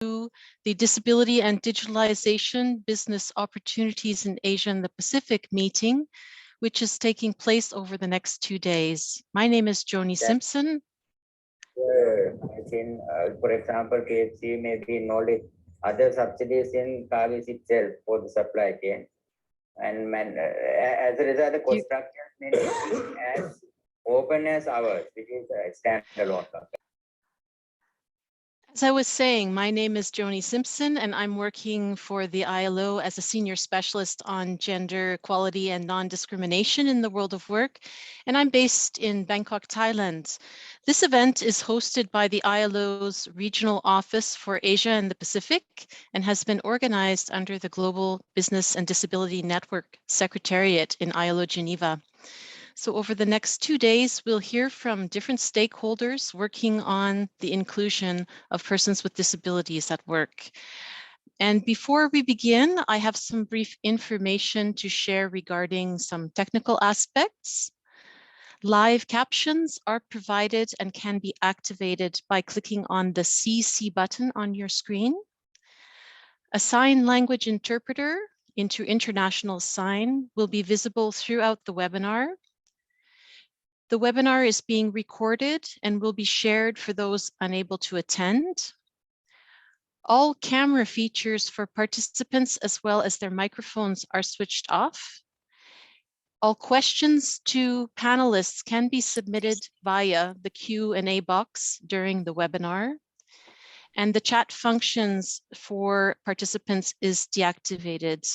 the Disability and Digitalization Business Opportunities in Asia and the Pacific meeting, which is taking place over the next 2 days. My name is Joni Simpson. I think, for example, KFC may be involved with other subsidies in Kavis itself for the supply chain. And as a result, the cost structure may not be as open as ours, which is a standalone company. As I was saying, my name is Joni Simpson, and I'm working for the ILO as a senior specialist on gender equality and non-discrimination in the world of work. And I'm based in Bangkok, Thailand. This event is hosted by the ILO's Regional Office for Asia and the Pacific and has been organized under the Global Business and Disability Network Secretariat in ILO Geneva. So over the next 2 days, we'll hear from different stakeholders working on the inclusion of persons with disabilities at work. And before we begin, I have some brief information to share regarding some technical aspects. Live captions are provided and can be activated by clicking on the CC button on your screen. A sign language interpreter into International Sign will be visible throughout the webinar. The webinar is being recorded and will be shared for those unable to attend. All camera features for participants as well as their microphones are switched off. All questions to panelists can be submitted via the Q&A box during the webinar. And the chat functions for participants is deactivated.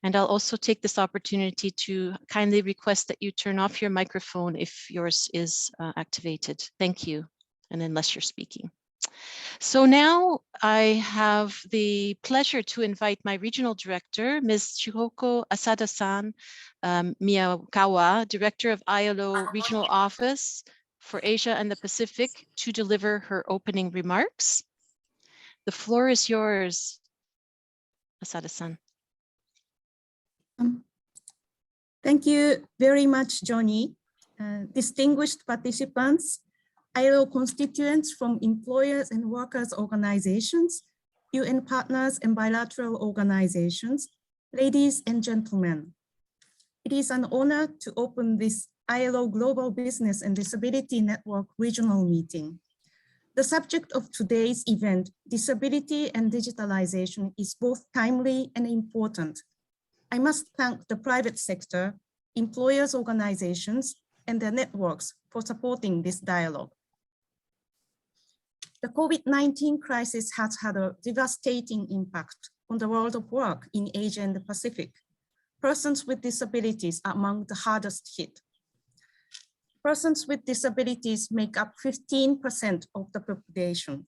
And I'll also take this opportunity to kindly request that you turn off your microphone if yours is activated. Thank you, and unless you're speaking. So now I have the pleasure to invite my regional director, Ms. Chihoko Asada-Miyakawa, Director of ILO Regional Office for Asia and the Pacific, to deliver her opening remarks. The floor is yours, Asada-san. Thank you very much, Joni. Distinguished participants, ILO constituents from employers and workers organizations, UN partners and bilateral organizations, ladies and gentlemen. It is an honor to open this ILO Global Business and Disability Network regional meeting. The subject of today's event, disability and digitalization, is both timely and important. I must thank the private sector, employers' organizations, and their networks for supporting this dialogue. The COVID-19 crisis has had a devastating impact on the world of work in Asia and the Pacific. Persons with disabilities are among the hardest hit. Persons with disabilities make up 15% of the population.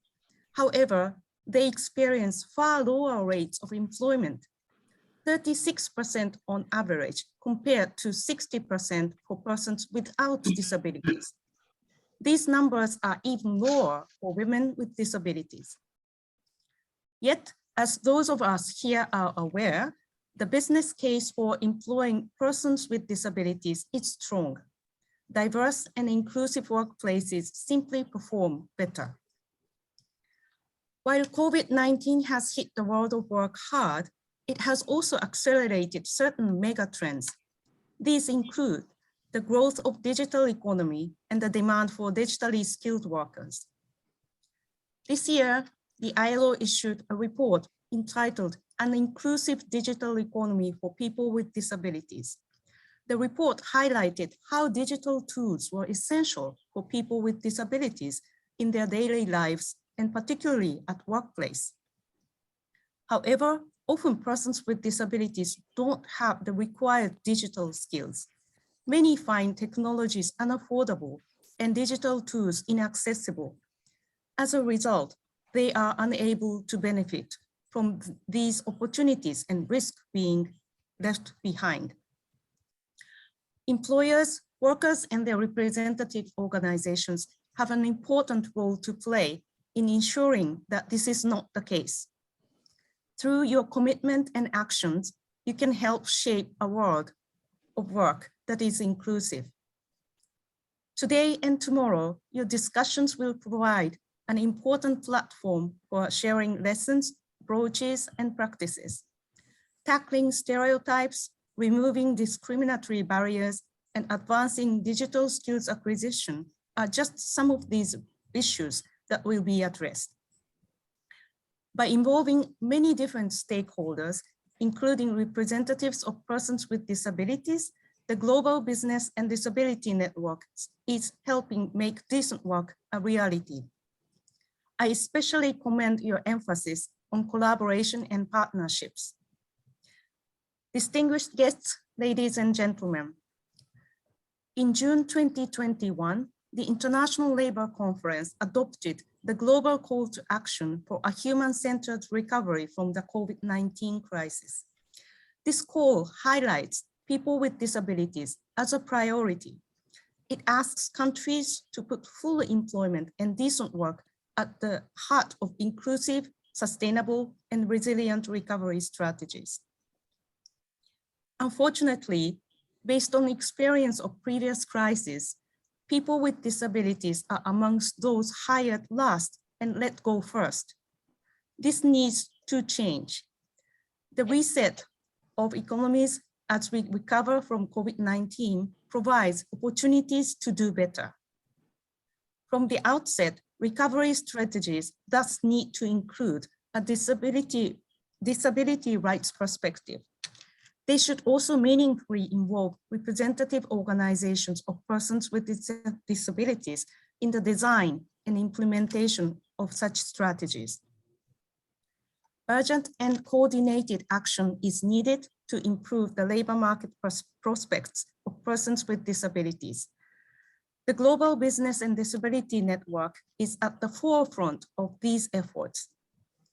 However, they experience far lower rates of employment, 36% on average, compared to 60% for persons without disabilities. These numbers are even lower for women with disabilities. Yet, as those of us here are aware, the business case for employing persons with disabilities is strong. Diverse and inclusive workplaces simply perform better. While COVID-19 has hit the world of work hard, it has also accelerated certain mega trends. These include the growth of digital economy and the demand for digitally skilled workers. This year, the ILO issued a report entitled An Inclusive Digital Economy for People with Disabilities. The report highlighted how digital tools were essential for people with disabilities in their daily lives and particularly at workplace. However, often persons with disabilities don't have the required digital skills. Many find technologies unaffordable and digital tools inaccessible. As a result, they are unable to benefit from these opportunities and risk being left behind. Employers, workers, and their representative organizations have an important role to play in ensuring that this is not the case. Through your commitment and actions, you can help shape a world of work that is inclusive. Today and tomorrow, your discussions will provide an important platform for sharing lessons, approaches, and practices. Tackling stereotypes, removing discriminatory barriers, and advancing digital skills acquisition are just some of these issues that will be addressed. By involving many different stakeholders, including representatives of persons with disabilities, the Global Business and Disability Network is helping make decent work a reality. I especially commend your emphasis on collaboration and partnerships. Distinguished guests, ladies and gentlemen, in June 2021, the International Labour Conference adopted the global call to action for a human-centered recovery from the COVID-19 crisis. This call highlights people with disabilities as a priority. It asks countries to put full employment and decent work at the heart of inclusive, sustainable, and resilient recovery strategies. Unfortunately, based on experience of previous crises, people with disabilities are amongst those hired last and let go first. This needs to change. The reset of economies as we recover from COVID-19 provides opportunities to do better. From the outset, recovery strategies thus need to include a disability rights perspective. They should also meaningfully involve representative organizations of persons with disabilities in the design and implementation of such strategies. Urgent and coordinated action is needed to improve the labor market prospects of persons with disabilities. The Global Business and Disability Network is at the forefront of these efforts.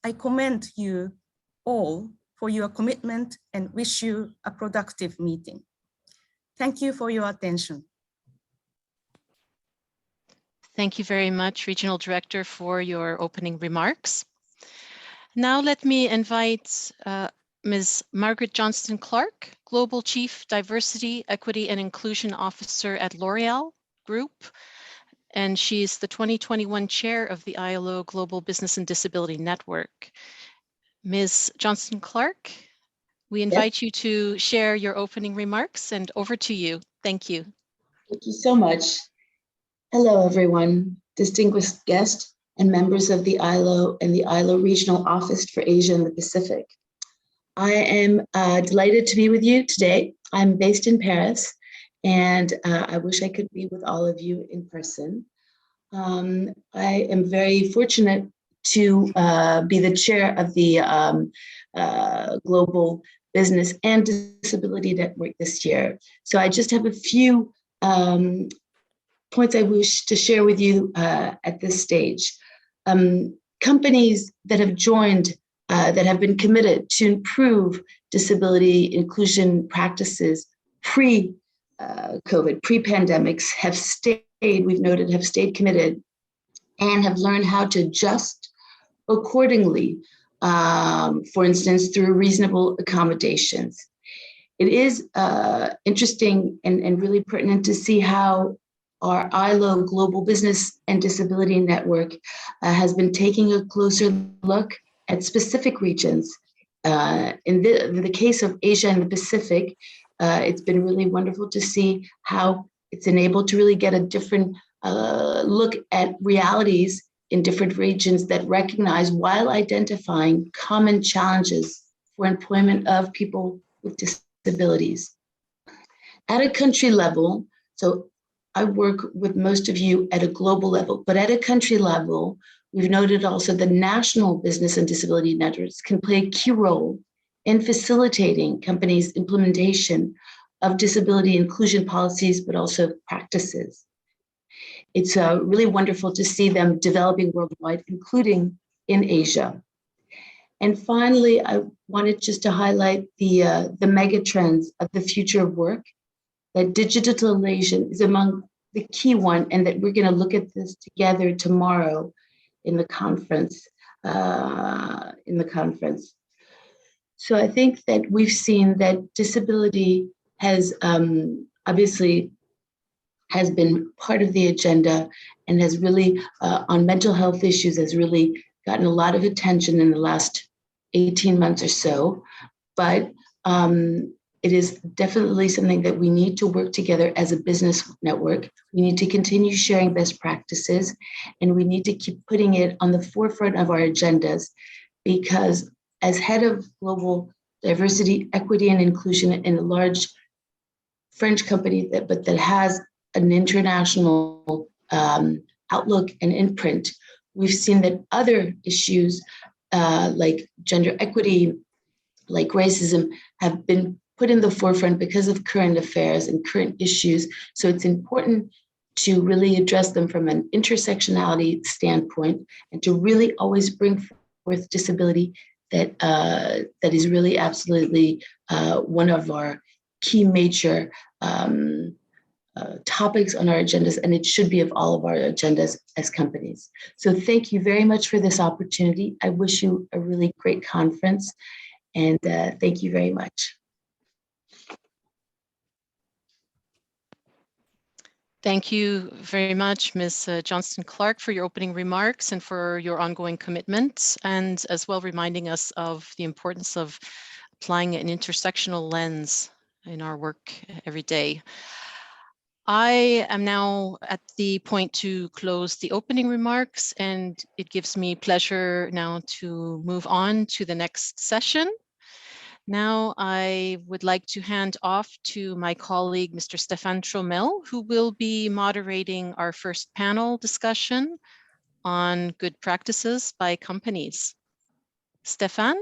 I commend you all for your commitment and wish you a productive meeting. Thank you for your attention. Thank you very much, Regional Director, for your opening remarks. Now let me invite Ms. Margaret Johnston-Clarke, Global Chief Diversity, Equity and Inclusion Officer at L'Oreal Group, and she's the 2021 Chair of the ILO Global Business and Disability Network. Ms. Johnston-Clarke, we invite you to share your opening remarks, and over to you. Thank you. Thank you so much. Hello, everyone, distinguished guests and members of the ILO and the ILO Regional Office for Asia and the Pacific. I am delighted to be with you today. I'm based in Paris, and I wish I could be with all of you in person. I am very fortunate to be the chair of the Global Business and Disability Network this year. So I just have a few points I wish to share with you at this stage. Companies that have joined, that have been committed to improve disability inclusion practices pre-COVID, pre-pandemics have stayed, we've noted, have stayed committed and have learned how to adjust accordingly, for instance, through reasonable accommodations. It is interesting and really pertinent to see how our ILO Global Business and Disability Network has been taking a closer look at specific regions. In the case of Asia and the Pacific, it's been really wonderful to see how it's enabled to really get a different look at realities in different regions that recognize, while identifying common challenges for employment of people with disabilities. At a country level, so I work with most of you at a global level, but at a country level, we've noted also the national business and disability networks can play a key role in facilitating companies' implementation of disability inclusion policies, but also practices. It's really wonderful to see them developing worldwide, including in Asia. And finally, I wanted just to highlight the mega trends of the future of work, that digitalization is among the key one, and that we're going to look at this together tomorrow in the conference. So I think that we've seen that disability has obviously has been part of the agenda and has really, on mental health issues, has really gotten a lot of attention in the last 18 months or so. But it is definitely something that we need to work together as a business network. We need to continue sharing best practices, and we need to keep putting it on the forefront of our agendas, because as head of global diversity, equity, and inclusion in a large French company that has an international outlook and imprint, we've seen that other issues like gender equity, like racism, have been put in the forefront because of current affairs and current issues. So it's important to really address them from an intersectionality standpoint, and to really always bring forth disability that is really absolutely one of our key major topics on our agendas, and it should be of all of our agendas as companies. So thank you very much for this opportunity. I wish you a really great conference, and thank you very much. Thank you very much, Ms. Johnston-Clarke, for your opening remarks and for your ongoing commitment, and as well reminding us of the importance of applying an intersectional lens in our work every day. I am now at the point to close the opening remarks, and it gives me pleasure now to move on to the next session. Now I would like to hand off to my colleague, Mr. Stéphane Tromel, who will be moderating our first panel discussion on good practices by companies. Stéphane?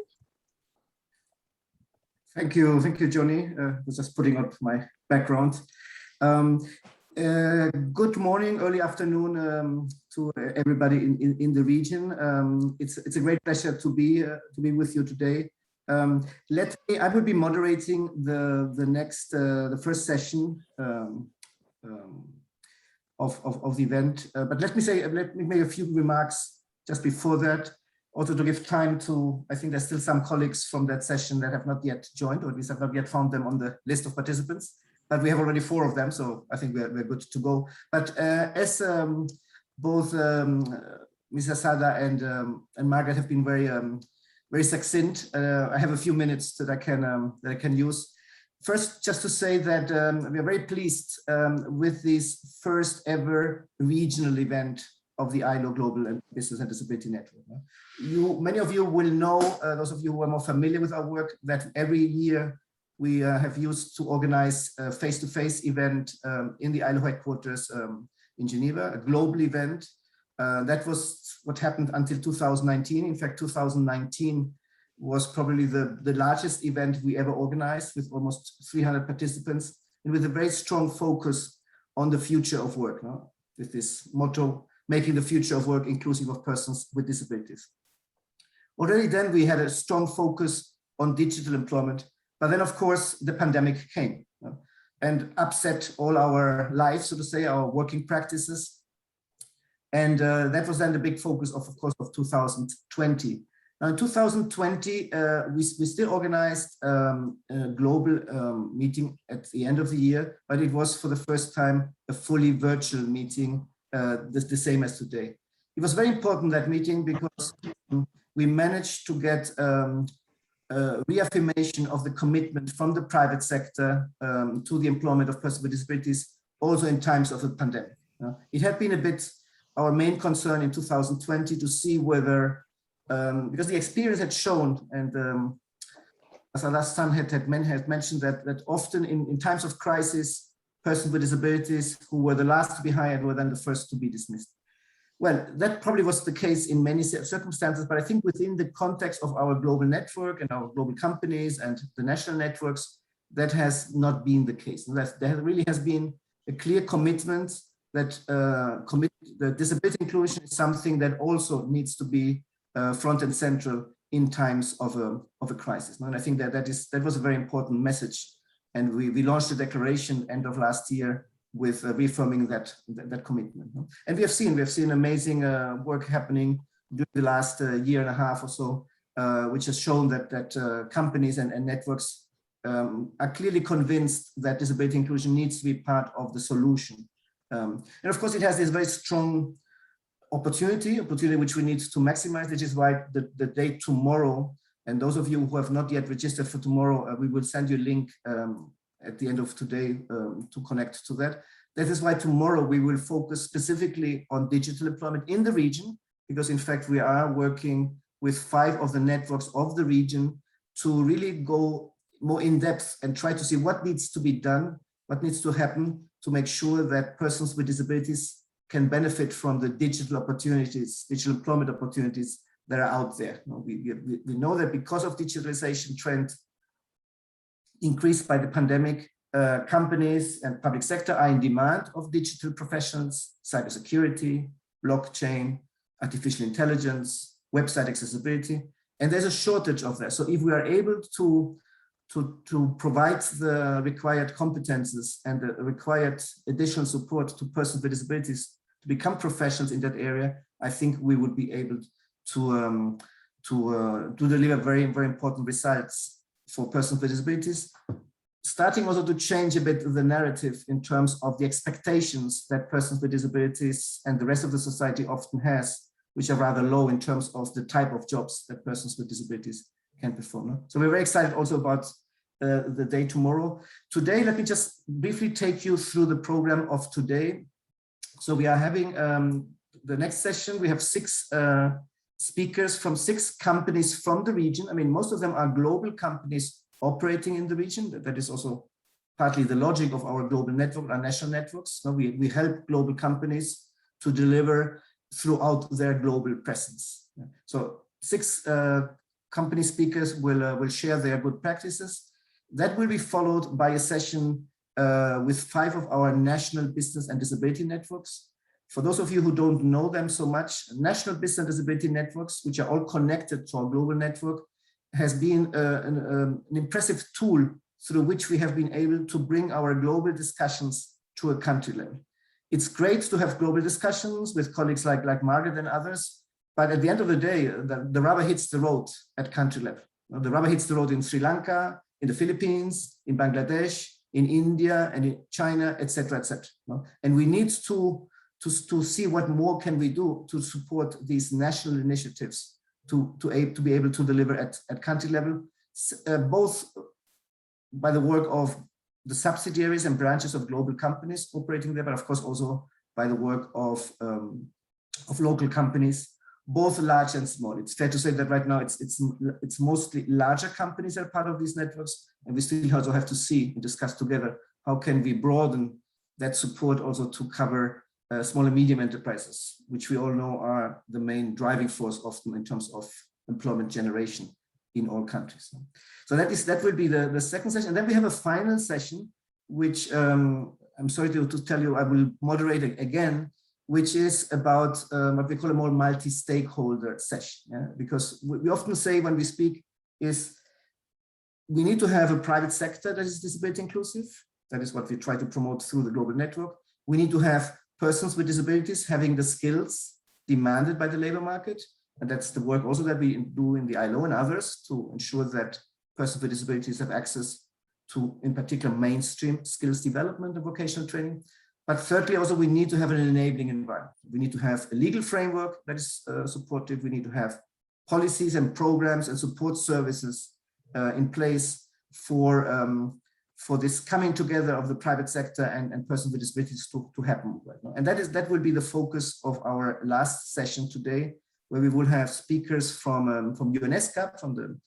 Thank you, Joni. I was just putting up my background. Good morning, early afternoon to everybody in the region. It's a great pleasure to be with you today. I will be moderating the first session of the event. But let me make a few remarks just before that, also to give time to, I think there's still some colleagues from that session that have not yet joined, or at least have not yet found them on the list of participants. But we have already 4 of them, so I think we're good to go. But as both Ms. Asada and Margaret have been very succinct, I have a few minutes that I can use. First, just to say that we are very pleased with this first ever regional event of the ILO Global and Business and Disability Network. Many of you will know, those of you who are more familiar with our work, that every year we have used to organize a face-to-face event in the ILO headquarters in Geneva, a global event. That was what happened until 2019. In fact, 2019 was probably the largest event we ever organized, with almost 300 participants, and with a very strong focus on the future of work, with this motto, making the future of work inclusive of persons with disabilities. Already then we had a strong focus on digital employment, but then of course the pandemic came and upset all our lives, so to say, our working practices. And that was then the big focus of course, of 2020. Now in 2020, we still organized a global meeting at the end of the year, but it was for the first time a fully virtual meeting, the same as today. It was very important, that meeting, because we managed to get reaffirmation of the commitment from the private sector to the employment of persons with disabilities, also in times of the pandemic. It had been a bit our main concern in 2020 to see whether, because the experience had shown, and as our last son had mentioned that often in times of crisis, persons with disabilities who were the last to be hired were then the first to be dismissed. Well, that probably was the case in many circumstances, but I think within the context of our global network and our global companies and the national networks, that has not been the case. There really has been a clear commitment that the disability inclusion is something that also needs to be front and central in times of a crisis. And I think that was a very important message. And we launched a declaration end of last year with reaffirming that commitment. And we have seen amazing work happening during the last year and a half or so, which has shown that companies and networks are clearly convinced that disability inclusion needs to be part of the solution And of course, it has this very strong opportunity which we need to maximize, which is why the day tomorrow, and those of you who have not yet registered for tomorrow, we will send you a link at the end of today to connect to that. That is why tomorrow we will focus specifically on digital employment in the region, because in fact we are working with 5 of the networks of the region to really go more in depth and try to see what needs to be done, what needs to happen to make sure that persons with disabilities can benefit from the digital opportunities, digital employment opportunities that are out there. We know that because of digitalization trend increased by the pandemic, companies and public sector are in demand of digital professionals, cybersecurity, blockchain, artificial intelligence, website accessibility, and there's a shortage of that. So if we are able to provide the required competences and the required additional support to persons with disabilities to become professionals in that area, I think we would be able to deliver very, very important results for persons with disabilities. Starting also to change a bit the narrative in terms of the expectations that persons with disabilities and the rest of the society often has, which are rather low in terms of the type of jobs that persons with disabilities can perform. So we're very excited also about the day tomorrow. Today, let me just briefly take you through the program of today. So we are having the next session. We have 6 speakers from 6 companies from the region. I mean, most of them are global companies operating in the region. That is also partly the logic of our global network, our national networks. So we help global companies to deliver throughout their global presence. So 6 company speakers will share their good practices. That will be followed by a session with 5 of our national business and disability networks. For those of you who don't know them so much, national business and disability networks, which are all connected to our global network, has been an impressive tool through which we have been able to bring our global discussions to a country level. It's great to have global discussions with colleagues like Margaret and others, but at the end of the day, the rubber hits the road at country level. The rubber hits the road in Sri Lanka, in the Philippines, in Bangladesh, in India, and in China, etc., etc. And we need to see what more can we do to support these national initiatives to be able to deliver at country level, both by the work of the subsidiaries and branches of global companies operating there, but of course also by the work of local companies, both large and small. It's fair to say that right now it's mostly larger companies that are part of these networks, and we still also have to see and discuss together how can we broaden that support also to cover small and medium enterprises, which we all know are the main driving force often in terms of employment generation in all countries. So that will be the second session. And then we have a final session, which I'm sorry to tell you, I will moderate again, which is about what we call a more multi-stakeholder session. Yeah? Because we often say when we speak is we need to have a private sector that is disability inclusive. That is what we try to promote through the global network. We need to have persons with disabilities having the skills demanded by the labor market. And that's the work also that we do in the ILO and others to ensure that persons with disabilities have access to, in particular, mainstream skills development and vocational training. But thirdly, also, we need to have an enabling environment. We need to have a legal framework that is supportive. We need to have policies and programs and support services in place for this coming together of the private sector and persons with disabilities to happen right now. And that will be the focus of our last session today, where we will have speakers from UNESCAP, from the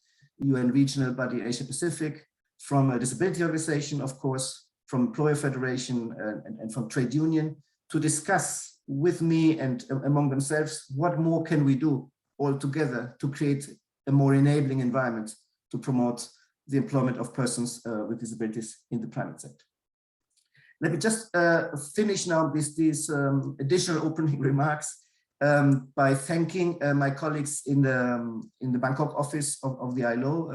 UN regional body Asia Pacific, from a disability organization, of course, from Employer Federation and from trade union, to discuss with me and among themselves, what more can we do all together to create a more enabling environment to promote the employment of persons with disabilities in the private sector. Let me just finish now with these additional opening remarks by thanking my colleagues in the Bangkok office of the ILO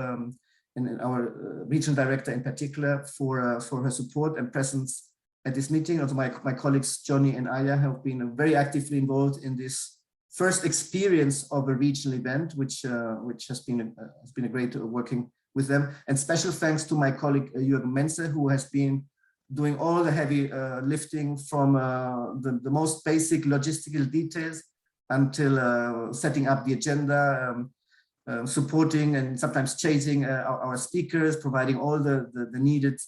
and our regional director in particular for her support and presence at this meeting. Also my colleagues Joni and Aya have been very actively involved in this first experience of a regional event, which has been a great working with them. And special thanks to my colleague Jürgen Menze, who has been doing all the heavy lifting from the most basic logistical details until setting up the agenda, supporting and sometimes chasing our speakers, providing all the needed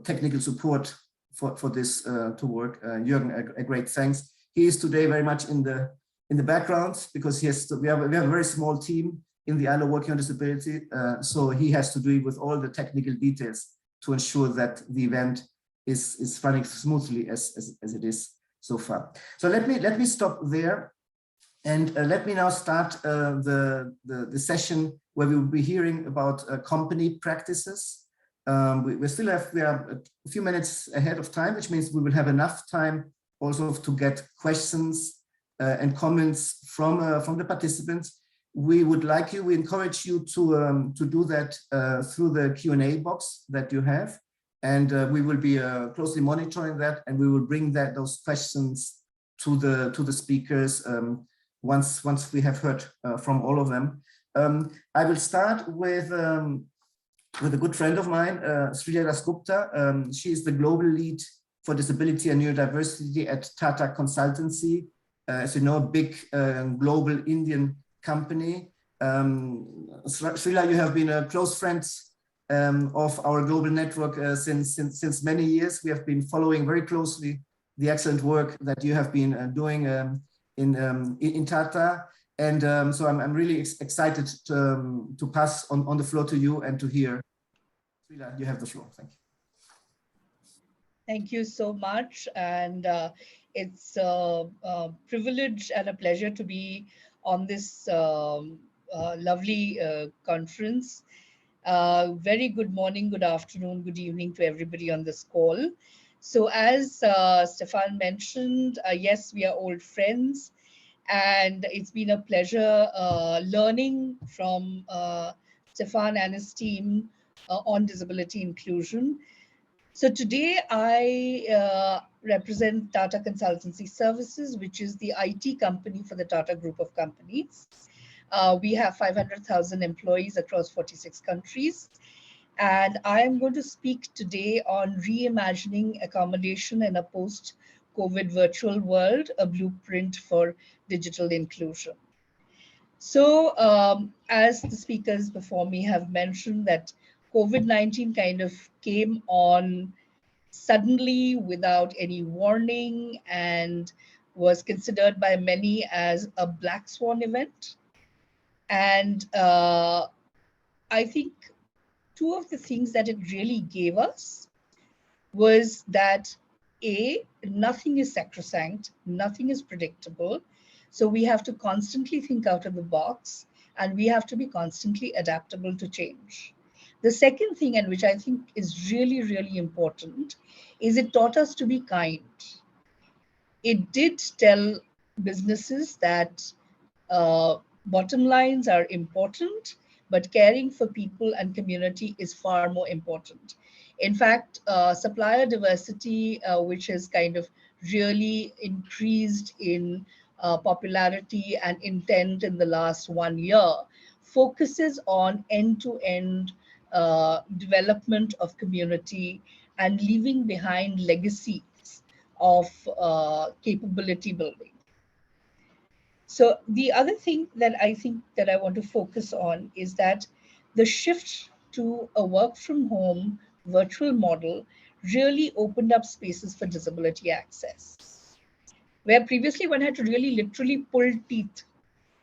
technical support for this to work. Jürgen, a great thanks. He is today very much in the background because we have a very small team in the ILO working on disability, so he has to do it with all the technical details to ensure that the event is running smoothly as it is so far. So let me stop there, and let me now start the session where we will be hearing about company practices. We are a few minutes ahead of time, which means we will have enough time also to get questions and comments from the participants. We encourage you to do that through the Q&A box that you have, and we will be closely monitoring that, and we will bring those questions to the speakers once we have heard from all of them. I will start with a good friend of mine, Sreela Gupta. She is the global lead for disability and neurodiversity at Tata Consultancy. As you know, a big global Indian company. Sreela, you have been a close friend of our global network since many years. We have been following very closely the excellent work that you have been doing in Tata, and so I'm really excited to pass on the floor to you and to hear. Sreela, you have the floor. Thank you. Thank you so much, and it's a privilege and a pleasure to be on this lovely conference. Very good morning, good afternoon, good evening to everybody on this call. So as Stefan mentioned, yes, we are old friends, and it's been a pleasure learning from Stefan and his team on disability inclusion. So today I represent Tata Consultancy Services, which is the IT company for the Tata Group of companies. We have 500,000 employees across 46 countries. And I am going to speak today on reimagining accommodation in a post-COVID virtual world, a blueprint for digital inclusion. So as the speakers before me have mentioned, that COVID-19 kind of came on suddenly without any warning and was considered by many as a black swan event. And I think two of the things that it really gave us was that nothing is sacrosanct, nothing is predictable. So we have to constantly think out of the box, and we have to be constantly adaptable to change. The second thing, and which I think is really, really important, is it taught us to be kind. It did tell businesses that bottom lines are important, but caring for people and community is far more important. In fact, supplier diversity, which has kind of really increased in popularity and intent in the last 1 year, focuses on end-to-end development of community and leaving behind legacies of capability building. So the other thing that I think that I want to focus on is that the shift to a work from home virtual model really opened up spaces for disability access, where previously one had to really literally pull teeth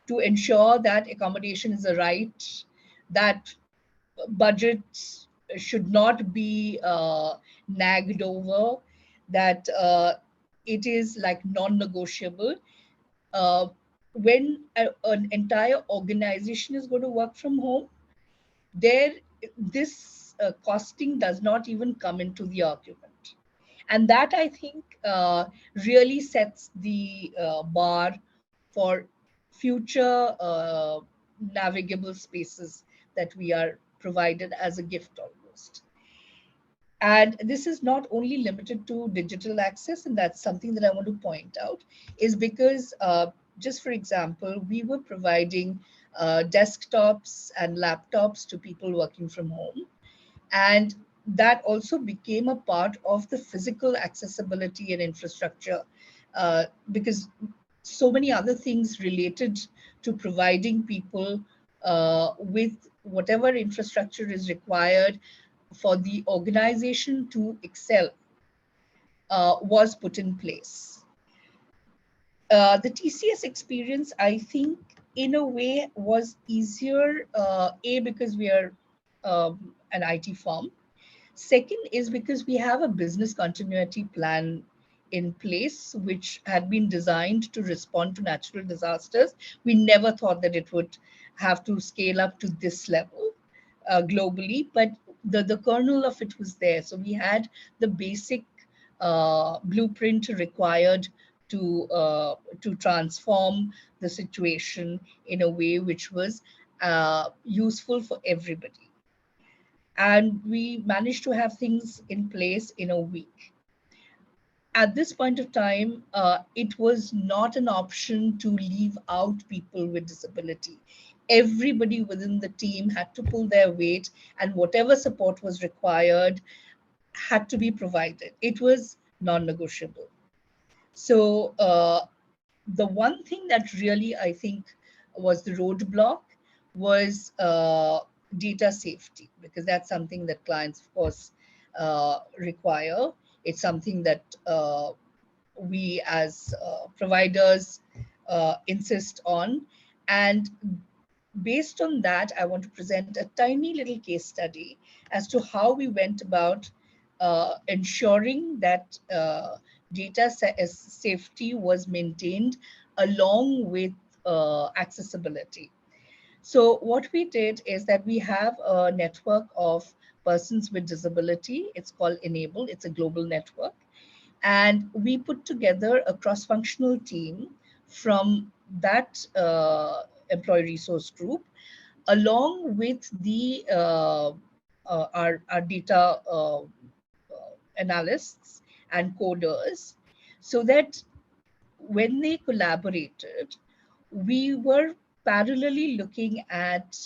to ensure that accommodation is a right, that budgets should not be nagged over, that it is like non-negotiable. When an entire organization is going to work from home, this costing does not even come into the argument. And that, I think, really sets the bar for future navigable spaces that we are provided as a gift almost. And this is not only limited to digital access, and that's something that I want to point out, is because just for example, we were providing desktops and laptops to people working from home. And that also became a part of the physical accessibility and infrastructure, because so many other things related to providing people with whatever infrastructure is required for the organization to excel was put in place. The TCS experience, I think, in a way was easier, because we are an IT firm. Second is because we have a business continuity plan in place, which had been designed to respond to natural disasters. We never thought that it would have to scale up to this level globally, but the kernel of it was there. So we had the basic blueprint required to transform the situation in a way which was useful for everybody. And we managed to have things in place in a week. At this point of time, it was not an option to leave out people with disability. Everybody within the team had to pull their weight, and whatever support was required had to be provided. It was non-negotiable. So the one thing that really, I think, was the roadblock was data safety, because that's something that clients, of course, require. It's something that we as providers insist on. And based on that, I want to present a tiny little case study as to how we went about ensuring that data safety was maintained along with accessibility. So what we did is that we have a network of persons with disability. It's called Enable. It's a global network. And we put together a cross-functional team from that employee resource group, along with the our data analysts and coders, so that when they collaborated, we were parallelly looking at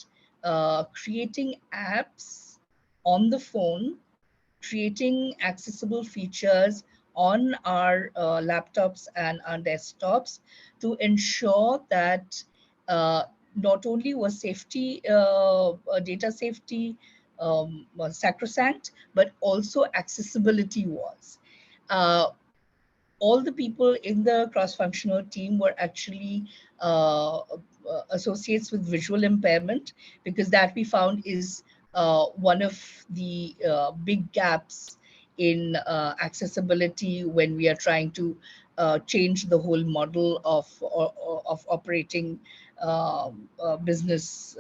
creating apps on the phone, creating accessible features on our laptops and our desktops to ensure that not only was safety, data safety was sacrosanct, but also accessibility was. All the people in the cross-functional team were actually associates with visual impairment, because that we found is one of the big gaps in accessibility when we are trying to change the whole model of operating business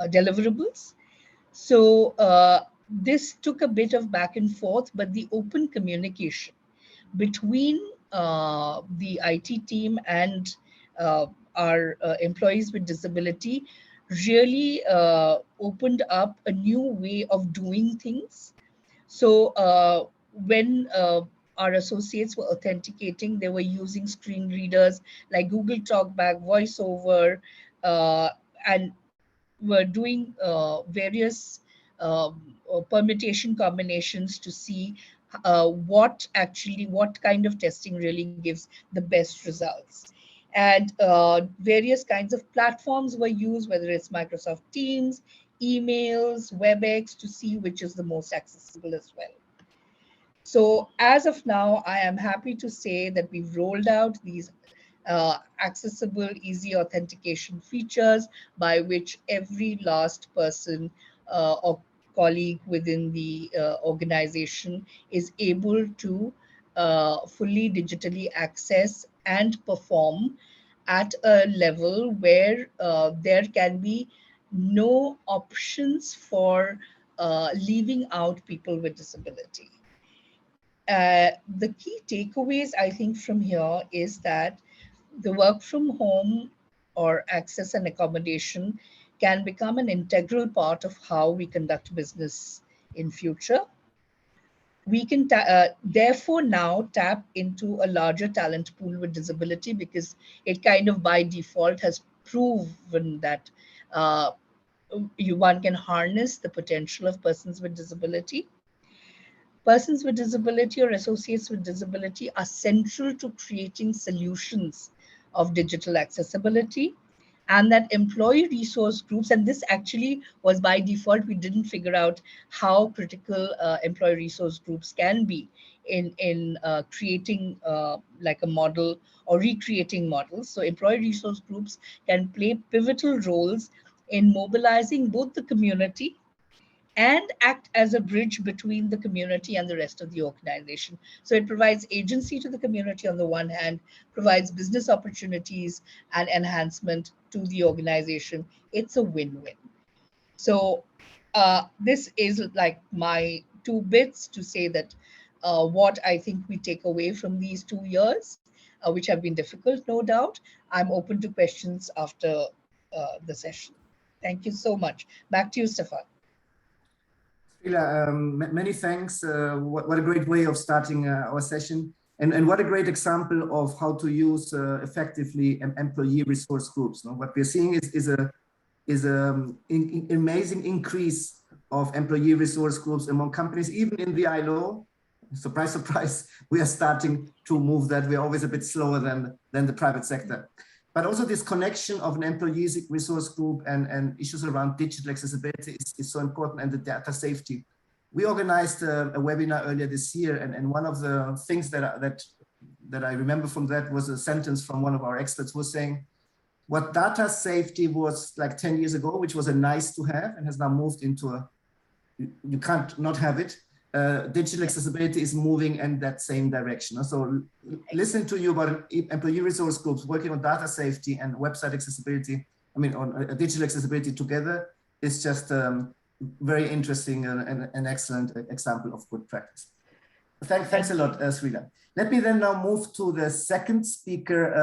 deliverables. So this took a bit of back and forth, but the open communication between the IT team and our employees with disability really opened up a new way of doing things. So when our associates were authenticating, they were using screen readers like Google Talkback, VoiceOver, and were doing various permutation combinations to see what kind of testing really gives the best results. And various kinds of platforms were used, whether it's Microsoft Teams, emails, WebEx, to see which is the most accessible as well. So as of now, I am happy to say that we've rolled out these accessible, easy authentication features by which every last person or colleague within the organization is able to fully digitally access and perform at a level where there can be no options for leaving out people with disability. The key takeaways, I think, from here is that the work from home or access and accommodation can become an integral part of how we conduct business in future. We can therefore now tap into a larger talent pool with disability, because it kind of by default has proven that one can harness the potential of persons with disability. Persons with disability or associates with disability are central to creating solutions of digital accessibility, and that employee resource groups, and this actually was by default, we didn't figure out how critical employee resource groups can be in creating like a model or recreating models. So employee resource groups can play pivotal roles in mobilizing both the community and act as a bridge between the community and the rest of the organization. So it provides agency to the community on the one hand, provides business opportunities and enhancement to the organization. It's a win-win. So this is like my 2 bits to say that what I think we take away from these 2 years, which have been difficult, no doubt. I'm open to questions after the session. Thank you so much. Back to you, Stefan. Sreela, many thanks. What a great way of starting our session. And what a great example of how to use effectively employee resource groups. No? What we're seeing is an amazing increase of employee resource groups among companies, even in the ILO. Surprise, surprise, we are starting to move that. We're always a bit slower than the private sector. But also this connection of an employee resource group and issues around digital accessibility is so important, and the data safety. We organized a webinar earlier this year, and one of the things that I remember from that was a sentence from one of our experts was saying, what data safety was like 10 years ago, which was a nice to have and has now moved into a, you can't not have it. Digital accessibility is moving in that same direction. So listening to you about employee resource groups working on data safety and website accessibility, I mean, on digital accessibility together is just very interesting and an excellent example of good practice. Thanks a lot, Sreela. Let me then now move to the second speaker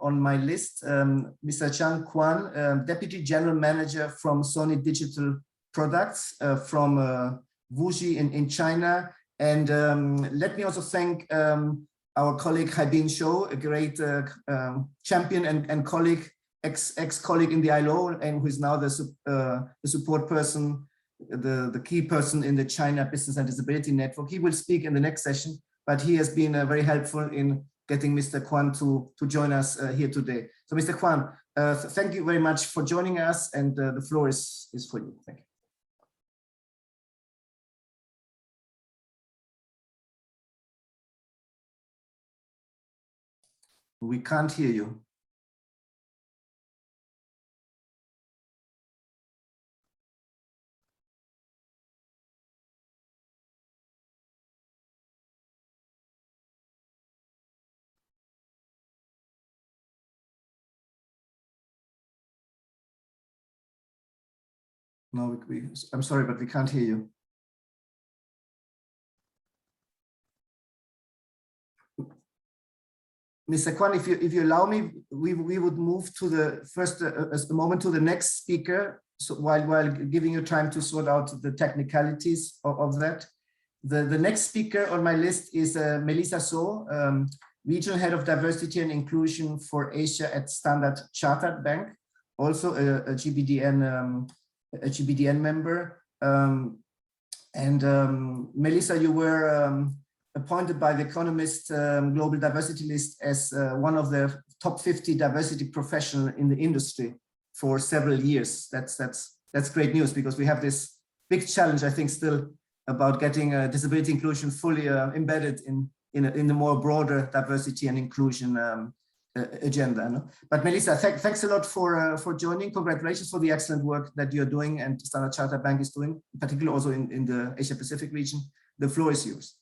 on my list, Mr. Zhang Quan, Deputy General Manager from Sony Digital Products from Wuxi in China. And let me also thank our colleague Haibin Zhou, a great champion and colleague, ex-colleague in the ILO, and who is now the support person, the key person in the China Business and Disability Network. He will speak in the next session, but he has been very helpful in getting Mr. Quan to join us here today. So Mr. Quan, thank you very much for joining us, and the floor is for you. Thank you. We can't hear you. No, I'm sorry, but we can't hear you. Mr. Quan, if you allow me, we would move to the first a moment to the next speaker. So while giving you time to sort out the technicalities of that, the next speaker on my list is Melissa Zhou, Regional Head of Diversity and Inclusion for Asia at Standard Chartered Bank, also a GBDN member. Melissa, you were appointed by The Economist Global Diversity List as one of the top 50 diversity professionals in the industry for several years. That's great news, because we have this big challenge, I think, still about getting disability inclusion fully embedded in the more broader diversity and inclusion agenda. No? But Melissa, thanks a lot for joining. Congratulations for the excellent work that you're doing and Standard Chartered Bank is doing, particularly also in the Asia Pacific region. The floor is yours.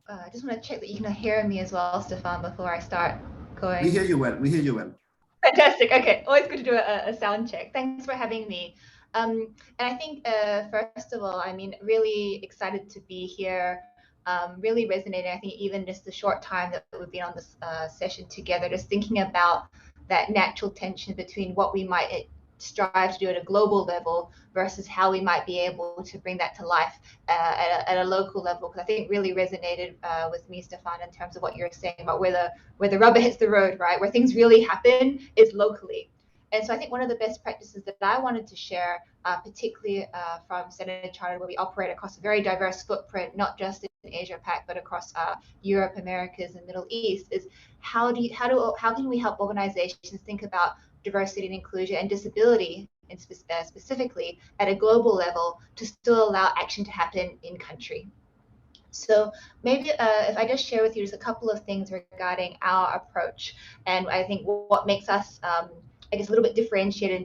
I just want to check that you can hear me as well, Stefan, before I start going. We hear you well. We hear you well. Fantastic. Okay. Always good to do a sound check. Thanks for having me. And I think, first of all, I mean, really excited to be here. Really resonating. I think even just the short time that we've been on this session together, just thinking about that natural tension between what we might strive to do at a global level versus how we might be able to bring that to life at a local level, because I think really resonated with me, Stefan, in terms of what you're saying about where the rubber hits the road, right? Where things really happen is locally. And so I think one of the best practices that I wanted to share, particularly from Standard Chartered, where we operate across a very diverse footprint, not just in Asia Pac, but across Europe, Americas, and Middle East, is how can we help organizations think about diversity and inclusion and disability, and specifically at a global level, to still allow action to happen in country. So maybe if I just share with you just a couple of things regarding our approach, and I think what makes us, I guess, a little bit differentiated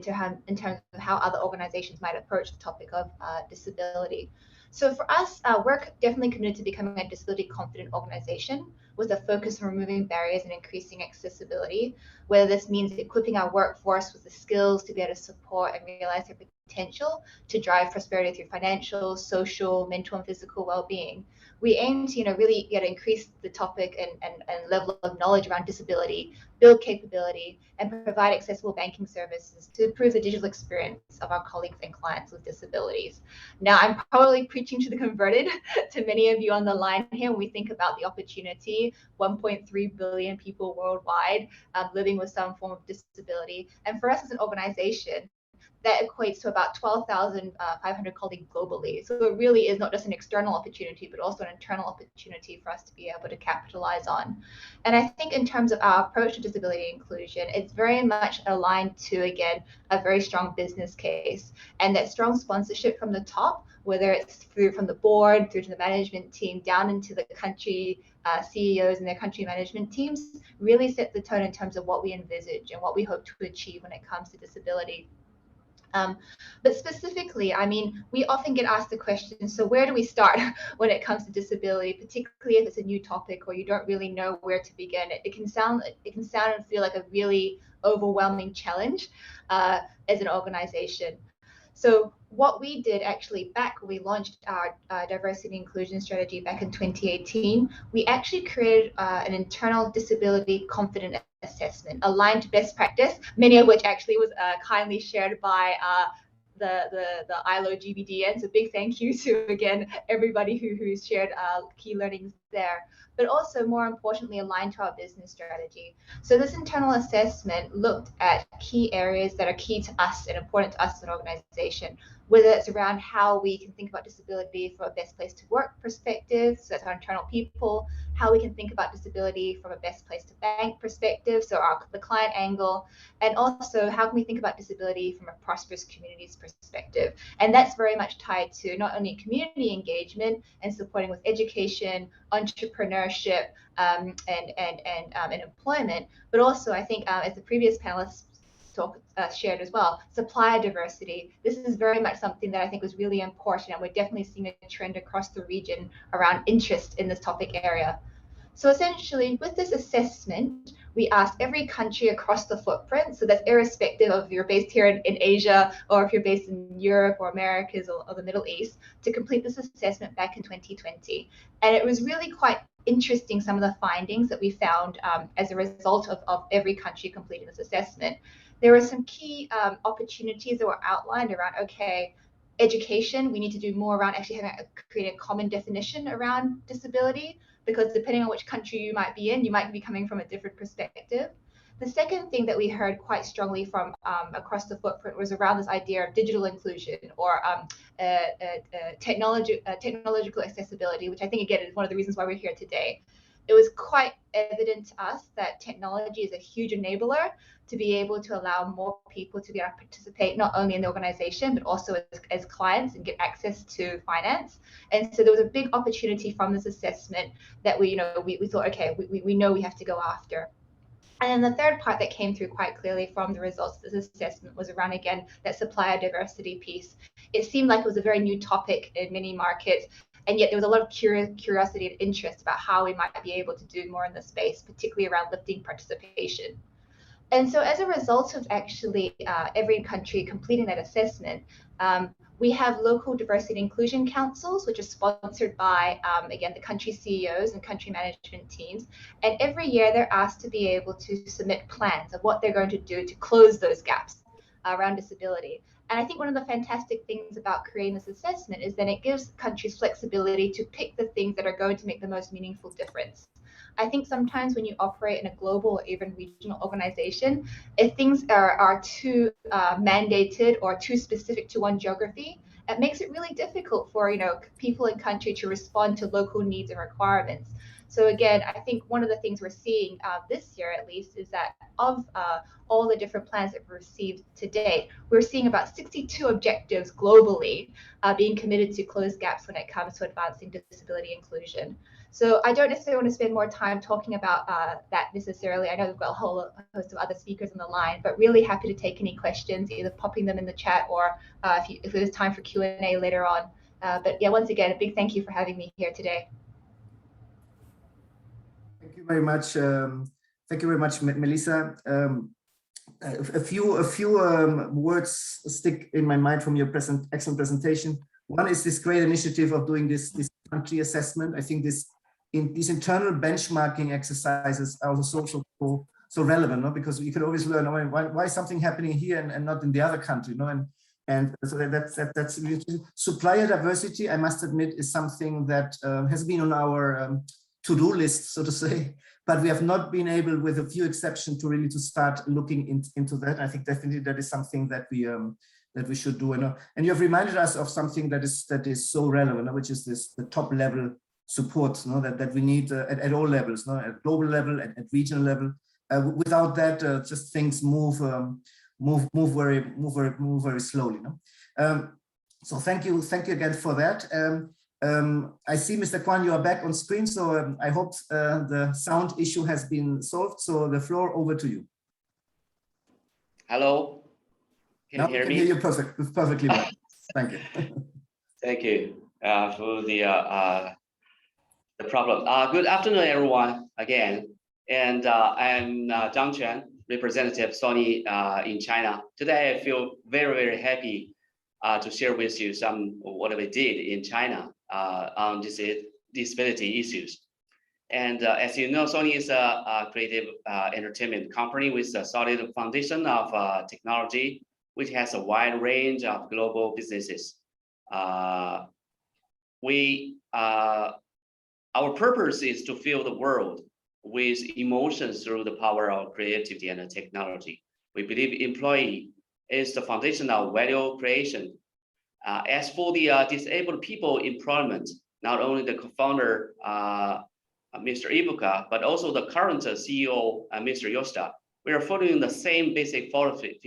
in terms of how other organizations might approach the topic of disability. So for us, we're definitely committed to becoming a disability confident organization with a focus on removing barriers and increasing accessibility, whether this means equipping our workforce with the skills to be able to support and realize their potential to drive prosperity through financial, social, mental, and physical well-being. We aim to, really increase the topic and level of knowledge around disability, build capability, and provide accessible banking services to improve the digital experience of our colleagues and clients with disabilities. Now, I'm probably preaching to the converted to many of you on the line here when we think about the opportunity. 1.3 billion people worldwide living with some form of disability. And for us as an organization, that equates to about 12,500 colleagues globally. So it really is not just an external opportunity, but also an internal opportunity for us to be able to capitalize on. And I think in terms of our approach to disability inclusion, it's very much aligned to, again, a very strong business case, and that strong sponsorship from the top, whether it's from the board, through to the management team, down into the country CEOs and their country management teams, really set the tone in terms of what we envisage and what we hope to achieve when it comes to disability. But specifically, we often get asked the question, so where do we start when it comes to disability, particularly if it's a new topic or you don't really know where to begin? It can sound and feel like a really overwhelming challenge as an organization. So what we did actually back when we launched our diversity and inclusion strategy back in 2018, we actually created an internal disability confident assessment aligned to best practice, many of which actually was kindly shared by the ILO GBDN. So big thank you to, again, everybody who's shared key learnings there, but also more importantly aligned to our business strategy. So this internal assessment looked at key areas that are key to us and important to us as an organization, whether it's around how we can think about disability from a best place to work perspective, so that's our internal people, how we can think about disability from a best place to bank perspective, so the client angle, and also how can we think about disability from a prosperous communities perspective. And that's very much tied to not only community engagement and supporting with education, entrepreneurship, and employment, but also I think as the previous panelists shared as well, supplier diversity. This is very much something that I think was really important, and we're definitely seeing a trend across the region around interest in this topic area. So essentially, with this assessment, we asked every country across the footprint, so that's irrespective of if you're based here in Asia or if you're based in Europe or Americas or the Middle East, to complete this assessment back in 2020. And it was really quite interesting, some of the findings that we found as a result of every country completing this assessment. There were some key opportunities that were outlined around, okay, education, we need to do more around actually creating a common definition around disability, because depending on which country you might be in, you might be coming from a different perspective. The second thing that we heard quite strongly from across the footprint was around this idea of digital inclusion or technological accessibility, which I think, again, is one of the reasons why we're here today. It was quite evident to us that technology is a huge enabler to be able to allow more people to be able to participate not only in the organization, but also as clients and get access to finance. And so there was a big opportunity from this assessment that we thought, okay, we know we have to go after. And then the third part that came through quite clearly from the results of this assessment was around, again, that supplier diversity piece. It seemed like it was a very new topic in many markets, and yet there was a lot of curiosity and interest about how we might be able to do more in the space, particularly around lifting participation. And so as a result of actually every country completing that assessment, we have local diversity and inclusion councils, which are sponsored by, again, the country CEOs and country management teams. And every year they're asked to be able to submit plans of what they're going to do to close those gaps around disability. And I think one of the fantastic things about creating this assessment is that it gives countries flexibility to pick the things that are going to make the most meaningful difference. I think sometimes when you operate in a global or even regional organization, if things are too mandated or too specific to one geography, it makes it really difficult for people in country to respond to local needs and requirements. So again, I think one of the things we're seeing this year, at least, is that of all the different plans that we've received to date, we're seeing about 62 objectives globally being committed to close gaps when it comes to advancing disability inclusion. So I don't necessarily want to spend more time talking about that necessarily. I know we've got a whole host of other speakers on the line, but really happy to take any questions, either popping them in the chat or if there's time for Q&A later on. But yeah, once again, a big thank you for having me here today. Thank you very much. Thank you very much, Melissa. A few words stick in my mind from your excellent presentation. One is this great initiative of doing this country assessment. I think these internal benchmarking exercises are also so relevant, no? Because you can always learn why is something happening here and not in the other country, no? And so that's supplier diversity, I must admit, is something that has been on our to-do list, so to say, but we have not been able, with a few exceptions, to really start looking into that. I think definitely that is something that we should do. And you have reminded us of something that is so relevant, which is the top level support, that we need at all levels, at global level, at regional level. Without that, just things move very slowly. So thank you again for that. I see, Mr. Quan, you are back on screen, so I hope the sound issue has been solved. So the floor over to you. Hello, can you hear me? I can hear you perfectly well. Thank you. Thank you for the problem. Good afternoon, everyone, again. And I'm Zhang Quan, representative Sony in China. Today, I feel very, very happy to share with you some of what we did in China on disability issues. And as you know, Sony is a creative entertainment company with a solid foundation of technology, which has a wide range of global businesses. Our purpose is to fill the world with emotions through the power of creativity and technology. We believe employee is the foundation of value creation. As for the disabled people employment, not only the co-founder, Mr. Ibuka, but also the current CEO, Mr. Yoshida, we are following the same basic philosophy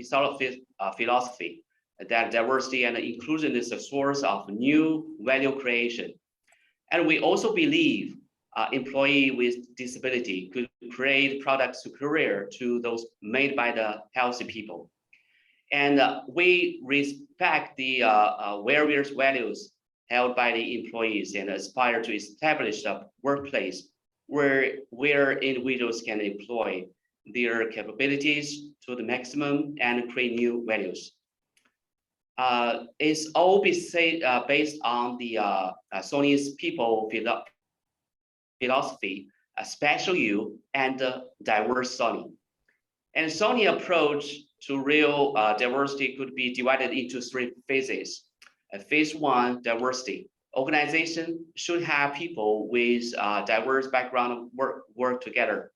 that diversity and inclusion is a source of new value creation. And we also believe employee with disability could create products superior to those made by the healthy people. And we respect the various values held by the employees and aspire to establish a workplace where individuals can employ their capabilities to the maximum and create new values. It's all based on the Sony's people philosophy, a special you and diverse Sony. And Sony approach to real diversity could be divided into 3 phases. Phase 1, diversity. Organization should have people with diverse background work together.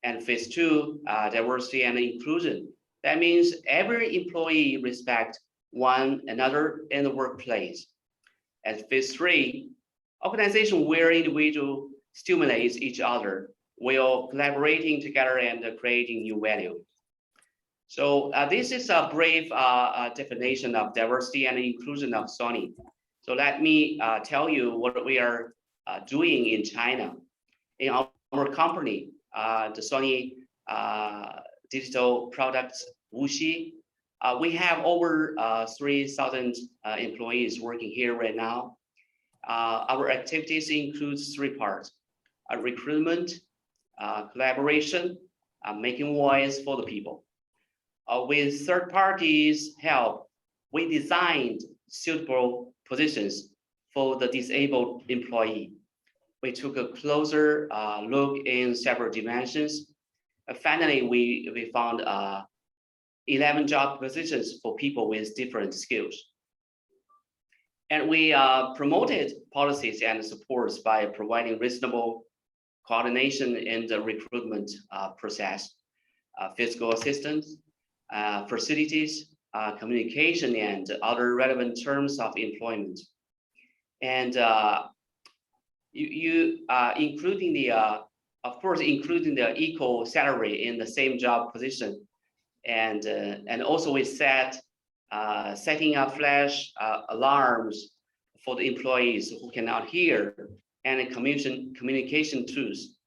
And phase 2, diversity and inclusion. That means every employee respect one another in the workplace. And phase 3, organization where individual stimulates each other while collaborating together and creating new value. So this is a brief definition of diversity and inclusion of Sony. So let me tell you what we are doing in China. In our company, the Sony digital products, Wuxi, we have over 3,000 employees working here right now. Our activities include 3 parts: recruitment, collaboration, making voice for the people. With third parties' help, we designed suitable positions for the disabled employee. We took a closer look in several dimensions. Finally, we found 11 job positions for people with different skills. And we promoted policies and supports by providing reasonable coordination in the recruitment process, physical assistance, facilities, communication, and other relevant terms of employment. And including the, of course, including the equal salary in the same job position. And also we setting up flash alarms for the employees who cannot hear, and communication tools.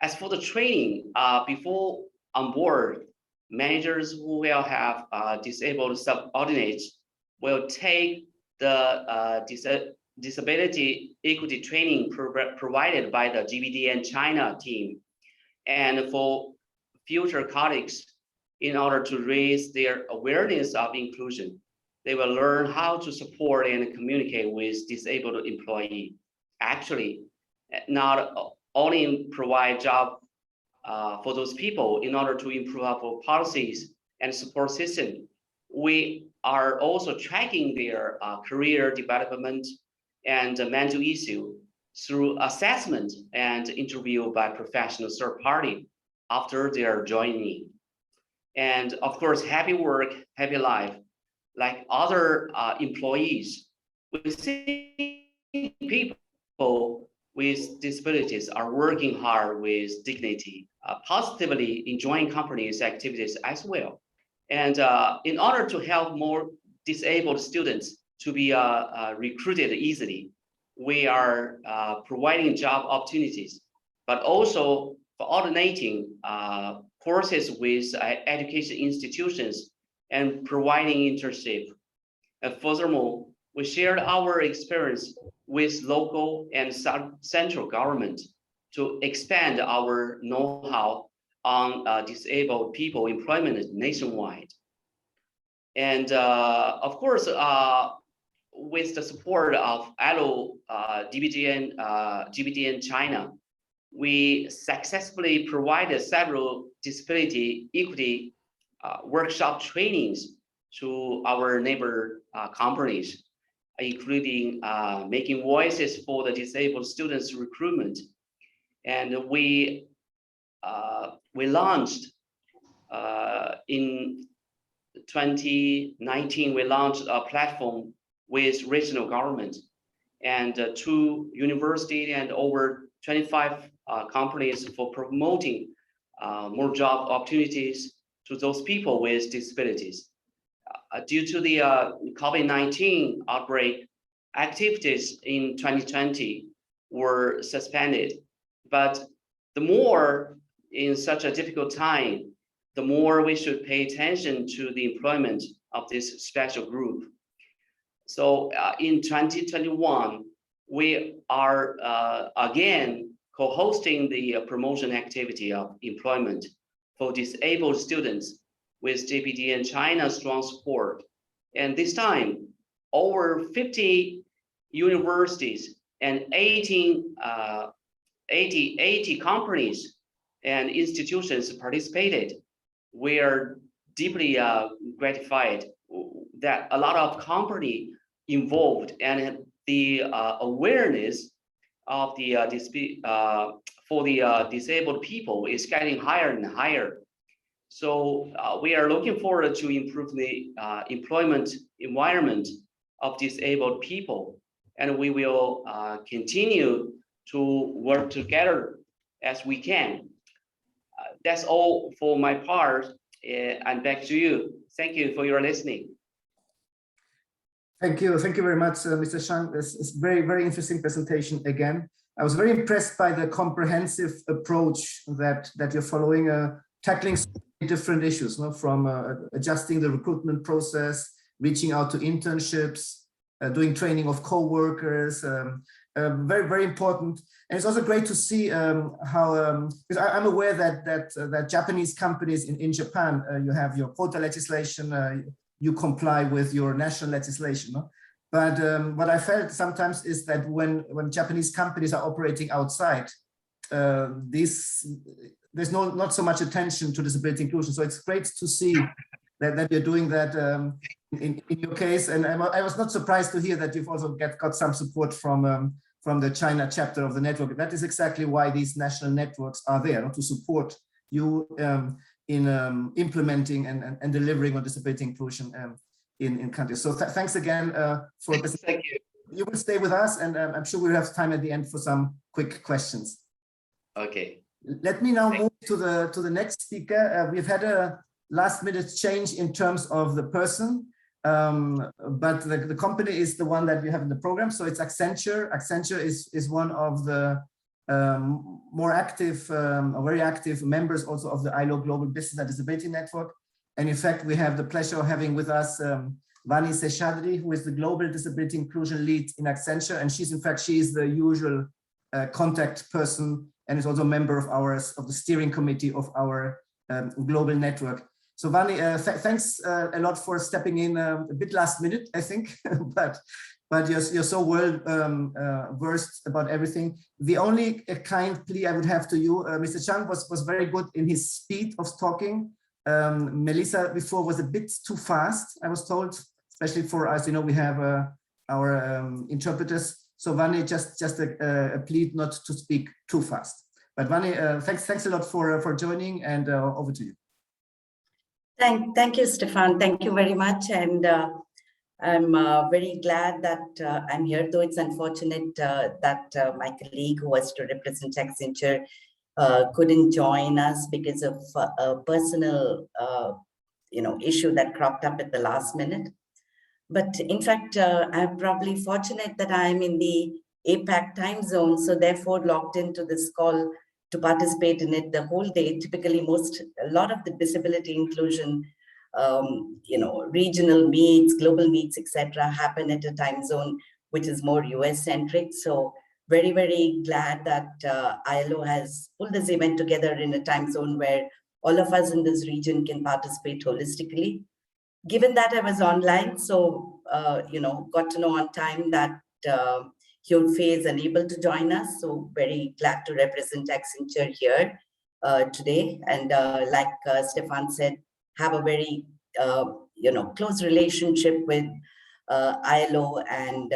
As for the training, before on board, managers who will have disabled subordinates will take the disability equity training provided by the GBDN China team. And for future colleagues, in order to raise their awareness of inclusion, they will learn how to support and communicate with disabled employee. Actually, not only provide job for those people in order to improve our policies and support system, we are also tracking their career development and mental issue through assessment and interview by professional third party after their joining. And of course, happy work, happy life, like other employees. We see people with disabilities are working hard with dignity, positively enjoying company's activities as well. And in order to help more disabled students to be recruited easily, we are providing job opportunities, but also coordinating courses with education institutions and providing internship. And furthermore, we shared our experience with local and central government to expand our know-how on disabled people employment nationwide. And of course, with the support of ILO GBDN China, we successfully provided several disability equity workshop trainings to our neighbor companies, including making voices for the disabled students recruitment. And we launched in 2019, we launched a platform with regional government and 2 universities and over 25 companies for promoting more job opportunities to those people with disabilities. Due to the COVID-19 outbreak, activities in 2020 were suspended. But the more in such a difficult time, the more we should pay attention to the employment of this special group. So in 2021, we are again co-hosting the promotion activity of employment for disabled students with GBDN China's strong support. And this time, over 50 universities and 80 companies and institutions participated. We are deeply gratified that a lot of companies involved, and the awareness of the for the disabled people is getting higher and higher. So we are looking forward to improve the employment environment of disabled people, and we will continue to work together as we can. That's all for my part, and back to you. Thank you for your listening. Thank you very much, Mr. Zhang. It's very, very interesting presentation again. I was very impressed by the comprehensive approach that you're following, tackling so many different issues, from adjusting the recruitment process, reaching out to internships, doing training of co-workers, very, very important. And it's also great to see how, because I'm aware that Japanese companies in Japan, you have your quota legislation, you comply with your national legislation. But what I felt sometimes is that when Japanese companies are operating outside, there's not so much attention to disability inclusion. So it's great to see that you're doing that in your case. And I was not surprised to hear that you've also got some support from from the China chapter of the network. That is exactly why these national networks are there, to support you in implementing and delivering on disability inclusion in countries. So thanks again for this. Thank you. You will stay with us, and I'm sure we'll have time at the end for some quick questions. Okay. Let me now move to the next speaker. We've had a last-minute change in terms of the person, but the company is the one that we have in the program. So it's Accenture. Accenture is one of the more active, very active members also of the ILO Global Business and Disability Network. And in fact, we have the pleasure of having with us Vani Seshadri, who is the Global Disability Inclusion Lead in Accenture. And she's, in fact, she is the usual contact person and is also a member of the steering committee of our global network. So Vani, thanks a lot for stepping in a bit last minute, I think, but you're so well versed about everything. The only kind plea I would have to you, Mr. Zhang was very good in his speed of talking. Melissa before was a bit too fast, I was told, especially for us, you know, we have our interpreters. So Vani, just a plea not to speak too fast. But Vani, thanks a lot for joining, and over to you. Thank you, Stefan. Thank you very much. And I'm very glad that I'm here, though it's unfortunate that my colleague who was to represent Accenture couldn't join us because of a personal issue that cropped up at the last minute. But in fact, I'm probably fortunate that I'm in the APAC time zone, so therefore logged into this call to participate in it the whole day. Typically, a lot of the disability inclusion, regional meets, global meets, etc., happen at a time zone which is more US centric. So very, very glad that ILO has pulled this event together in a time zone where all of us in this region can participate holistically. Given that I was online, so got to know on time that Hyun Fei is unable to join us, so very glad to represent Accenture here today. And like Stefan said, have a very close relationship with ILO, and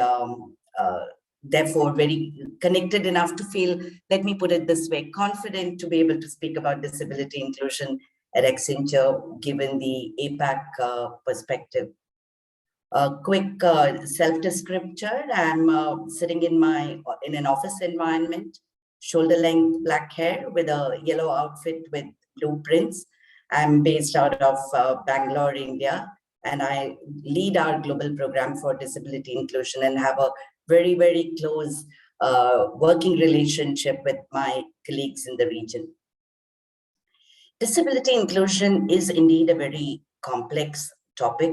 therefore very connected enough to feel, let me put it this way, confident to be able to speak about disability inclusion at Accenture, given the APAC perspective. A quick self-descriptor. I'm sitting in an office environment, shoulder-length black hair with a yellow outfit with blue prints. I'm based out of Bangalore, India, and I lead our global program for disability inclusion and have a very, very close working relationship with my colleagues in the region. Disability inclusion is indeed a very complex topic,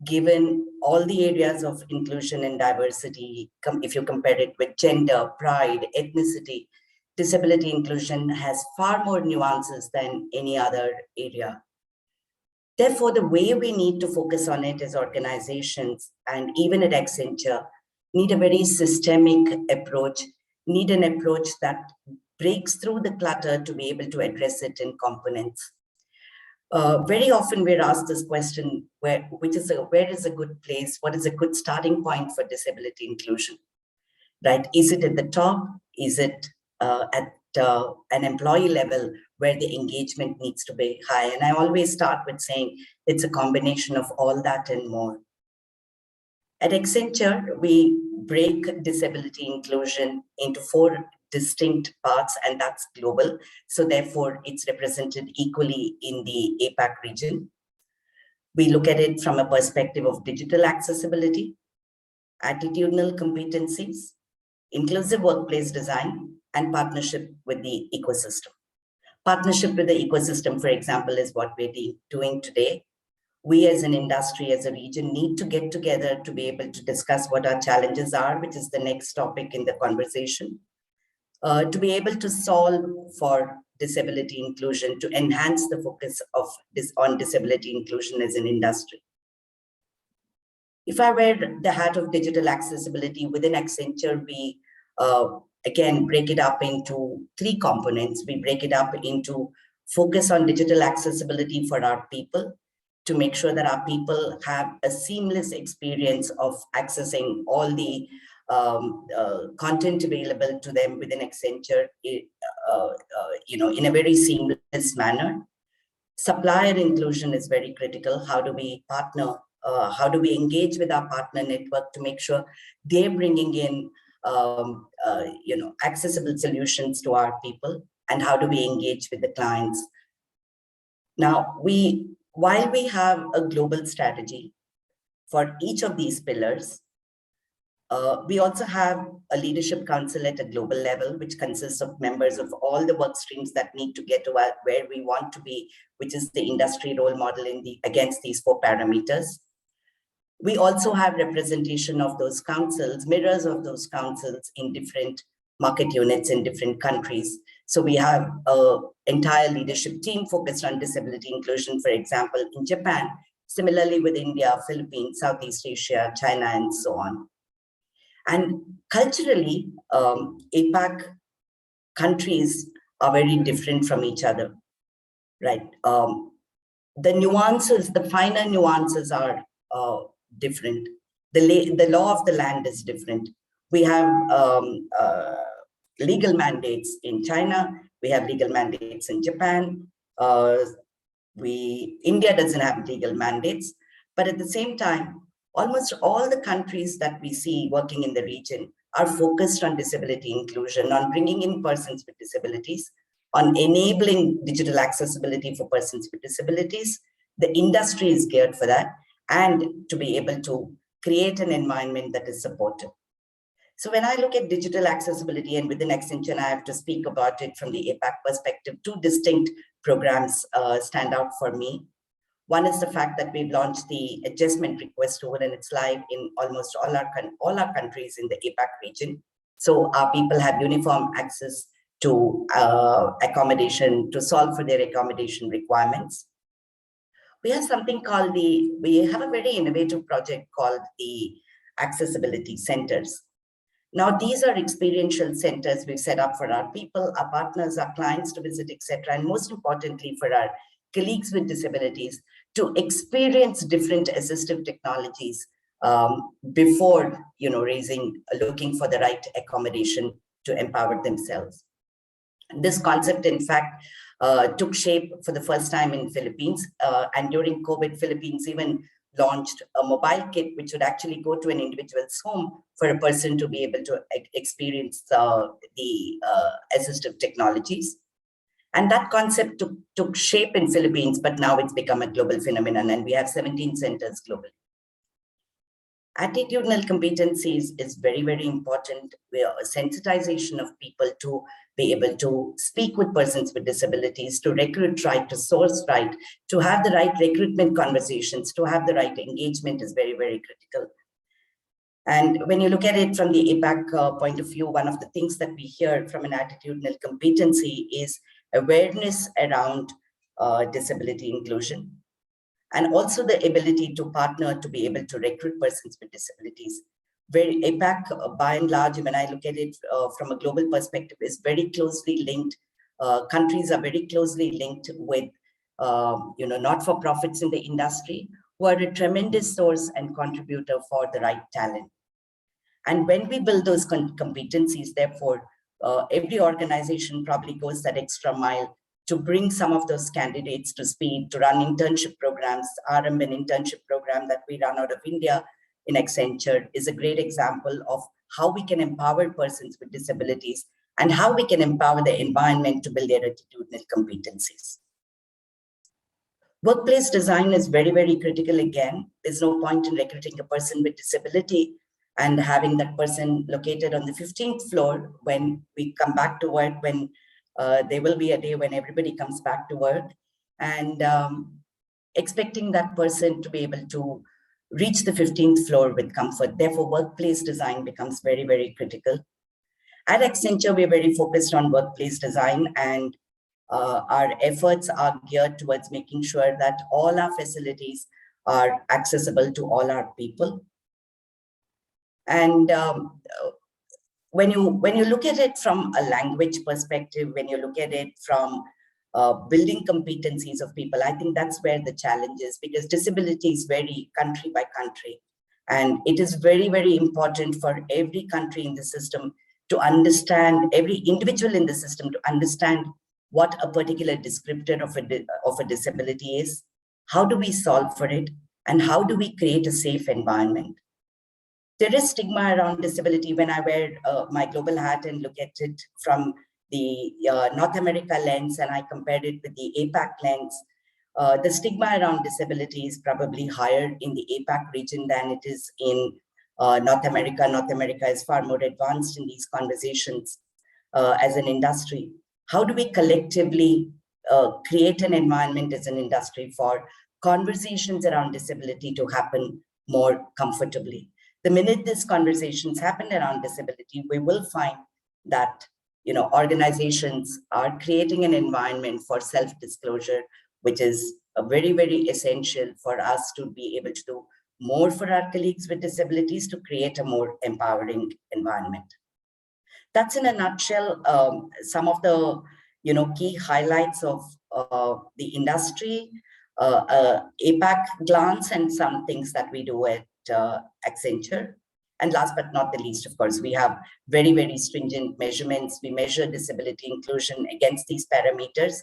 given all the areas of inclusion and diversity. If you compare it with gender, pride, ethnicity, disability inclusion has far more nuances than any other area. Therefore, the way we need to focus on it as organizations, and even at Accenture, need a very systemic approach, need an approach that breaks through the clutter to be able to address it in components. Very often we're asked this question, where is a good place? What is a good starting point for disability inclusion? Right? Is it at the top? Is it at an employee level where the engagement needs to be high? And I always start with saying it's a combination of all that and more. At Accenture, we break disability inclusion into 4 distinct parts, and that's global. So therefore, it's represented equally in the APAC region. We look at it from a perspective of digital accessibility, attitudinal competencies, inclusive workplace design, and partnership with the ecosystem. Partnership with the ecosystem, for example, is what we're doing today. We as an industry, as a region, need to get together to be able to discuss what our challenges are, which is the next topic in the conversation. To be able to solve for disability inclusion, to enhance the focus on disability inclusion as an industry. If I wear the hat of digital accessibility within Accenture, we again break it up into 3 components. We break it up into focus on digital accessibility for our people, to make sure that our people have a seamless experience of accessing all the content available to them within Accenture, in a very seamless manner. Supplier inclusion is very critical. How do we partner? How do we engage with our partner network to make sure they're bringing in accessible solutions to our people? And how do we engage with the clients? Now, while we have a global strategy for each of these pillars, we also have a leadership council at a global level, which consists of members of all the work streams that need to get to where we want to be, which is the industry role model against these 4 parameters. We also have representation of those councils, mirrors of those councils in different market units in different countries. So we have an entire leadership team focused on disability inclusion, for example, in Japan, similarly with India, Philippines, Southeast Asia, China, and so on. And culturally, APAC countries are very different from each other, right? The nuances, the finer nuances are different. The law of the land is different. We have legal mandates in China. We have legal mandates in Japan. India doesn't have legal mandates, but at the same time, almost all the countries that we see working in the region are focused on disability inclusion, on bringing in persons with disabilities, on enabling digital accessibility for persons with disabilities. The industry is geared for that, and to be able to create an environment that is supportive. So when I look at digital accessibility, and within Accenture, I have to speak about it from the APAC perspective, 2 distinct programs stand out for me. One is the fact that we've launched the adjustment request tool, and it's live in almost all our countries in the APAC region. So our people have uniform access to accommodation, to solve for their accommodation requirements. We have something called we have a very innovative project called the Accessibility Centers. Now, these are experiential centers we've set up for our people, our partners, our clients to visit, etc. And most importantly, for our colleagues with disabilities to experience different assistive technologies before looking for the right accommodation to empower themselves. This concept, in fact, took shape for the first time in Philippines, and during COVID, Philippines even launched a mobile kit which would actually go to an individual's home for a person to be able to experience the assistive technologies. And that concept took shape in Philippines, but now it's become a global phenomenon, and we have 17 centers globally. Attitudinal competencies is very, very important. Sensitization of people to be able to speak with persons with disabilities, to recruit right, to source right, to have the right recruitment conversations, to have the right engagement is very, very critical. And when you look at it from the APAC point of view, one of the things that we hear from an attitudinal competency is awareness around disability inclusion, and also the ability to partner to be able to recruit persons with disabilities. Very APAC, by and large, when I look at it from a global perspective, is very closely linked. Countries are very closely linked with, not-for-profits in the industry, who are a tremendous source and contributor for the right talent. And when we build those competencies, therefore, every organization probably goes that extra mile to bring some of those candidates to speed, to run internship programs. RM, an internship program that we run out of India in Accenture, is a great example of how we can empower persons with disabilities and how we can empower the environment to build their attitudinal competencies. Workplace design is very, very critical again. There's no point in recruiting a person with disability and having that person located on the 15th floor when we come back to work, when there will be a day when everybody comes back to work, and expecting that person to be able to reach the 15th floor with comfort. Therefore, workplace design becomes very, very critical. At Accenture, we're very focused on workplace design, and our efforts are geared towards making sure that all our facilities are accessible to all our people. And when you look at it from a language perspective, when you look at it from building competencies of people, I think that's where the challenge is, because disabilities vary country by country. And it is very, very important for every country in the system to understand, every individual in the system to understand what a particular descriptor of a disability is, how do we solve for it, and how do we create a safe environment. There is stigma around disability when I wear my global hat and look at it from the North America lens, and I compared it with the APAC lens. The stigma around disability is probably higher in the APAC region than it is in North America. North America is far more advanced in these conversations as an industry. How do we collectively create an environment as an industry for conversations around disability to happen more comfortably? The minute these conversations happen around disability, we will find that organizations are creating an environment for self-disclosure, which is very, very essential for us to be able to do more for our colleagues with disabilities to create a more empowering environment. That's in a nutshell some of the key highlights of the industry, APAC glance, and some things that we do at Accenture. And last but not the least, of course, we have very, very stringent measurements. We measure disability inclusion against these parameters,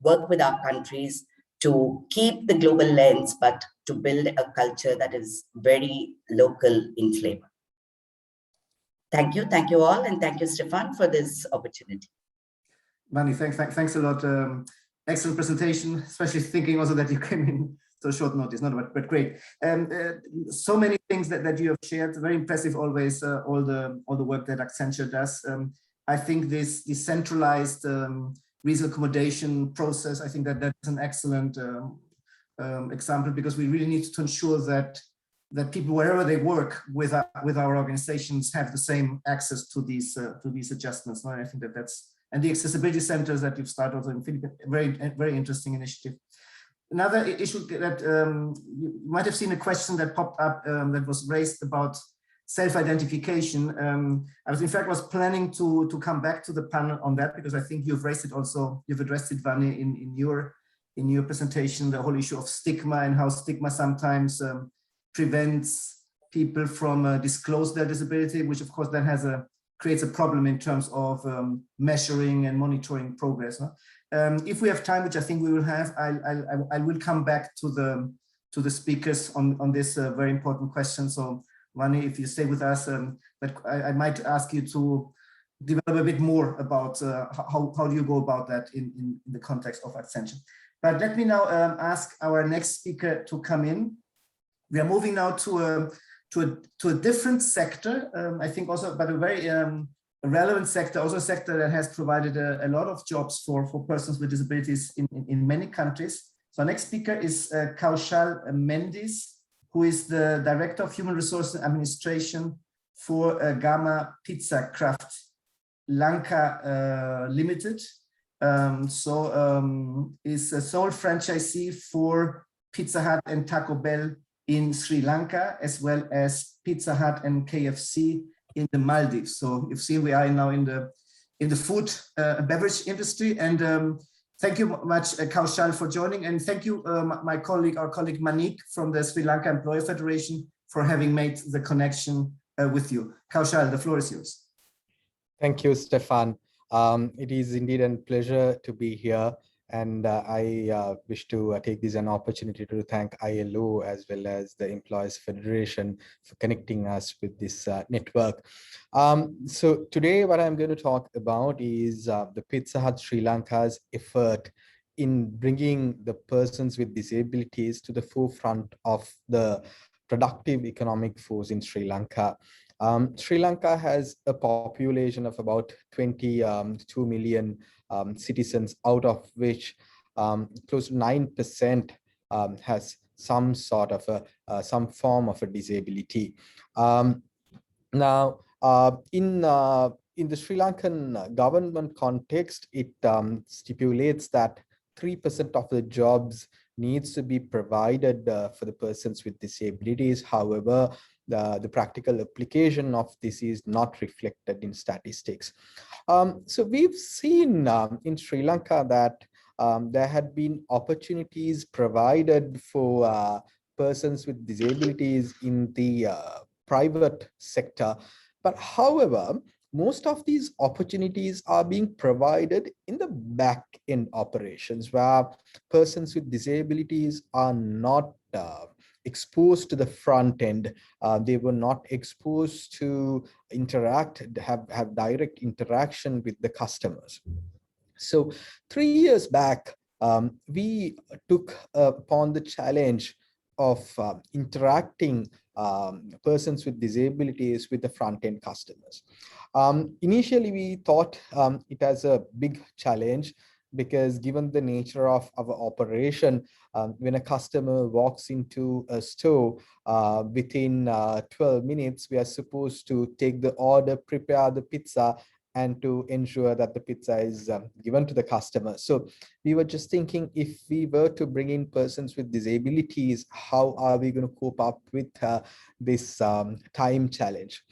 work with our countries to keep the global lens, but to build a culture that is very local in flavor. Thank you all, and thank you, Stefan, for this opportunity. Vani, thanks a lot. Excellent presentation, especially thinking also that you came in so short notice, but great. So many things that you have shared, very impressive always, all the work that Accenture does. I think this decentralized reasonable accommodation process, I think that that's an excellent example, because we really need to ensure that people, wherever they work with our organizations, have the same access to these adjustments. I think that's, and the accessibility centers that you've started also in Philippines, very interesting initiative. Another issue that you might have seen a question that popped up that was raised about self-identification. I was in fact planning to come back to the panel on that, because I think you've raised it also, you've addressed it, Vani, in your presentation, the whole issue of stigma and how stigma sometimes prevents people from disclose their disability, which of course then creates a problem in terms of measuring and monitoring progress. If we have time, which I think we will have, I will come back to the speakers on this very important question. So Vani, if you stay with us, but I might ask you to develop a bit more about how do you go about that in the context of Accenture. But let me now ask our next speaker to come in. We are moving now to a different sector, I think also, but a very relevant sector, also a sector that has provided a lot of jobs for persons with disabilities in many countries. So our next speaker is Kaushal Mendis, who is the Director of Human Resources Administration for Gamma Pizza Craft Lanka Limited. Is a sole franchisee for Pizza Hut and Taco Bell in Sri Lanka, as well as Pizza Hut and KFC in the Maldives. So you've seen we are now in the food beverage industry. And thank you much, Kaushal, for joining. And thank you, our colleague Manique from the Sri Lanka Employer Federation, for having made the connection with you. Kaushal, the floor is yours. Thank you, Stefan. It is indeed a pleasure to be here. And I wish to take this an opportunity to thank ILO as well as the Employees Federation for connecting us with this network. So today what I'm going to talk about is the Pizza Hut Sri Lanka's effort in bringing the persons with disabilities to the forefront of the productive economic force in Sri Lanka. Sri Lanka has a population of about 22 million citizens, out of which close to 9% has some sort of some form of a disability. Now, in the Sri Lankan government context, it stipulates that 3% of the jobs needs to be provided for the persons with disabilities. However, the practical application of this is not reflected in statistics. So we've seen in Sri Lanka that there had been opportunities provided for persons with disabilities in the private sector. But however, most of these opportunities are being provided in the back end operations, where persons with disabilities are not exposed to the front end. They were not exposed to have direct interaction with the customers. So 3 years back, we took upon the challenge of interacting persons with disabilities with the front-end customers. Initially, we thought it as a big challenge, because given the nature of our operation, when a customer walks into a store, within 12 minutes, we are supposed to take the order, prepare the pizza, and to ensure that the pizza is given to the customer. So we were just thinking, if we were to bring in persons with disabilities, how are we going to cope up with this time challenge?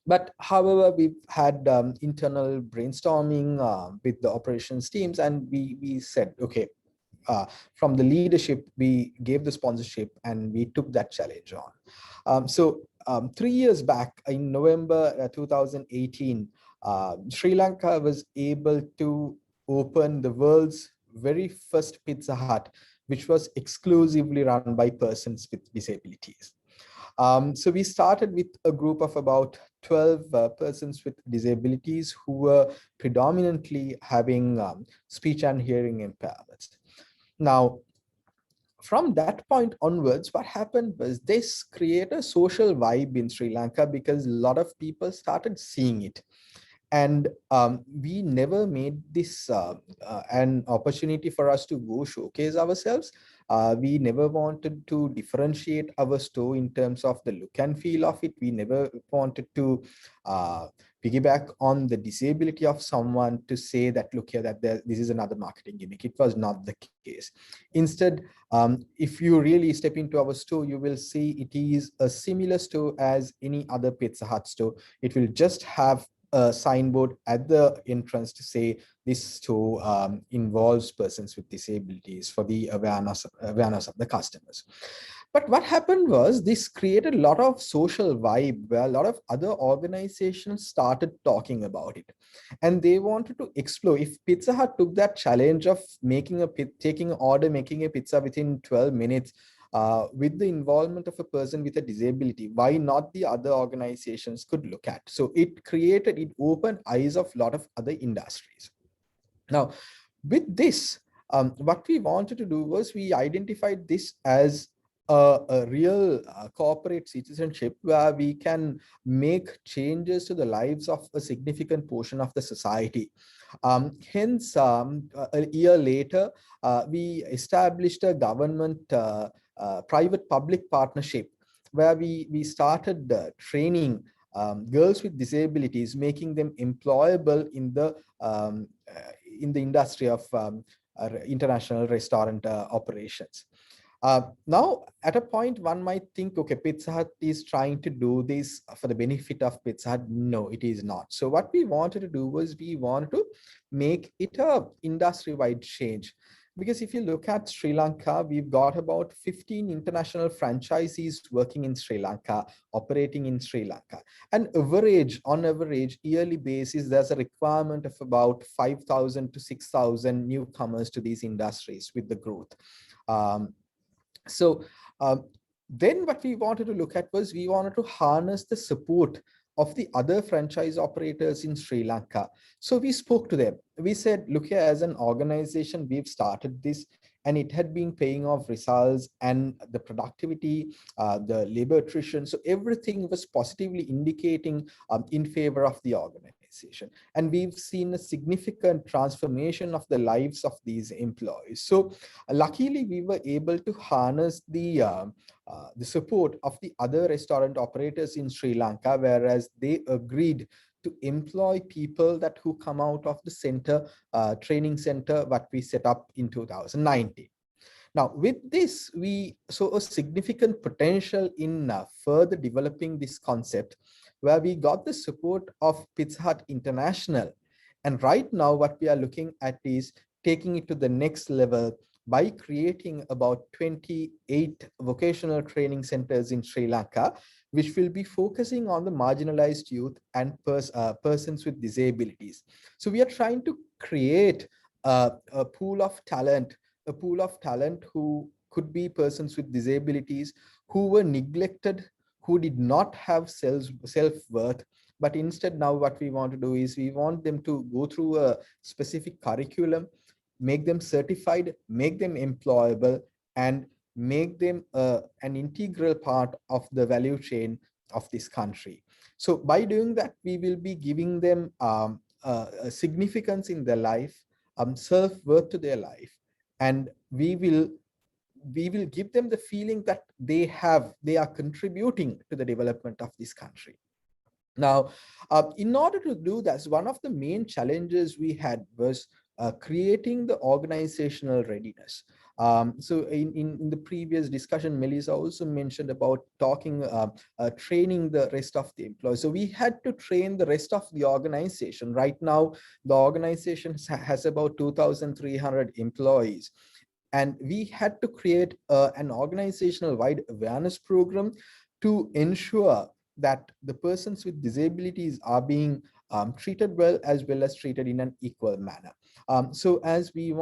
But however, we've had internal brainstorming with the operations teams, and we said, okay, from the leadership, we gave the sponsorship and we took that challenge on. So 3 years back, in November 2018, Sri Lanka was able to open the world's very first Pizza Hut, which was exclusively run by persons with disabilities. So we started with a group of about 12 persons with disabilities who were predominantly having speech and hearing impairments. Now, from that point onwards, what happened was this created a social vibe in Sri Lanka, because a lot of people started seeing it. And we never made this an opportunity for us to go showcase ourselves. We never wanted to differentiate our store in terms of the look and feel of it. We never wanted to piggyback on the disability of someone to say that, look here, that this is another marketing gimmick. It was not the case. Instead, if you really step into our store, you will see it is a similar store as any other Pizza Hut store. It will just have a signboard at the entrance to say this store involves persons with disabilities, for the awareness of the customers. But what happened was, this created a lot of social vibe, where a lot of other organizations started talking about it, and they wanted to explore. If Pizza Hut took that challenge of making a pizza within 12 minutes, with the involvement of a person with a disability, why not the other organizations could look at? So it opened eyes of a lot of other industries. Now, with this, what we wanted to do was, we identified this as a real corporate citizenship, where we can make changes to the lives of a significant portion of the society. Hence, a year later, we established a government private-public partnership, where we started training girls with disabilities, making them employable in the industry of international restaurant operations. Now, at a point, one might think, okay, Pizza Hut is trying to do this for the benefit of Pizza Hut. No, it is not. So what we wanted to do was, we wanted to make it a industry-wide change. Because if you look at Sri Lanka, we've got about 15 international franchisees working in Sri Lanka, operating in Sri Lanka. And on average, yearly basis, there's a requirement of about 5,000 to 6,000 newcomers to these industries with the growth. Then what we wanted to look at was, we wanted to harness the support of the other franchise operators in Sri Lanka. So we spoke to them. We said, look here, as an organization, we've started this, and it had been paying off results, and the productivity, the labor attrition. So everything was positively indicating in favor of the organization. And we've seen a significant transformation of the lives of these employees. So luckily, we were able to harness the support of the other restaurant operators in Sri Lanka, whereas they agreed to employ people who come out of the training center what we set up in 2019. Now, with this, we saw a significant potential in further developing this concept, where we got the support of Pizza Hut International. And right now, what we are looking at is taking it to the next level, by creating about 28 vocational training centers in Sri Lanka, which will be focusing on the marginalized youth and persons with disabilities. So we are trying to create a pool of talent who could be persons with disabilities, who were neglected, who did not have self-worth. But instead, now what we want to do is we want them to go through a specific curriculum, make them certified, make them employable, and make them an integral part of the value chain of this country. So by doing that, we will be giving them a significance in their life, self-worth to their life, and we will give them the feeling that they are contributing to the development of this country. Now, in order to do that, one of the main challenges we had was creating the organizational readiness. So in the previous discussion, Melissa also mentioned about training the rest of the employees. So we had to train the rest of the organization. Right now, the organization has about 2,300 employees. And we had to create an organizational-wide awareness program to ensure that the persons with disabilities are being treated well as treated in an equal manner. So as we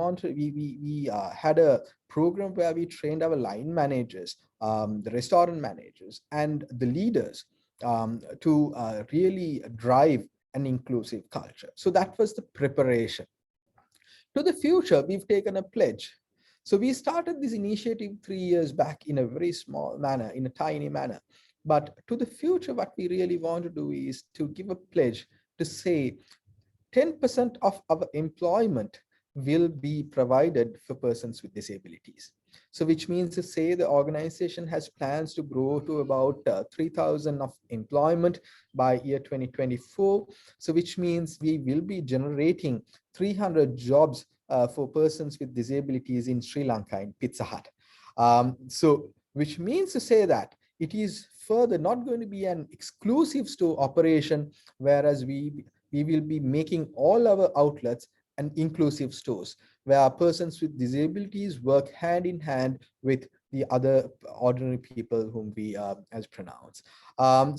had a program where we trained our line managers, the restaurant managers, and the leaders to really drive an inclusive culture. So that was the preparation. To the future, we've taken a pledge. So we started this initiative 3 years back in a very small manner, in a tiny manner. But to the future, what we really want to do is to give a pledge to say 10% of our employment will be provided for persons with disabilities. So which means to say the organization has plans to grow to about 3,000 of employment by year 2024. So which means we will be generating 300 jobs for persons with disabilities in Sri Lanka in Pizza Hut. So which means to say that it is further not going to be an exclusive store operation, whereas we will be making all our outlets and inclusive stores where persons with disabilities work hand in hand with the other ordinary people whom we as pronounce.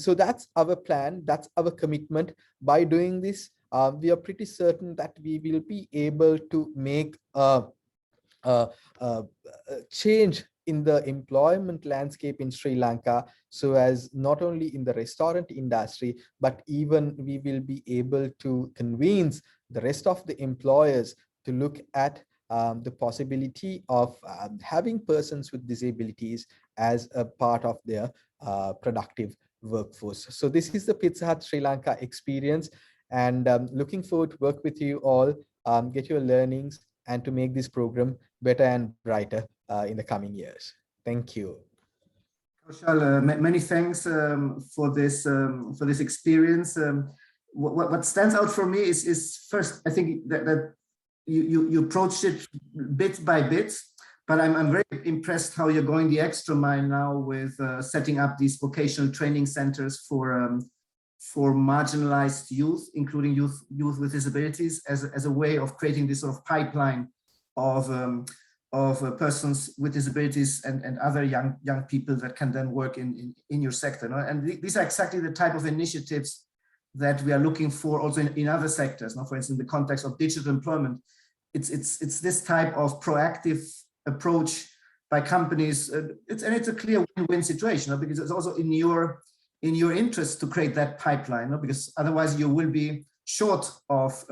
So that's our plan, that's our commitment. By doing this, we are pretty certain that we will be able to make a change in the employment landscape in Sri Lanka, so as not only in the restaurant industry, but even we will be able to convince the rest of the employers to look at the possibility of having persons with disabilities as a part of their productive workforce. So this is the Pizza Hut Sri Lanka experience, and looking forward to work with you all, get your learnings, and to make this program better and brighter in the coming years. Thank you. Kaushal, many thanks for this experience. What stands out for me is first, I think that you approached it bit by bit, but I'm very impressed how you're going the extra mile now with setting up these vocational training centers for marginalized youth, including youth with disabilities, as a way of creating this sort of pipeline of persons with disabilities and other young people that can then work in your sector. No? And these are exactly the type of initiatives that we are looking for also in other sectors. No? For instance, in the context of digital employment, it's this type of proactive approach by companies. It's a clear win-win situation, no? Because it's also in your interest to create that pipeline, no? Because otherwise you will be short of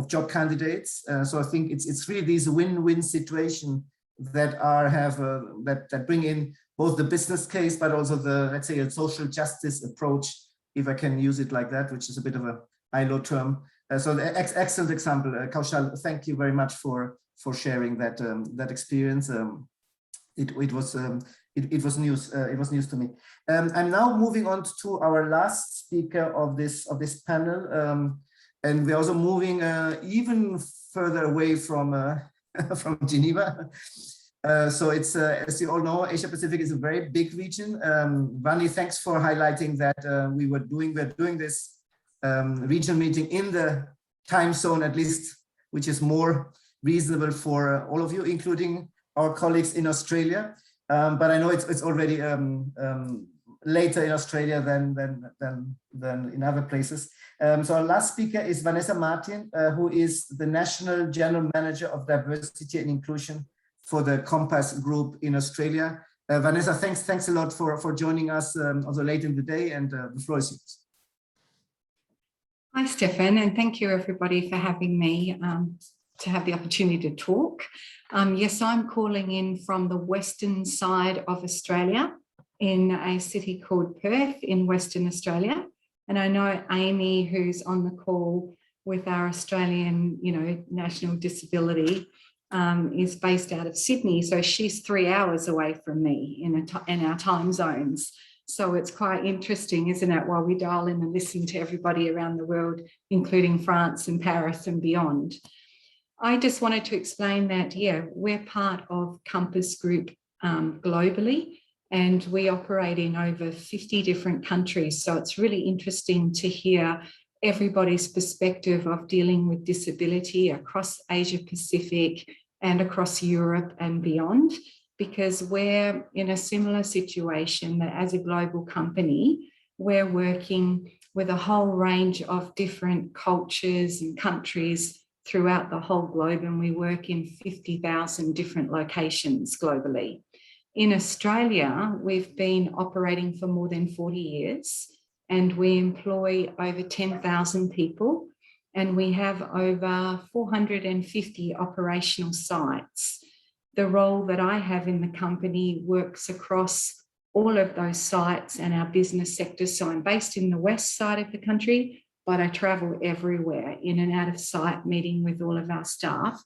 job candidates. So I think it's really these win-win situation that that bring in both the business case, but also the, let's say, a social justice approach, if I can use it like that, which is a bit of a ILO term. So the excellent example, Kaushal. Thank you very much for sharing that experience. It was news. It was news to me. I'm now moving on to our last speaker of this panel. And we're also moving even further away from Geneva. So it's, as you all know, Asia Pacific is a very big region. Vani, thanks for highlighting that we're doing this regional meeting in the time zone, at least, which is more reasonable for all of you, including our colleagues in Australia. But I know it's already later in Australia than in other places. So our last speaker is Vanessa Martin, who is the National General Manager of Diversity and Inclusion for the Compass Group in Australia. Vanessa, thanks a lot for joining us also late in the day, and the floor is yours. Hi, Stefan, and thank you everybody for having me to have the opportunity to talk. Yes, I'm calling in from the western side of Australia in a city called Perth in Western Australia. And I know Amy, who's on the call with our Australian, National Disability, is based out of Sydney. So she's 3 hours away from me in our time zones. So it's quite interesting, isn't it, while we dial in and listen to everybody around the world, including France and Paris and beyond. I just wanted to explain that, yeah, we're part of Compass Group globally, and we operate in over 50 different countries. So it's really interesting to hear everybody's perspective of dealing with disability across Asia Pacific and across Europe and beyond, because we're in a similar situation that as a global company, we're working with a whole range of different cultures and countries throughout the whole globe, and we work in 50,000 different locations globally. In Australia, we've been operating for more than 40 years, and we employ over 10,000 people, and we have over 450 operational sites. The role that I have in the company works across all of those sites and our business sectors. So I'm based in the west side of the country, but I travel everywhere in and out of site, meeting with all of our staff.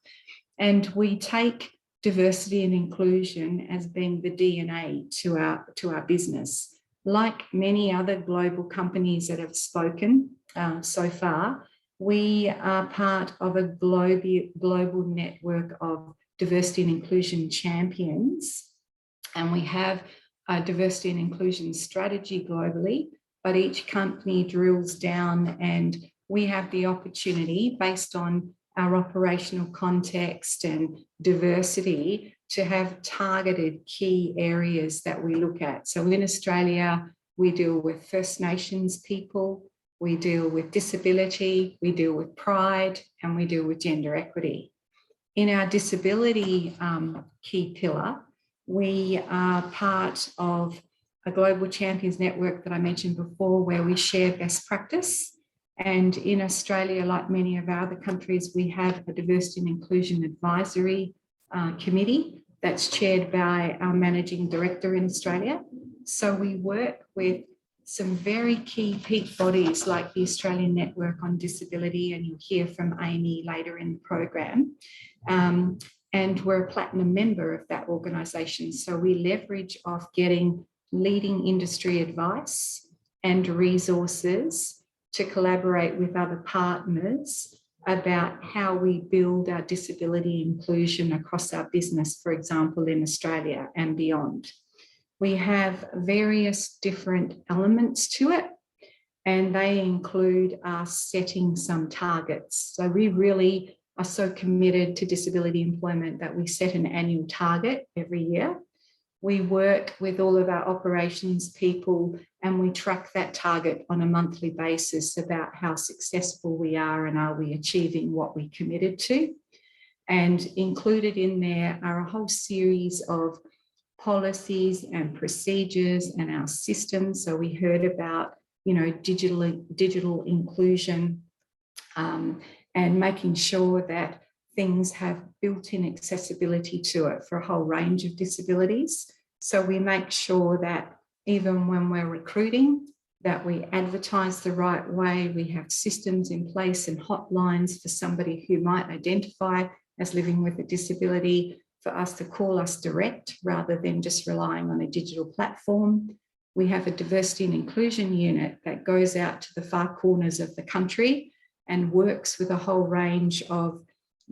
And we take diversity and inclusion as being the DNA to our business. Like many other global companies that have spoken so far, we are part of a global network of diversity and inclusion champions. And we have a diversity and inclusion strategy globally, but each company drills down, and we have the opportunity, based on our operational context and diversity, to have targeted key areas that we look at. So in Australia, we deal with First Nations people, we deal with disability, we deal with pride, and we deal with gender equity. In our disability key pillar, we are part of a global champions network that I mentioned before, where we share best practice. And in Australia, like many of our other countries, we have a diversity and inclusion advisory committee that's chaired by our managing director in Australia. So we work with some very key peak bodies like the Australian Network on Disability, and you'll hear from Amy later in the program. And we're a platinum member of that organisation. So we leverage off getting leading industry advice and resources to collaborate with other partners about how we build our disability inclusion across our business, for example, in Australia and beyond. We have various different elements to it, and they include us setting some targets. So we really are so committed to disability employment that we set an annual target every year. We work with all of our operations people, and we track that target on a monthly basis about how successful we are and are we achieving what we committed to. And included in there are a whole series of policies and procedures and our systems. So we heard about, digital inclusion and making sure that things have built-in accessibility to it for a whole range of disabilities. So we make sure that even when we're recruiting, that we advertise the right way. We have systems in place and hotlines for somebody who might identify as living with a disability, for us to call us direct rather than just relying on a digital platform. We have a diversity and inclusion unit that goes out to the far corners of the country and works with a whole range of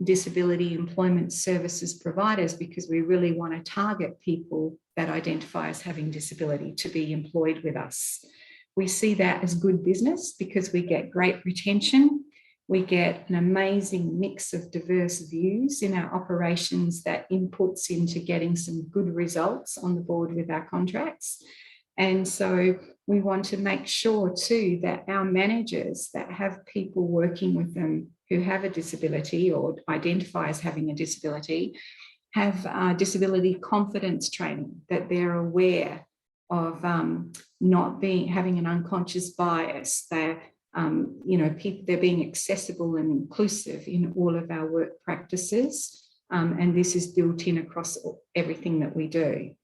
disability employment services providers, because we really want to target people that identify as having disability to be employed with us. We see that as good business because we get great retention, We get an amazing mix of diverse views in our operations that inputs into getting some good results on the board with our contracts. And so we want to make sure too that our managers that have people working with them who have a disability or identify as having a disability have disability confidence training, that they're aware of not having an unconscious bias. They're they're being accessible and inclusive in all of our work practices, and this is built in across everything that we do.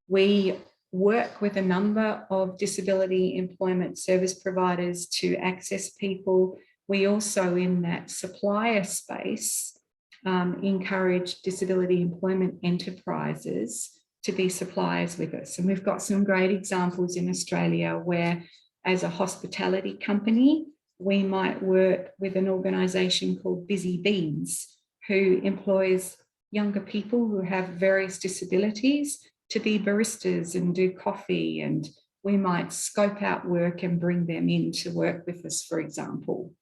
We work with a number of disability employment service providers to access people. We also, in that supplier space, encourage disability employment enterprises to be suppliers with us. And we've got some great examples in Australia where, as a hospitality company, we might work with an organisation called Busy Beans, who employs younger people who have various disabilities to be baristas and do coffee, and we might scope out work and bring them in to work with us, for example.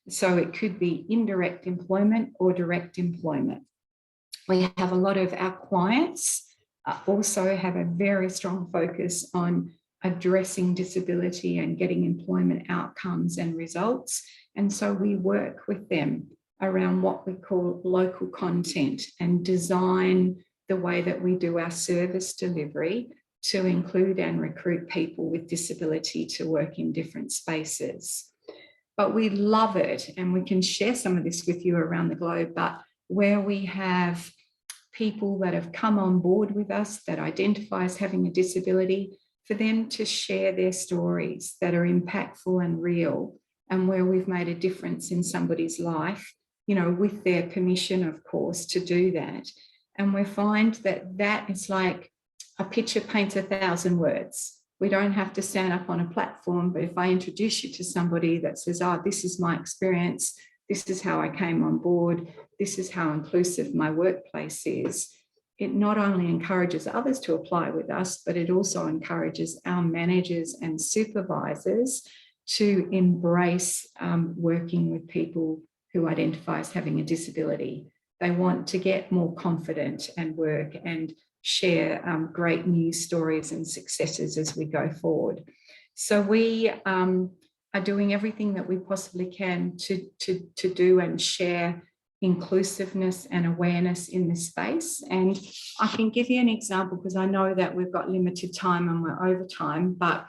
So it could be indirect employment or direct employment. We have a lot of our clients also have a very strong focus on addressing disability and getting employment outcomes and results. And so we work with them around what we call local content and design the way that we do our service delivery to include and recruit people with disability to work in different spaces. But we love it, and we can share some of this with you around the globe, but where we have people that have come on board with us that identify as having a disability, for them to share their stories that are impactful and real, and where we've made a difference in somebody's life, with their permission, of course, to do that. And we find that that is like a picture paints 1,000 words. We don't have to stand up on a platform, but if I introduce you to somebody that says, oh, this is my experience, this is how I came on board, this is how inclusive my workplace is, it not only encourages others to apply with us, but it also encourages our managers and supervisors to embrace working with people who identify as having a disability. They want to get more confident and work and share great news stories and successes as we go forward. So we are doing everything that we possibly can to do and share inclusiveness and awareness in this space. And I can give you an example because I know that we've got limited time and we're over time, but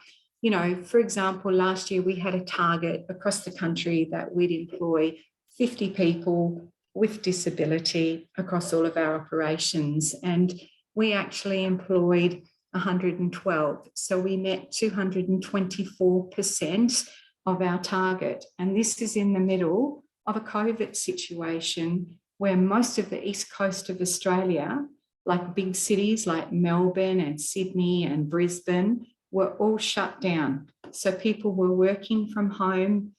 for example, last year we had a target across the country that we'd employ 50 people with disability across all of our operations, and we actually employed 112. So we met 224% of our target. And this is in the middle of a COVID situation where most of the east coast of Australia, like big cities like Melbourne and Sydney and Brisbane, were all shut down. So people were working from home,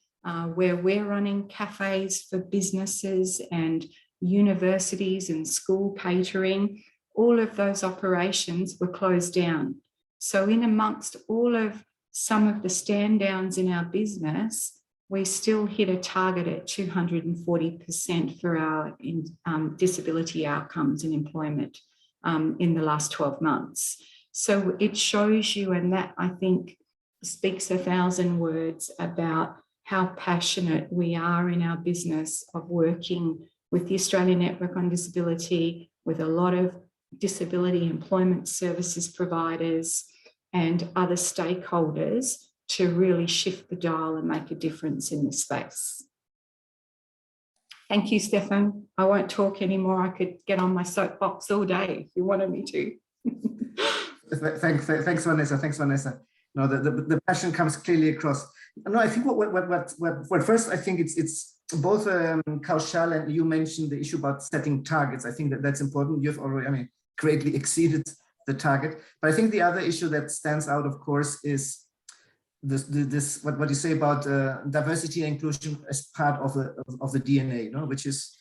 where we're running cafes for businesses and universities and school catering. All of those operations were closed down. So in amongst all of some of the stand downs in our business, we still hit a target at 240% for our disability outcomes in employment in the last 12 months. So it shows you, and that I think speaks 1,000 words about how passionate we are in our business of working with the Australian Network on Disability, with a lot of disability employment services providers and other stakeholders to really shift the dial and make a difference in this space. Thank you, Stefan. I won't talk anymore. I could get on my soapbox all day if you wanted me to. Thanks, Vanessa. Thanks, Vanessa. No, the passion comes clearly across. No, I think what first, I think it's both Kaushal and you mentioned the issue about setting targets. I think that's important. You've already, greatly exceeded the target. But I think the other issue that stands out, of course, is what you say about diversity and inclusion as part of the DNA, which is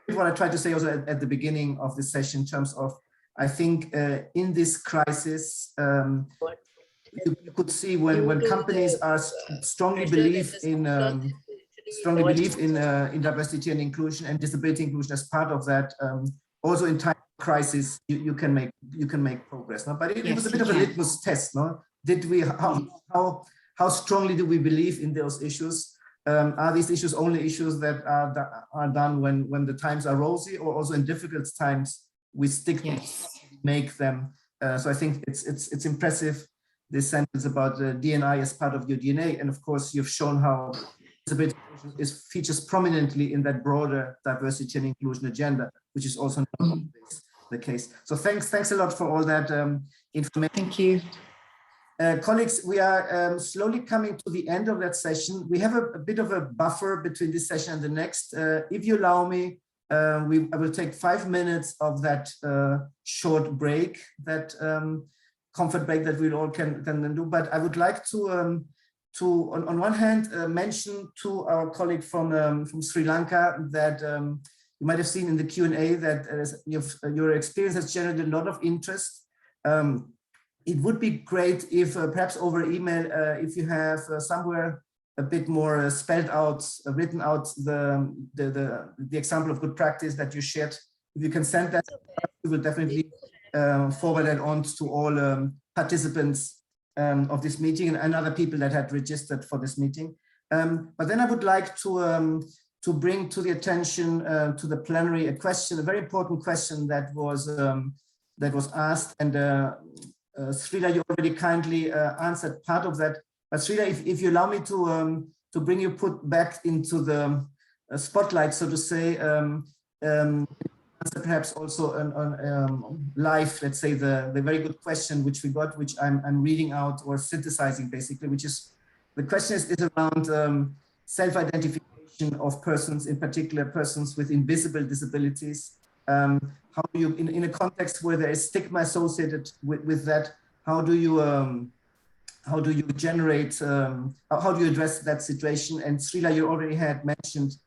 what I tried to say also at the beginning of this session in terms of, I think in this crisis, you could see when companies are strongly believe in strongly believe in diversity and inclusion and disability inclusion as part of that. Also in time of crisis, you can make progress. No? But it was a bit of a litmus test. No? Did we how strongly do we believe in those issues? Are these issues only issues that are done when the times are rosy, or also in difficult times we stick to make them? So I think it's impressive, this sentence about the DNI as part of your DNA, and of course you've shown how disability features prominently in that broader diversity and inclusion agenda, which is also not always the case. So thanks a lot for all that information. Thank you. Colleagues, we are slowly coming to the end of that session. We have a bit of a buffer between this session and the next. If you allow me, I will take 5 minutes of that short break, that comfort break that we all can do. But I would like to on one hand, mention to our colleague from Sri Lanka that you might have seen in the Q&A that your experience has generated a lot of interest. It would be great if perhaps over email, if you have somewhere a bit more spelled out, written out the example of good practice that you shared. If you can send that, we will definitely forward that on to all participants of this meeting and other people that had registered for this meeting. But then I would like to bring to the attention to the plenary a question, a very important question that was asked, and Sreela, you already kindly answered part of that. But Sreela, if you allow me to bring you back into the spotlight, so to say, perhaps also on live, let's say the very good question which we got, which I'm reading out or synthesizing basically, which is, the question is around self-identification of persons, in particular persons with invisible disabilities. How do you, in a context where there is stigma associated with that, how do you generate, how do you address that situation? And Sreela, you already had mentioned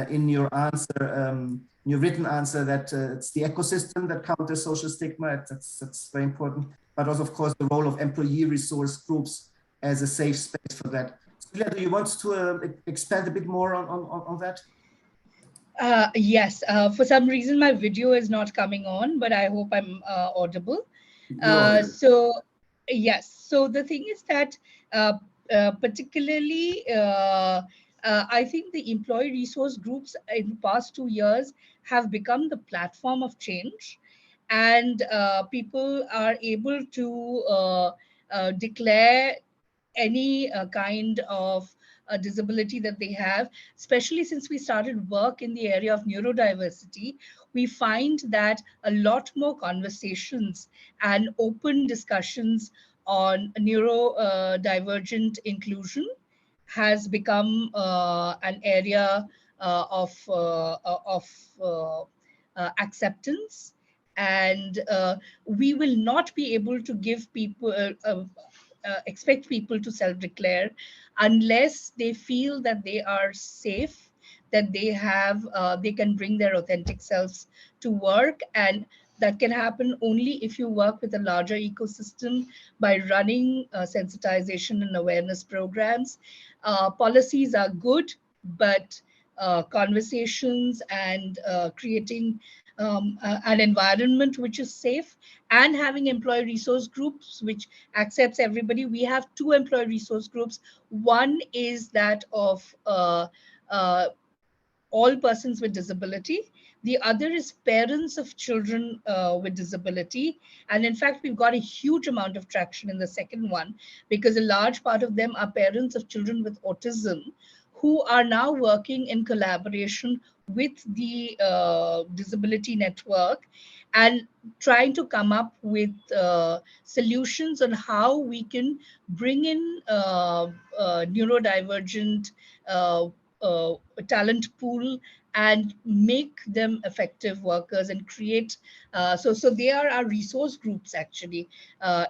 in your answer, your written answer, that it's the ecosystem that counters social stigma. That's very important. But also, of course, the role of employee resource groups as a safe space for that. Sreela, do you want to expand a bit more on that? Yes, for some reason my video is not coming on, but I hope I'm audible. So yes, so the thing is that particularly I think the employee resource groups in the past 2 years have become the platform of change, and people are able to declare any kind of disability that they have. Especially since we started work in the area of neurodiversity, we find that a lot more conversations and open discussions on neurodivergent inclusion has become an area of acceptance. And we will not be able to give people expect people to self-declare unless they feel that they are safe, that they have they can bring their authentic selves to work. And that can happen only if you work with a larger ecosystem by running sensitization and awareness programs. Policies are good, but conversations and creating an environment which is safe, and having employee resource groups which accepts everybody. We have 2 employee resource groups. One is that of all persons with disability. The other is parents of children with disability. And in fact, we've got a huge amount of traction in the second one, because a large part of them are parents of children with autism, who are now working in collaboration with the disability network and trying to come up with solutions on how we can bring in neurodivergent talent pool and make them effective workers and create. So they are our resource groups actually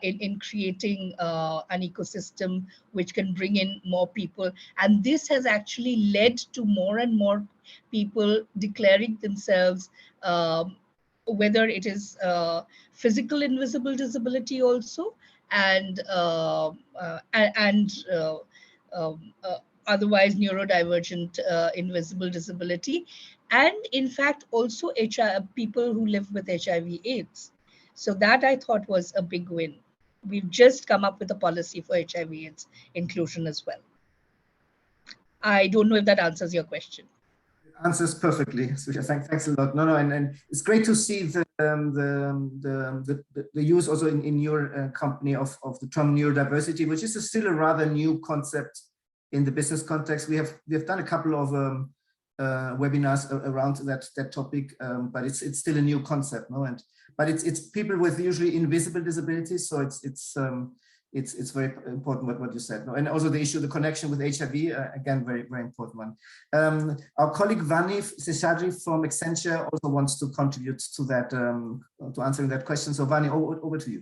in creating an ecosystem which can bring in more people. And this has actually led to more and more people declaring themselves, whether it is physical invisible disability also, and otherwise neurodivergent invisible disability, and in fact also people who live with HIV/AIDS. So that I thought was a big win. We've just come up with a policy for HIV/AIDS inclusion as well. I don't know if that answers your question. Answers perfectly, Sreela. Thanks a lot. No, and it's great to see the use also in your company of the term neurodiversity, which is still a rather new concept in the business context. We have done a couple of webinars around that topic, but it's still a new concept, no? But it's people with usually invisible disabilities, so it's very important what you said, no? And also the issue, the connection with HIV, again, very important one. Our colleague Vani Seshadri from Accenture also wants to contribute to that, to answering that question. So Vani, over to you.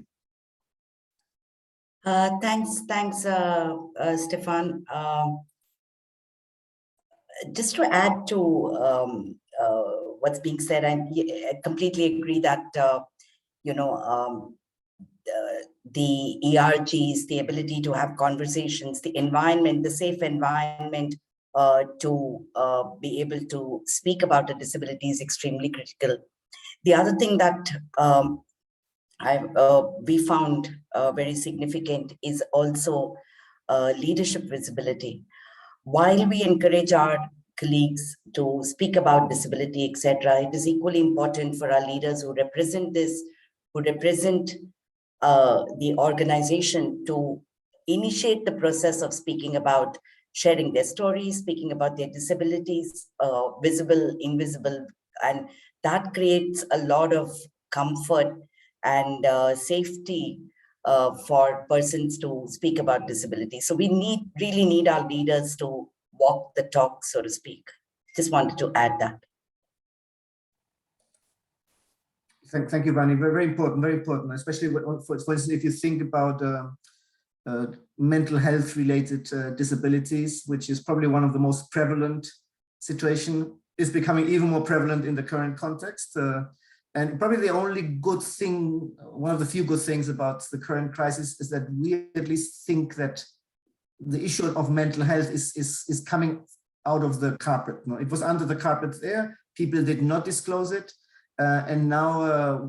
Thanks, Stefan. Just to add to what's being said, I completely agree that the ERGs, the ability to have conversations, the environment, the safe environment to be able to speak about a disability is extremely critical. The other thing that we found very significant is also leadership visibility. While we encourage our colleagues to speak about disability, etc., it is equally important for our leaders who represent this, who represent the organization, to initiate the process of speaking about sharing their stories, speaking about their disabilities, visible, invisible, and that creates a lot of comfort and safety for persons to speak about disability. So we really need our leaders to walk the talk, so to speak. Just wanted to add that. Thank you, Vani. Very important, especially for instance, if you think about mental health related disabilities, which is probably one of the most prevalent situation, is becoming even more prevalent in the current context. And probably the only good thing, one of the few good things about the current crisis is that we at least think that the issue of mental health is coming out of the carpet. No, it was under the carpet there. People did not disclose it. And now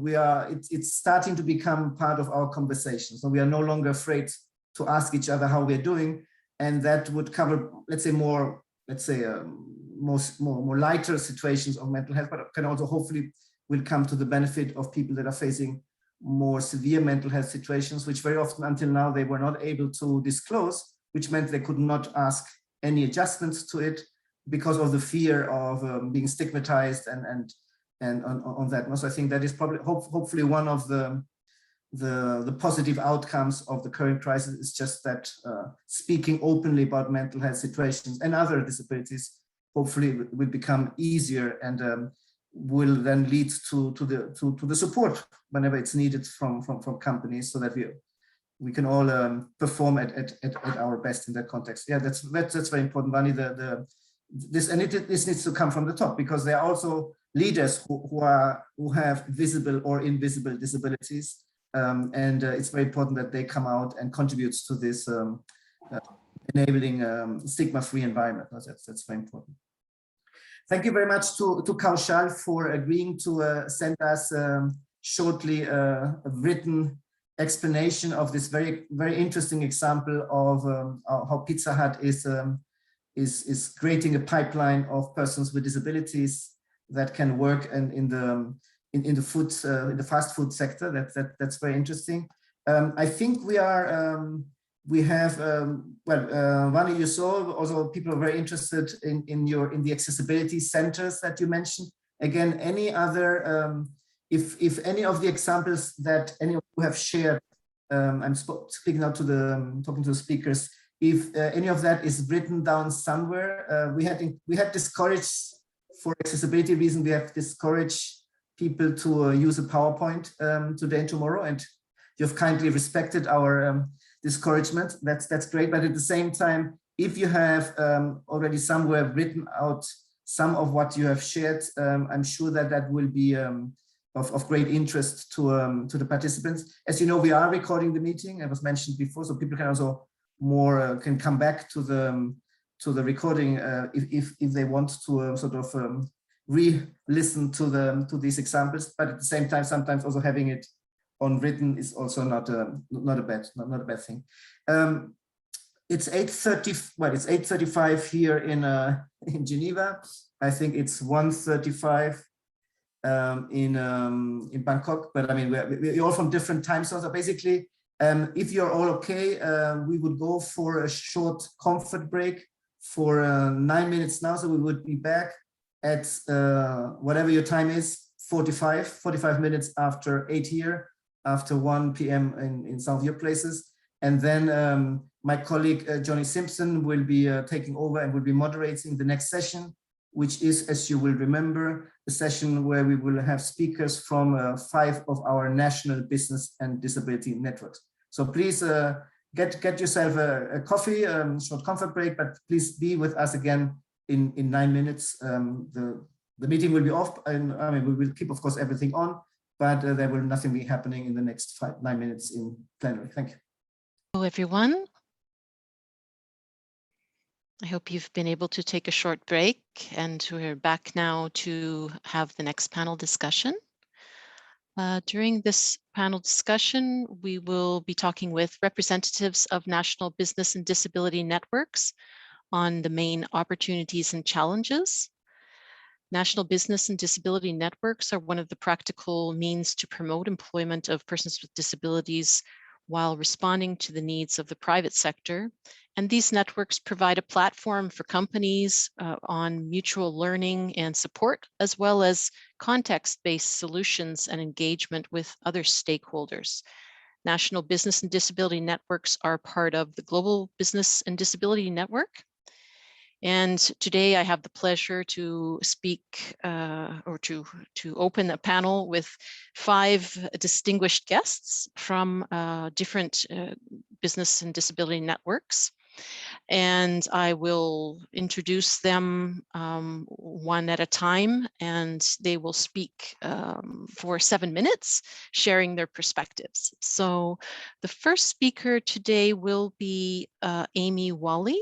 it's starting to become part of our conversation. So we are no longer afraid to ask each other how we're doing. And that would cover, let's say, more lighter situations of mental health, but can also hopefully will come to the benefit of people that are facing more severe mental health situations, which very often until now they were not able to disclose, which meant they could not ask any adjustments to it because of the fear of being stigmatized and on that. So I think that is probably hopefully one of the positive outcomes of the current crisis is just that speaking openly about mental health situations and other disabilities hopefully will become easier and will then lead to the support whenever it's needed from companies, so that we can all perform at our best in that context. Yeah, that's very important, Vani. This needs to come from the top, because there are also leaders who have visible or invisible disabilities, and it's very important that they come out and contribute to this enabling stigma-free environment. That's very important. Thank you very much to Kaushal for agreeing to send us shortly a written explanation of this very interesting example of how Pizza Hut is creating a pipeline of persons with disabilities that can work in the fast food sector. That's very interesting. I think we have Vani, you saw also people are very interested in the accessibility centers that you mentioned. Again, any other if any of the examples that any of you have shared, I'm speaking now talking to the speakers, if any of that is written down somewhere. We had discouraged, for accessibility reasons, we have discouraged people to use a PowerPoint today and tomorrow, and you've kindly respected our discouragement. That's great. But at the same time, if you have already somewhere written out some of what you have shared, I'm sure that will be of great interest to the participants. As you know, we are recording the meeting. It was mentioned before, so people can also can come back to the recording if they want to sort of re-listen to these examples, but at the same time, sometimes also having it on written is also not a bad thing. It's 8:30. Well, it's 8:35 here in Geneva. I think it's 1:35 in Bangkok. But I mean, we're all from different time zones. So basically, if you're all okay, we would go for a short comfort break for 9 minutes now. So we would be back at whatever your time is, 45 minutes after 8 here, after 1 p.m. in some of your places. And then my colleague, Joni Simpson, will be taking over and will be moderating the next session, which is, as you will remember, a session where we will have speakers from 5 of our national business and disability networks. So please get yourself a coffee, short comfort break, but please be with us again in 9 minutes. The meeting will be off, and I mean, we will keep, of course, everything on, but there will nothing be happening in the next 9 minutes in plenary. Thank you. Hello, everyone. I hope you've been able to take a short break, and we're back now to have the next panel discussion. During this panel discussion, we will be talking with representatives of national business and disability networks on the main opportunities and challenges. National business and disability networks are one of the practical means to promote employment of persons with disabilities while responding to the needs of the private sector. And these networks provide a platform for companies on mutual learning and support, as well as context-based solutions and engagement with other stakeholders. National business and disability networks are part of the Global Business and Disability Network. And today I have the pleasure to speak or to open a panel with 5 distinguished guests from different business and disability networks. And I will introduce them one at a time, and they will speak for 7 minutes, sharing their perspectives. So the first speaker today will be Amy Whalley.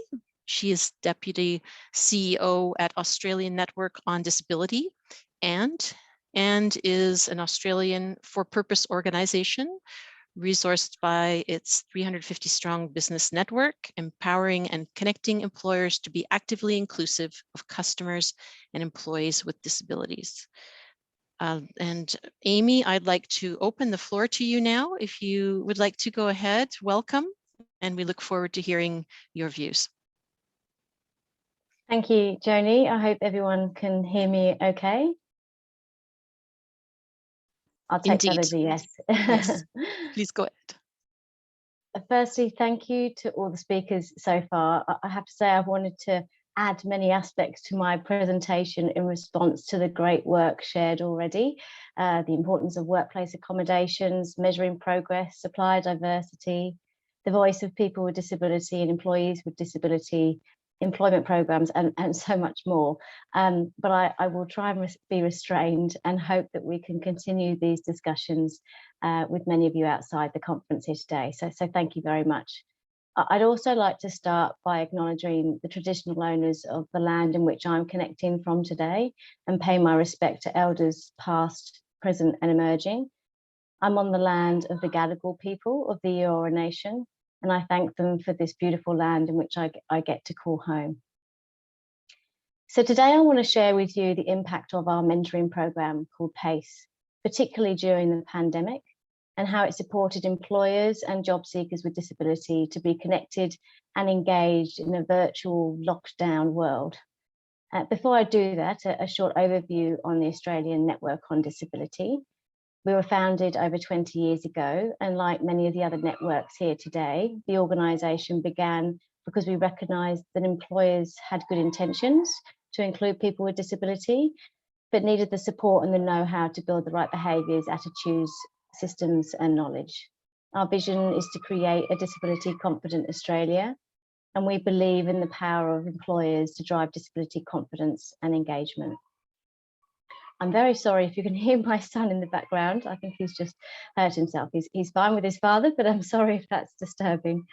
She is Deputy CEO at Australian Network on Disability and is an Australian for-purpose organization resourced by its 350-strong business network, empowering and connecting employers to be actively inclusive of customers and employees with disabilities. And Amy, I'd like to open the floor to you now. If you would like to go ahead, welcome, and we look forward to hearing your views. Thank you, Joni. I hope everyone can hear me okay. I'll take that as a yes. Yes, please go ahead. Firstly, thank you to all the speakers so far. I have to say I've wanted to add many aspects to my presentation in response to the great work shared already. The importance of workplace accommodations, measuring progress, supplier diversity, the voice of people with disability and employees with disability, employment programs, and so much more. But I will try and be restrained and hope that we can continue these discussions with many of you outside the conference here today. So thank you very much. I'd also like to start by acknowledging the traditional owners of the land in which I'm connecting from today and pay my respect to elders past, present and emerging. I'm on the land of the Gadigal people of the Eora Nation, and I thank them for this beautiful land in which I get to call home. So today I want to share with you the impact of our mentoring program called PACE, particularly during the pandemic, and how it supported employers and job seekers with disability to be connected and engaged in a virtual lockdown world. Before I do that, a short overview on the Australian Network on Disability. We were founded over 20 years ago, and like many of the other networks here today, the organisation began because we recognised that employers had good intentions to include people with disability, but needed the support and the know-how to build the right behaviours, attitudes, systems and knowledge. Our vision is to create a disability confident Australia, and we believe in the power of employers to drive disability confidence and engagement. I'm very sorry if you can hear my son in the background. I think he's just hurt himself. He's fine with his father, but I'm sorry if that's disturbing.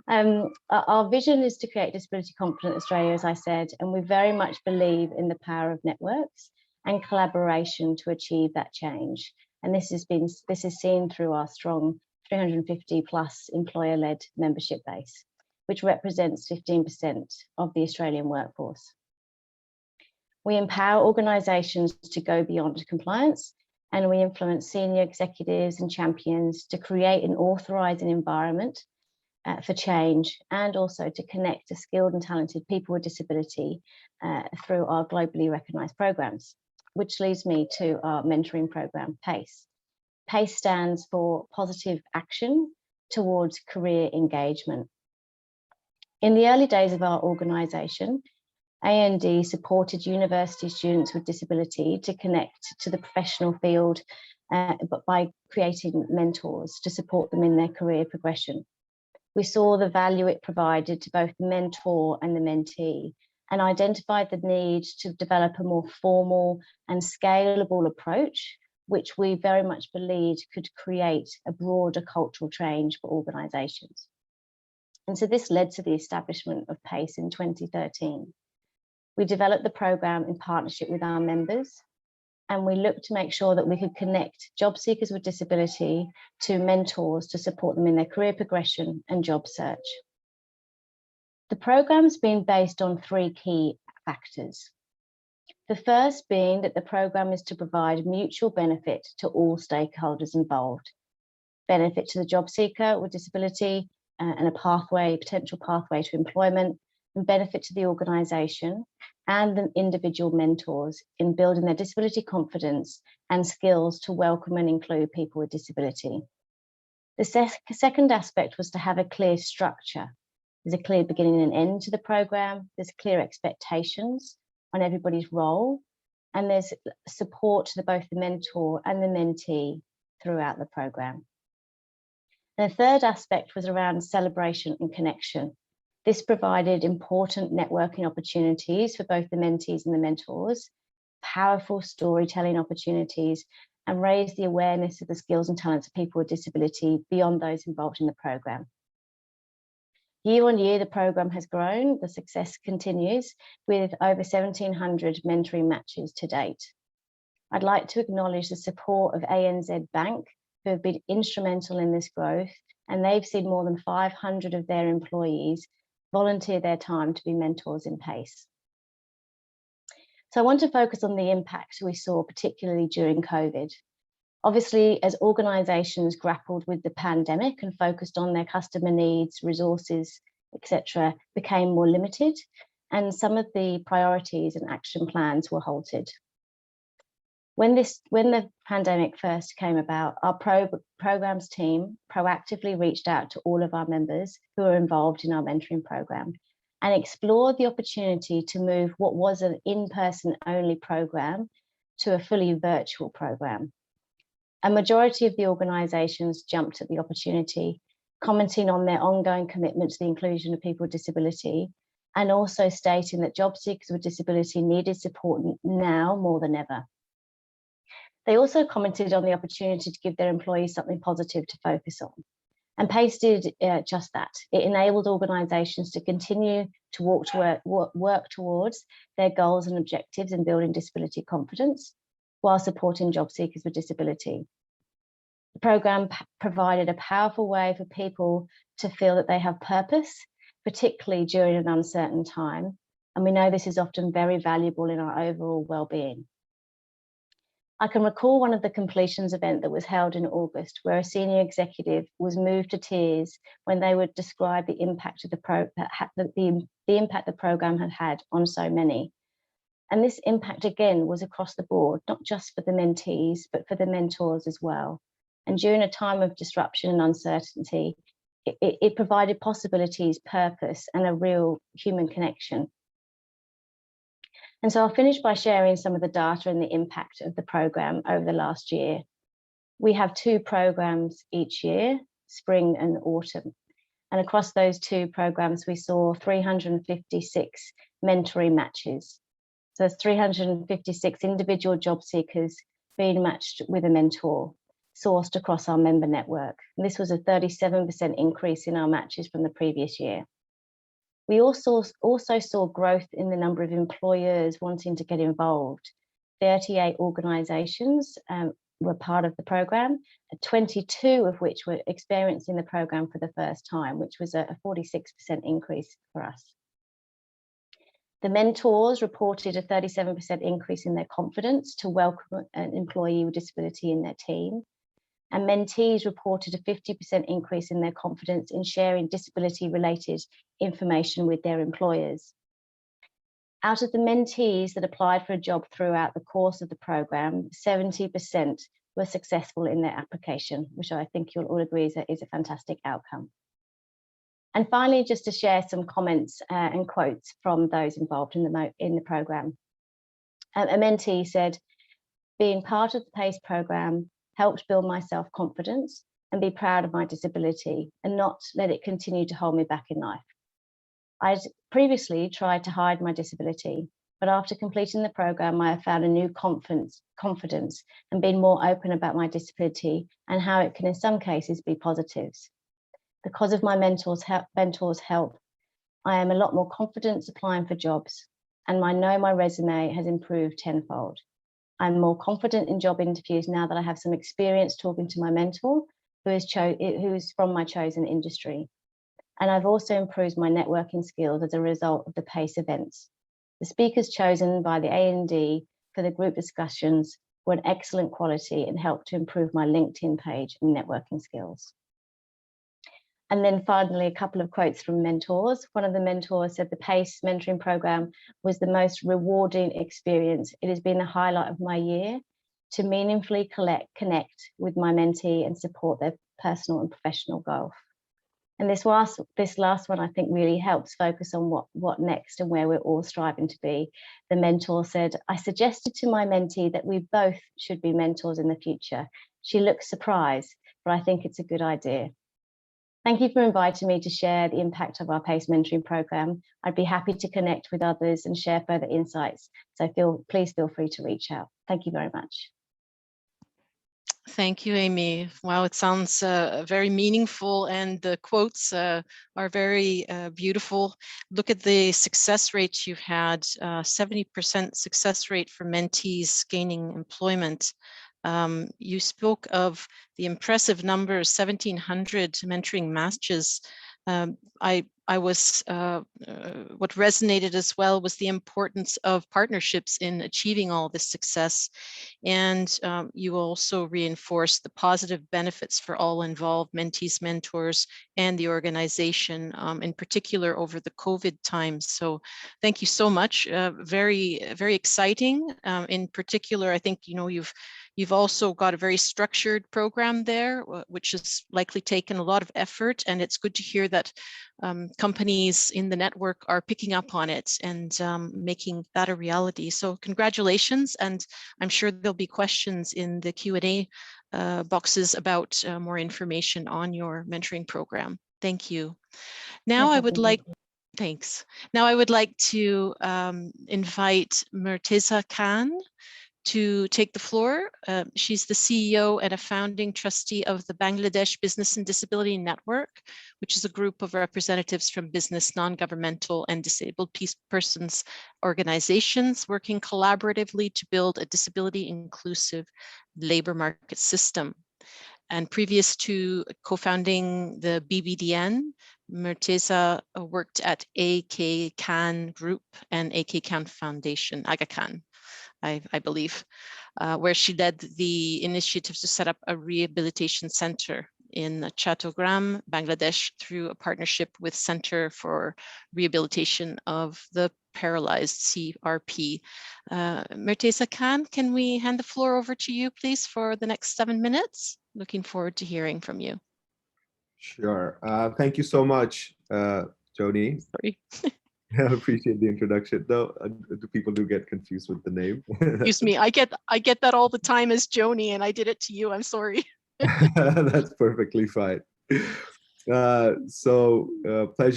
Our vision is to create disability confident Australia, as I said, and we very much believe in the power of networks and collaboration to achieve that change. And this is seen through our strong 350 plus employer-led membership base, which represents 15% of the Australian workforce. We empower organisations to go beyond compliance, and we influence senior executives and champions to create an authorising environment for change, and also to connect to skilled and talented people with disability through our globally recognised programmes, which leads me to our mentoring programme, PACE. PACE stands for Positive Action Towards Career Engagement. In the early days of our organisation, AND supported university students with disability to connect to the professional field, but by creating mentors to support them in their career progression. We saw the value it provided to both the mentor and the mentee, and identified the need to develop a more formal and scalable approach, which we very much believed could create a broader cultural change for organisations. And so this led to the establishment of PACE in 2013. We developed the programme in partnership with our members, and we looked to make sure that we could connect job seekers with disability to mentors to support them in their career progression and job search. The programme's been based on 3 key factors. The first being that the programme is to provide mutual benefit to all stakeholders involved. Benefit to the job seeker with disability and a potential pathway to employment, and benefit to the organisation and the individual mentors in building their disability confidence and skills to welcome and include people with disability. The second aspect was to have a clear structure. There's a clear beginning and end to the programme, there's clear expectations on everybody's role, and there's support to both the mentor and the mentee throughout the programme. The third aspect was around celebration and connection. This provided important networking opportunities for both the mentees and the mentors, powerful storytelling opportunities, and raised the awareness of the skills and talents of people with disability beyond those involved in the programme. Year on year, the programme has grown, the success continues with over 1,700 mentoring matches to date. I'd like to acknowledge the support of ANZ Bank, who have been instrumental in this growth, and they've seen more than 500 of their employees volunteer their time to be mentors in PACE. So I want to focus on the impact we saw, particularly during COVID. Obviously, as organisations grappled with the pandemic and focused on their customer needs, resources, etc., became more limited, and some of the priorities and action plans were halted. When the pandemic first came about, our programmes team proactively reached out to all of our members who are involved in our mentoring programme and explored the opportunity to move what was an in-person only programme to a fully virtual programme. A majority of the organisations jumped at the opportunity, commenting on their ongoing commitment to the inclusion of people with disability, and also stating that job seekers with disability needed support now more than ever. They also commented on the opportunity to give their employees something positive to focus on. And PACE did just that. It enabled organisations to continue to work towards their goals and objectives in building disability confidence while supporting job seekers with disability. The programme provided a powerful way for people to feel that they have purpose, particularly during an uncertain time. And we know this is often very valuable in our overall well-being. I can recall one of the completions event that was held in August, where a senior executive was moved to tears when they would describe the impact of the impact the programme had had on so many. And this impact again was across the board, not just for the mentees, but for the mentors as well. And during a time of disruption and uncertainty, it provided possibilities, purpose, and a real human connection. And so I'll finish by sharing some of the data and the impact of the programme over the last year. We have 2 programmes each year, spring and autumn. And across those 2 programmes, we saw 356 mentoring matches. So there's 356 individual job seekers being matched with a mentor sourced across our member network. And this was a 37% increase in our matches from the previous year. We also saw growth in the number of employers wanting to get involved. 38 organizations were part of the program, 22 of which were experiencing the program for the first time, which was a 46% increase for us. The mentors reported a 37% increase in their confidence to welcome an employee with disability in their team. And mentees reported a 50% increase in their confidence in sharing disability-related information with their employers. Out of the mentees that applied for a job throughout the course of the program, 70% were successful in their application, which I think you'll all agree is a fantastic outcome. And finally, just to share some comments and quotes from those involved in the program. A mentee said, being part of the PACE program helped build my self-confidence and be proud of my disability and not let it continue to hold me back in life. I'd previously tried to hide my disability, but after completing the program, I have found a new confidence and been more open about my disability and how it can in some cases be positives. Because of my mentor's help, I am a lot more confident applying for jobs, and I know my resume has improved tenfold. I'm more confident in job interviews now that I have some experience talking to my mentor, who is from my chosen industry. And I've also improved my networking skills as a result of the PACE events. The speakers chosen by the A&D for the group discussions were an excellent quality and helped to improve my LinkedIn page and networking skills. And then finally, a couple of quotes from mentors. One of the mentors said the PACE mentoring program was the most rewarding experience. It has been the highlight of my year to meaningfully connect with my mentee and support their personal and professional growth. And this last one, I think, really helps focus on what next and where we're all striving to be. The mentor said, I suggested to my mentee that we both should be mentors in the future. She looked surprised, but I think it's a good idea. Thank you for inviting me to share the impact of our PACE mentoring program. I'd be happy to connect with others and share further insights. So please feel free to reach out. Thank you very much. Thank you, Amy. Wow, it sounds very meaningful, and the quotes are very beautiful. Look at the success rates you've had, 70% success rate for mentees gaining employment. You spoke of the impressive numbers, 1,700 mentoring matches. What resonated as well was the importance of partnerships in achieving all this success. And you also reinforced the positive benefits for all involved, mentees, mentors, and the organization, in particular over the COVID times. So thank you so much. Very, very exciting. In particular, I think, you've also got a very structured program there, which has likely taken a lot of effort, and it's good to hear that companies in the network are picking up on it and making that a reality. So congratulations, and I'm sure there'll be questions in the Q&A boxes about more information on your mentoring program. Thank you. Now I would like, thanks. Now I would like to invite Murteza Khan to take the floor. She's the CEO and a founding trustee of the Bangladesh Business and Disability Network, which is a group of representatives from business, non-governmental, and disabled persons organizations working collaboratively to build a disability-inclusive labor market system. And previous to co-founding the BBDN, Murteza worked at AK Khan Group and AK Khan Foundation, Aga Khan, I believe, where she led the initiative to set up a rehabilitation center in Chattogram, Bangladesh, through a partnership with Center for Rehabilitation of the Paralyzed, CRP. Murteza Khan, can we hand the floor over to you, please, for the next 7 minutes? Looking forward to hearing from you. Sure. Thank you so much, Joni. Sorry. I appreciate the introduction, though. Do people do get confused with the name? Excuse me, I get that all the time as Joni, and I did it to you. I'm sorry. That's perfectly fine. Pleasure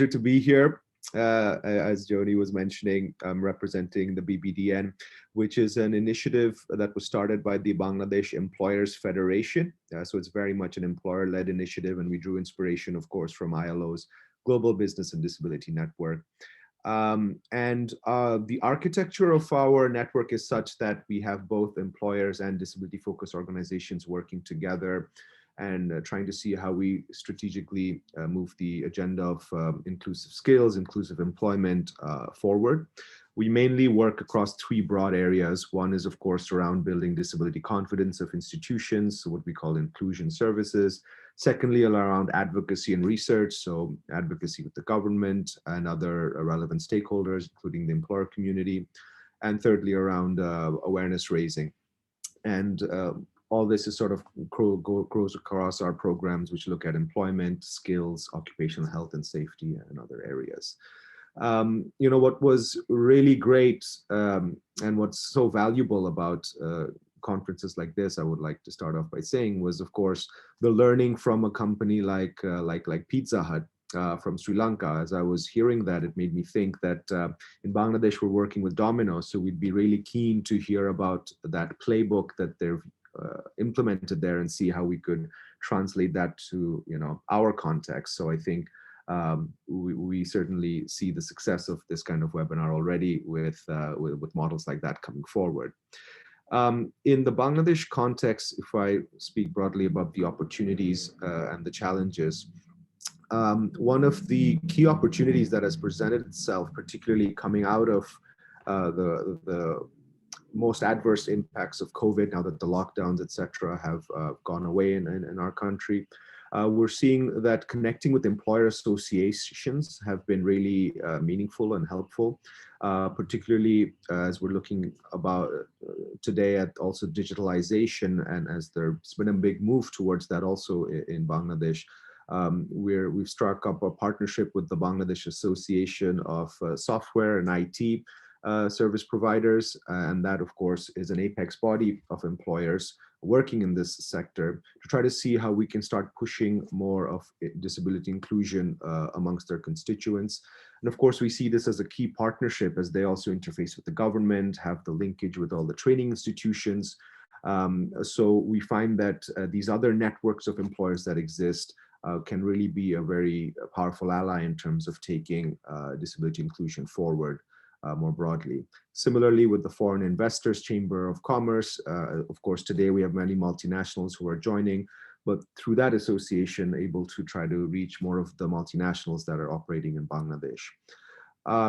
to be here. as Joni was mentioning, I'm representing the BBDN, which is an initiative that was started by the Bangladesh Employers Federation. So it's very much an employer-led initiative, and we drew inspiration, of course, from ILO's Global Business and Disability Network. The architecture of our network is such that we have both employers and disability-focused organizations working together and trying to see how we strategically move the agenda of inclusive skills, inclusive employment forward. We mainly work across three broad areas. One is, of course, around building disability confidence of institutions, so what we call inclusion services. Secondly, around advocacy and research, so advocacy with the government and other relevant stakeholders, including the employer community. And thirdly, around awareness raising. And all this is sort of grows across our programs, which look at employment, skills, occupational health and safety, and other areas. You know, what was really great and what's so valuable about conferences like this, I would like to start off by saying, was, of course, the learning from a company like Pizza Hut from Sri Lanka. As I was hearing that, it made me think that in Bangladesh, we're working with Domino's, so we'd be really keen to hear about that playbook that they've implemented there and see how we could translate that to, you know, our context. So I think we certainly see the success of this kind of webinar already with models like that coming forward. In the Bangladesh context, if I speak broadly about the opportunities and the challenges, one of the key opportunities that has presented itself, particularly coming out of the most adverse impacts of COVID, now that the lockdowns, etc., have gone away in our country, we're seeing that connecting with employer associations have been really meaningful and helpful, particularly as we're looking about today at also digitalization, and as there's been a big move towards that also in Bangladesh. We've struck up a partnership with the Bangladesh Association of Software and IT service providers, and that, of course, is an apex body of employers working in this sector to try to see how we can start pushing more of disability inclusion amongst their constituents. And of course, we see this as a key partnership as they also interface with the government, have the linkage with all the training institutions. So we find that these other networks of employers that exist can really be a very powerful ally in terms of taking disability inclusion forward more broadly. Similarly, with the Foreign Investors Chamber of Commerce, of course, today we have many multinationals who are joining, but through that association, able to try to reach more of the multinationals that are operating in Bangladesh.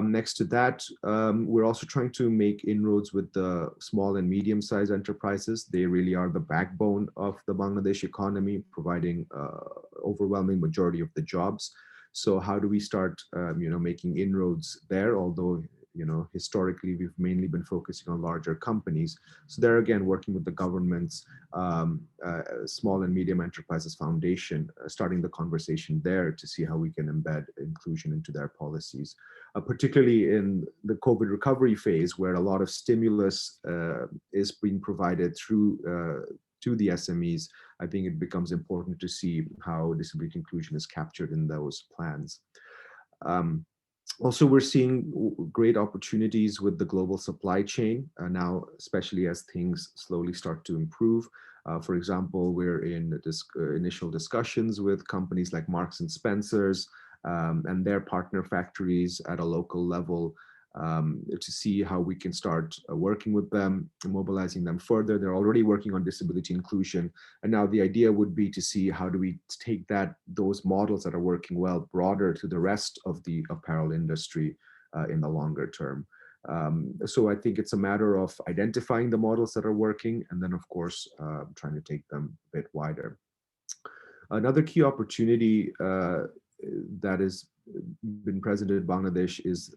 Next to that, we're also trying to make inroads with the small and medium-sized enterprises. They really are the backbone of the Bangladesh economy, providing overwhelming majority of the jobs. So how do we start, making inroads there? Although, historically, we've mainly been focusing on larger companies. So there again, working with the government's Small and Medium Enterprises Foundation, starting the conversation there to see how we can embed inclusion into their policies. Particularly in the COVID recovery phase, where a lot of stimulus is being provided through to the SMEs, I think it becomes important to see how disability inclusion is captured in those plans. Also, we're seeing great opportunities with the global supply chain now, especially as things slowly start to improve. For example, we're in initial discussions with companies like Marks and Spencer's and their partner factories at a local level to see how we can start working with them, mobilizing them further. They're already working on disability inclusion. And now the idea would be to see how do we take those models that are working well broader to the rest of the apparel industry in the longer term. So I think it's a matter of identifying the models that are working and then, of course, trying to take them a bit wider. Another key opportunity that has been present in Bangladesh is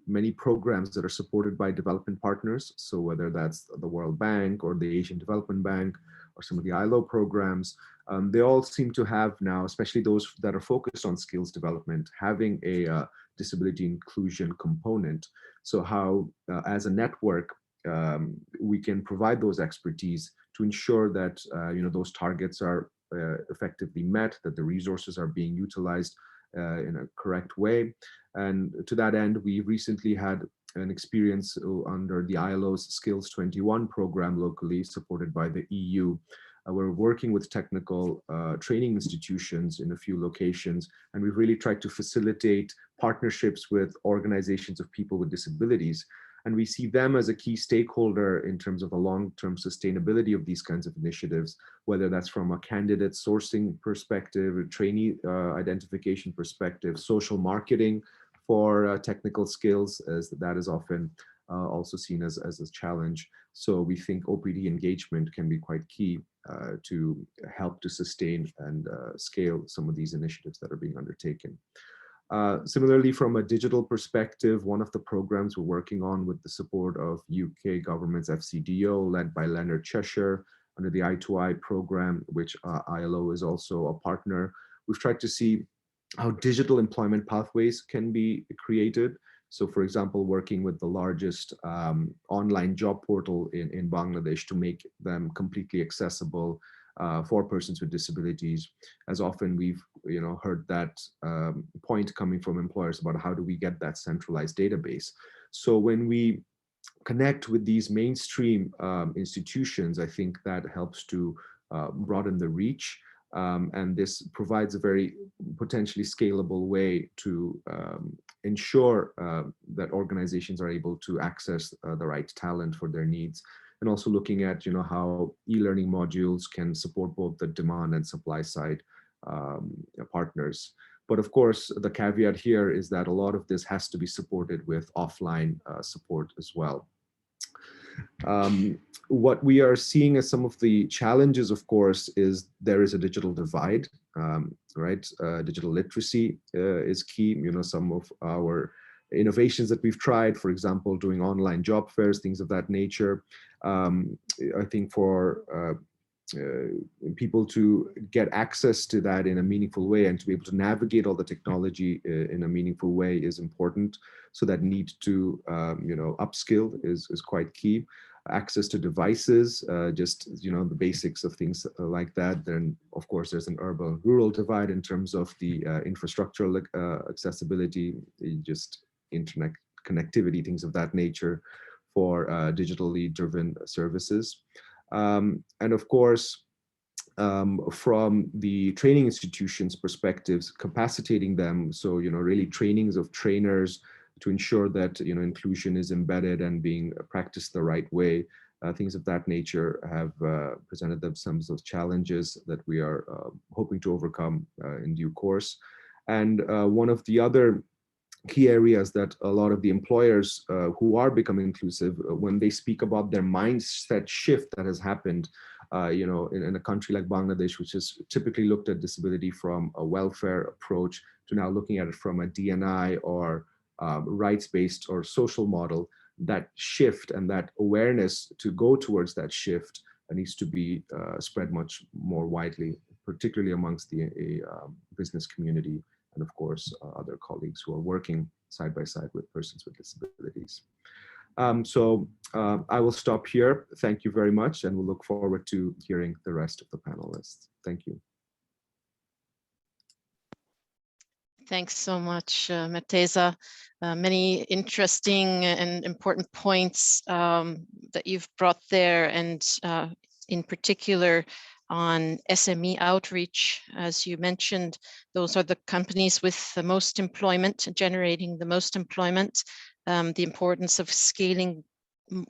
many programs that are supported by development partners. So whether that's the World Bank or the Asian Development Bank or some of the ILO programs, they all seem to have now, especially those that are focused on skills development, having a disability inclusion component. So how, as a network, we can provide those expertise to ensure that those targets are effectively met, that the resources are being utilized in a correct way. And to that end, we recently had an experience under the ILO's Skills 21 program locally, supported by the EU. We're working with technical training institutions in a few locations, and we've really tried to facilitate partnerships with organizations of people with disabilities. And we see them as a key stakeholder in terms of the long-term sustainability of these kinds of initiatives, whether that's from a candidate sourcing perspective, a trainee identification perspective, social marketing for technical skills, as that is often also seen as a challenge. So we think OPD engagement can be quite key to help to sustain and scale some of these initiatives that are being undertaken. Similarly, from a digital perspective, one of the programs we're working on with the support of UK government's FCDO, led by Leonard Cheshire, under the I2I program, which ILO is also a partner, we've tried to see how digital employment pathways can be created. So, for example, working with the largest online job portal in Bangladesh to make them completely accessible for persons with disabilities. As often we've heard that point coming from employers about how do we get that centralized database. So when we connect with these mainstream institutions, I think that helps to broaden the reach. And this provides a very potentially scalable way to ensure that organizations are able to access the right talent for their needs. And also looking at how e-learning modules can support both the demand and supply side partners. But of course, the caveat here is that a lot of this has to be supported with offline support as well. What we are seeing as some of the challenges, of course, is there is a digital divide, right? Digital literacy is key. Some of our innovations that we've tried, for example, doing online job fairs, things of that nature. I think for people to get access to that in a meaningful way and to be able to navigate all the technology in a meaningful way is important. So that need to, upskill is quite key. Access to devices, just, the basics of things like that. Then, of course, there's an urban-rural divide in terms of the infrastructural accessibility, just internet connectivity, things of that nature for digitally driven services. And of course, from the training institutions' perspectives, capacitating them, so really trainings of trainers to ensure that inclusion is embedded and being practiced the right way. Things of that nature have presented themselves as challenges that we are hoping to overcome in due course. And one of the other key areas that a lot of the employers who are becoming inclusive, when they speak about their mindset shift that has happened, in a country like Bangladesh, which has typically looked at disability from a welfare approach to now looking at it from a D&I or rights-based or social model, that shift and that awareness to go towards that shift needs to be spread much more widely, particularly amongst the business community and of course other colleagues who are working side by side with persons with disabilities. So I will stop here. Thank you very much, and we'll look forward to hearing the rest of the panelists. Thank you. Thanks so much, Murteza. Many interesting and important points that you've brought there, and in particular on SME outreach. As you mentioned, those are the companies with the most employment, generating the most employment. The importance of scaling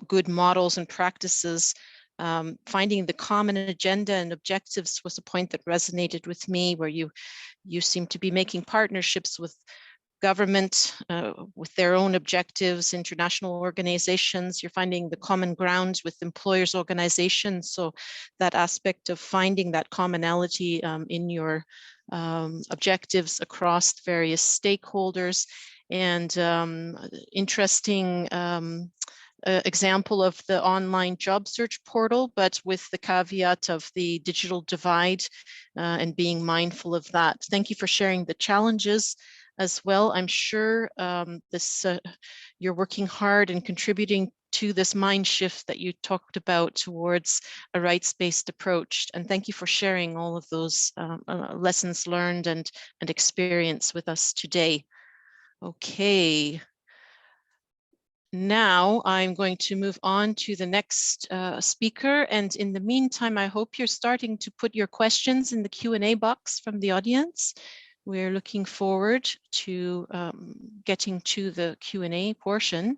good models and practices. Finding the common agenda and objectives was a point that resonated with me, where you seem to be making partnerships with government, with their own objectives, international organizations. You're finding the common ground with employers' organizations. So that aspect of finding that commonality in your objectives across various stakeholders, and interesting example of the online job search portal, but with the caveat of the digital divide and being mindful of that. Thank you for sharing the challenges as well. I'm sure you're working hard and contributing to this mind shift that you talked about towards a rights-based approach. And thank you for sharing all of those lessons learned and experience with us today. Okay. Now I'm going to move on to the next speaker. And in the meantime, I hope you're starting to put your questions in the Q&A box from the audience. We're looking forward to getting to the Q&A portion.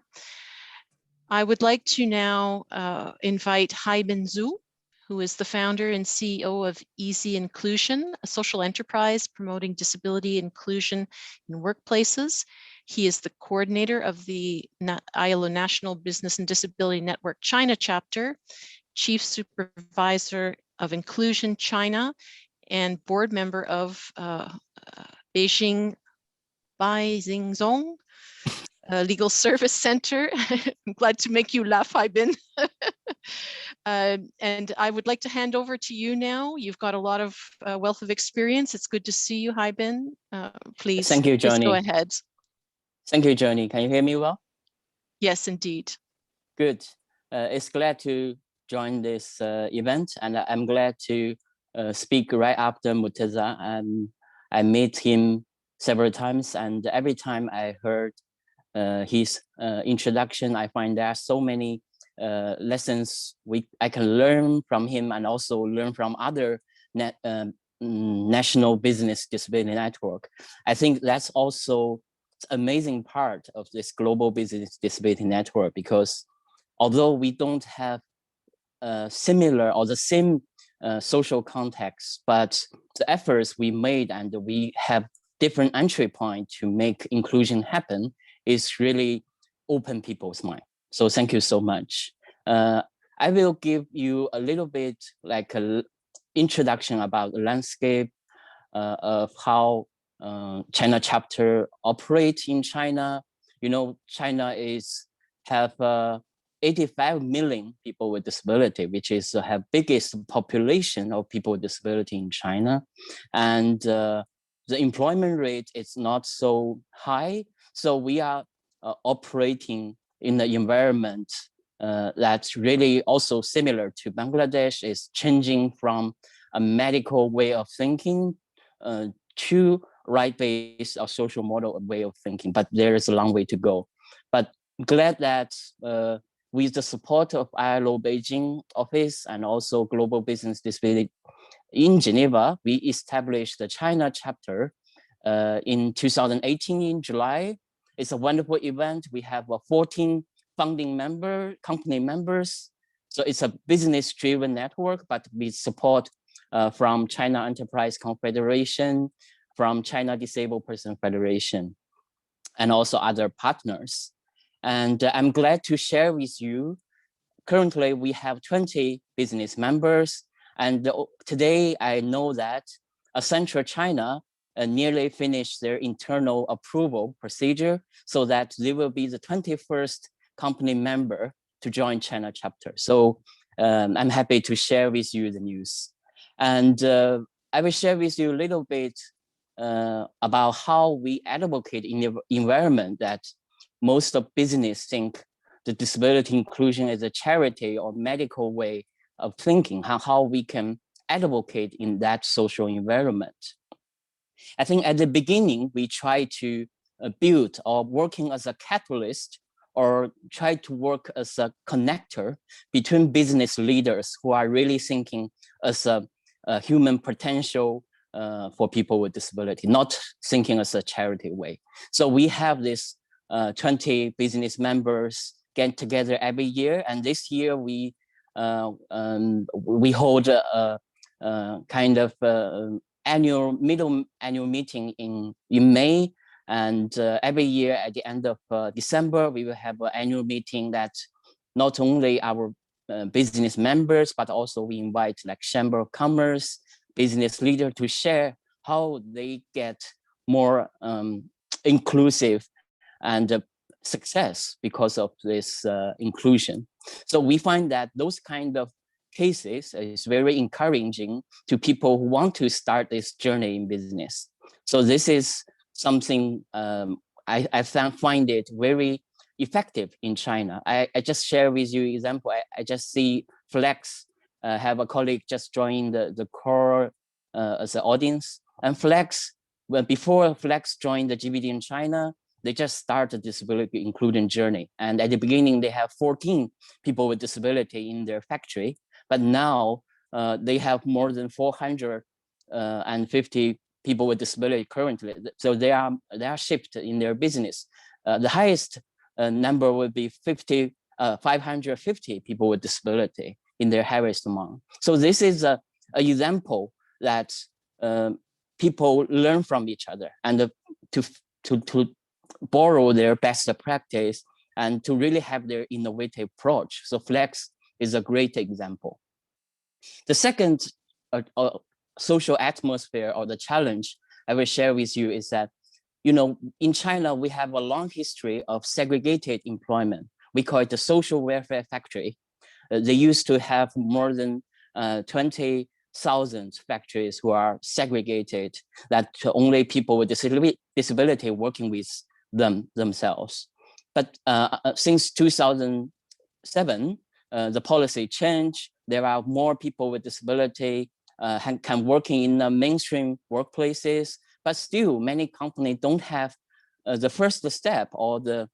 I would like to now invite Haibin Zhou, who is the founder and CEO of Easy Inclusion, a social enterprise promoting disability inclusion in workplaces. He is the coordinator of the ILO National Business and Disability Network China chapter, chief supervisor of Inclusion China, and board member of Beijing Baixingzong Legal Service Center. I'm glad to make you laugh, Haibin. And I would like to hand over to you now. You've got a lot of wealth of experience. It's good to see you, Haibin. Please, Thank you, please Joni. go ahead. Thank you, Joni. Can you hear me well? Yes, indeed. Good. It's glad to join this event, and I'm glad to speak right after Murteza. I met him several times, and every time I heard his introduction, I find there are so many lessons I can learn from him, and also learn from other national business disability network. I think that's also amazing part of this global business disability network, because although we don't have similar or the same social context, but the efforts we made and we have different entry point to make inclusion happen is really open people's mind. So thank you so much. I will give you a little bit like an introduction about the landscape of how China chapter operates in China. You know, China have 85 million people with disability, which is have biggest population of people with disability in China. And the employment rate is not so high. So we are operating in the environment that's really also similar to Bangladesh, is changing from a medical way of thinking to right-based or social model way of thinking, but there is a long way to go. But glad that with the support of ILO Beijing office and also Global Business Disability in Geneva, we established the China chapter in 2018 in July. It's a wonderful event. We have 14 founding company members. So it's a business-driven network, but we support from China Enterprise Confederation, from China Disabled Person Federation, and also other partners. And I'm glad to share with you, currently we have 20 business members. And today I know that Accenture China nearly finished their internal approval procedure, so that they will be the 21st company member to join China chapter. So I'm happy to share with you the news. And I will share with you a little bit about how we advocate in the environment that most of business think the disability inclusion is a charity or medical way of thinking, how we can advocate in that social environment. I think at the beginning, we try to build or working as a catalyst, or try to work as a connector between business leaders who are really thinking as a human potential for people with disability, not thinking as a charity way. So we have this 20 business members get together every year, and this year we hold a kind of middle annual meeting in May, and every year at the end of December we will have an annual meeting that not only our business members, but also we invite like Chamber of Commerce, business leader to share how they get more inclusive and success because of this inclusion. So we find that those kind of cases is very encouraging to people who want to start this journey in business. So this is something I find it very effective in China. I just share with you example. I just see Flex have a colleague just joined the core as an audience, and Flex, well, before Flex joined the GBD in China, they just started disability inclusion journey. And at the beginning, they have 14 people with disability in their factory, but now they have more than 450 people with disability currently. So they are shifted in their business. The highest number would be 550 people with disability in their highest amount. So this is an example that people learn from each other, and to borrow their best practice and to really have their innovative approach. So Flex is a great example. The second social atmosphere or the challenge I will share with you is that, you know, in China, we have a long history of segregated employment. We call it the social welfare factory. They used to have more than 20,000 factories who are segregated, that only people with disability working with themselves. But since 2007, the policy changed. There are more people with disability can working in the mainstream workplaces, but still many companies don't have the first step or the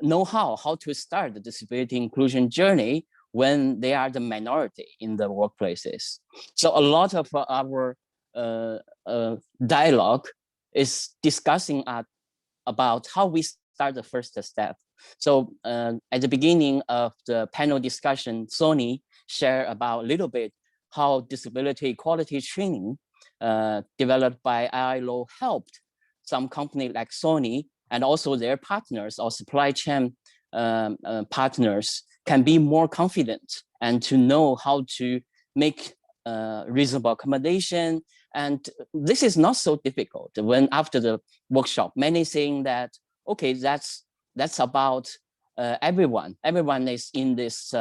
know-how how to start the disability inclusion journey when they are the minority in the workplaces. So a lot of our dialogue is discussing about how we start the first step. So at the beginning of the panel discussion, Sony shared about a little bit how disability equality training developed by ILO helped some company like Sony and also their partners or supply chain partners can be more confident and to know how to make reasonable accommodation. And this is not so difficult. When after the workshop, many saying that, okay, that's about everyone. Everyone is in this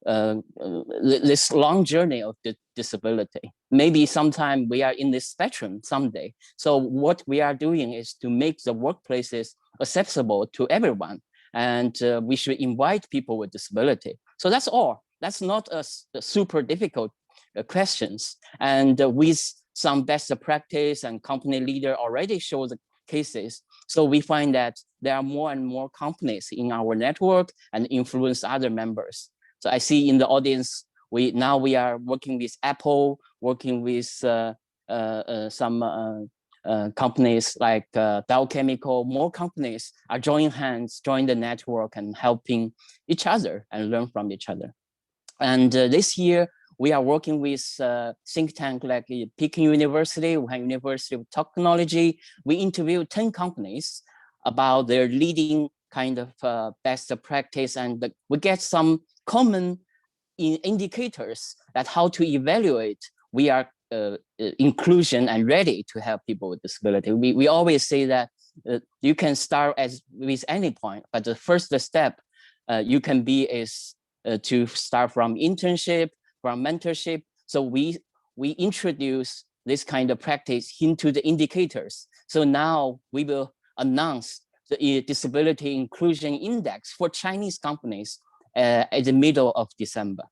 this long journey of the disability. Maybe sometime we are in this spectrum someday. So what we are doing is to make the workplaces accessible to everyone. And we should invite people with disability. So that's all. That's not a super difficult questions. And with some best practice and company leader already show the cases. So we find that there are more and more companies in our network and influence other members. So I see in the audience, we are working with Apple, working with some companies like Dow Chemical. More companies are joining hands, join the network and helping each other and learn from each other. And this year, we are working with think tank like Peking University, Wuhan University of Technology. We interviewed 10 companies about their leading kind of best practice, and we get some common indicators that how to evaluate we are inclusion and ready to help people with disability. We always say that you can start with any point, but the first step you can be is to start from internship, from mentorship. So we introduce this kind of practice into the indicators. So now we will announce the disability inclusion index for Chinese companies at the middle of December.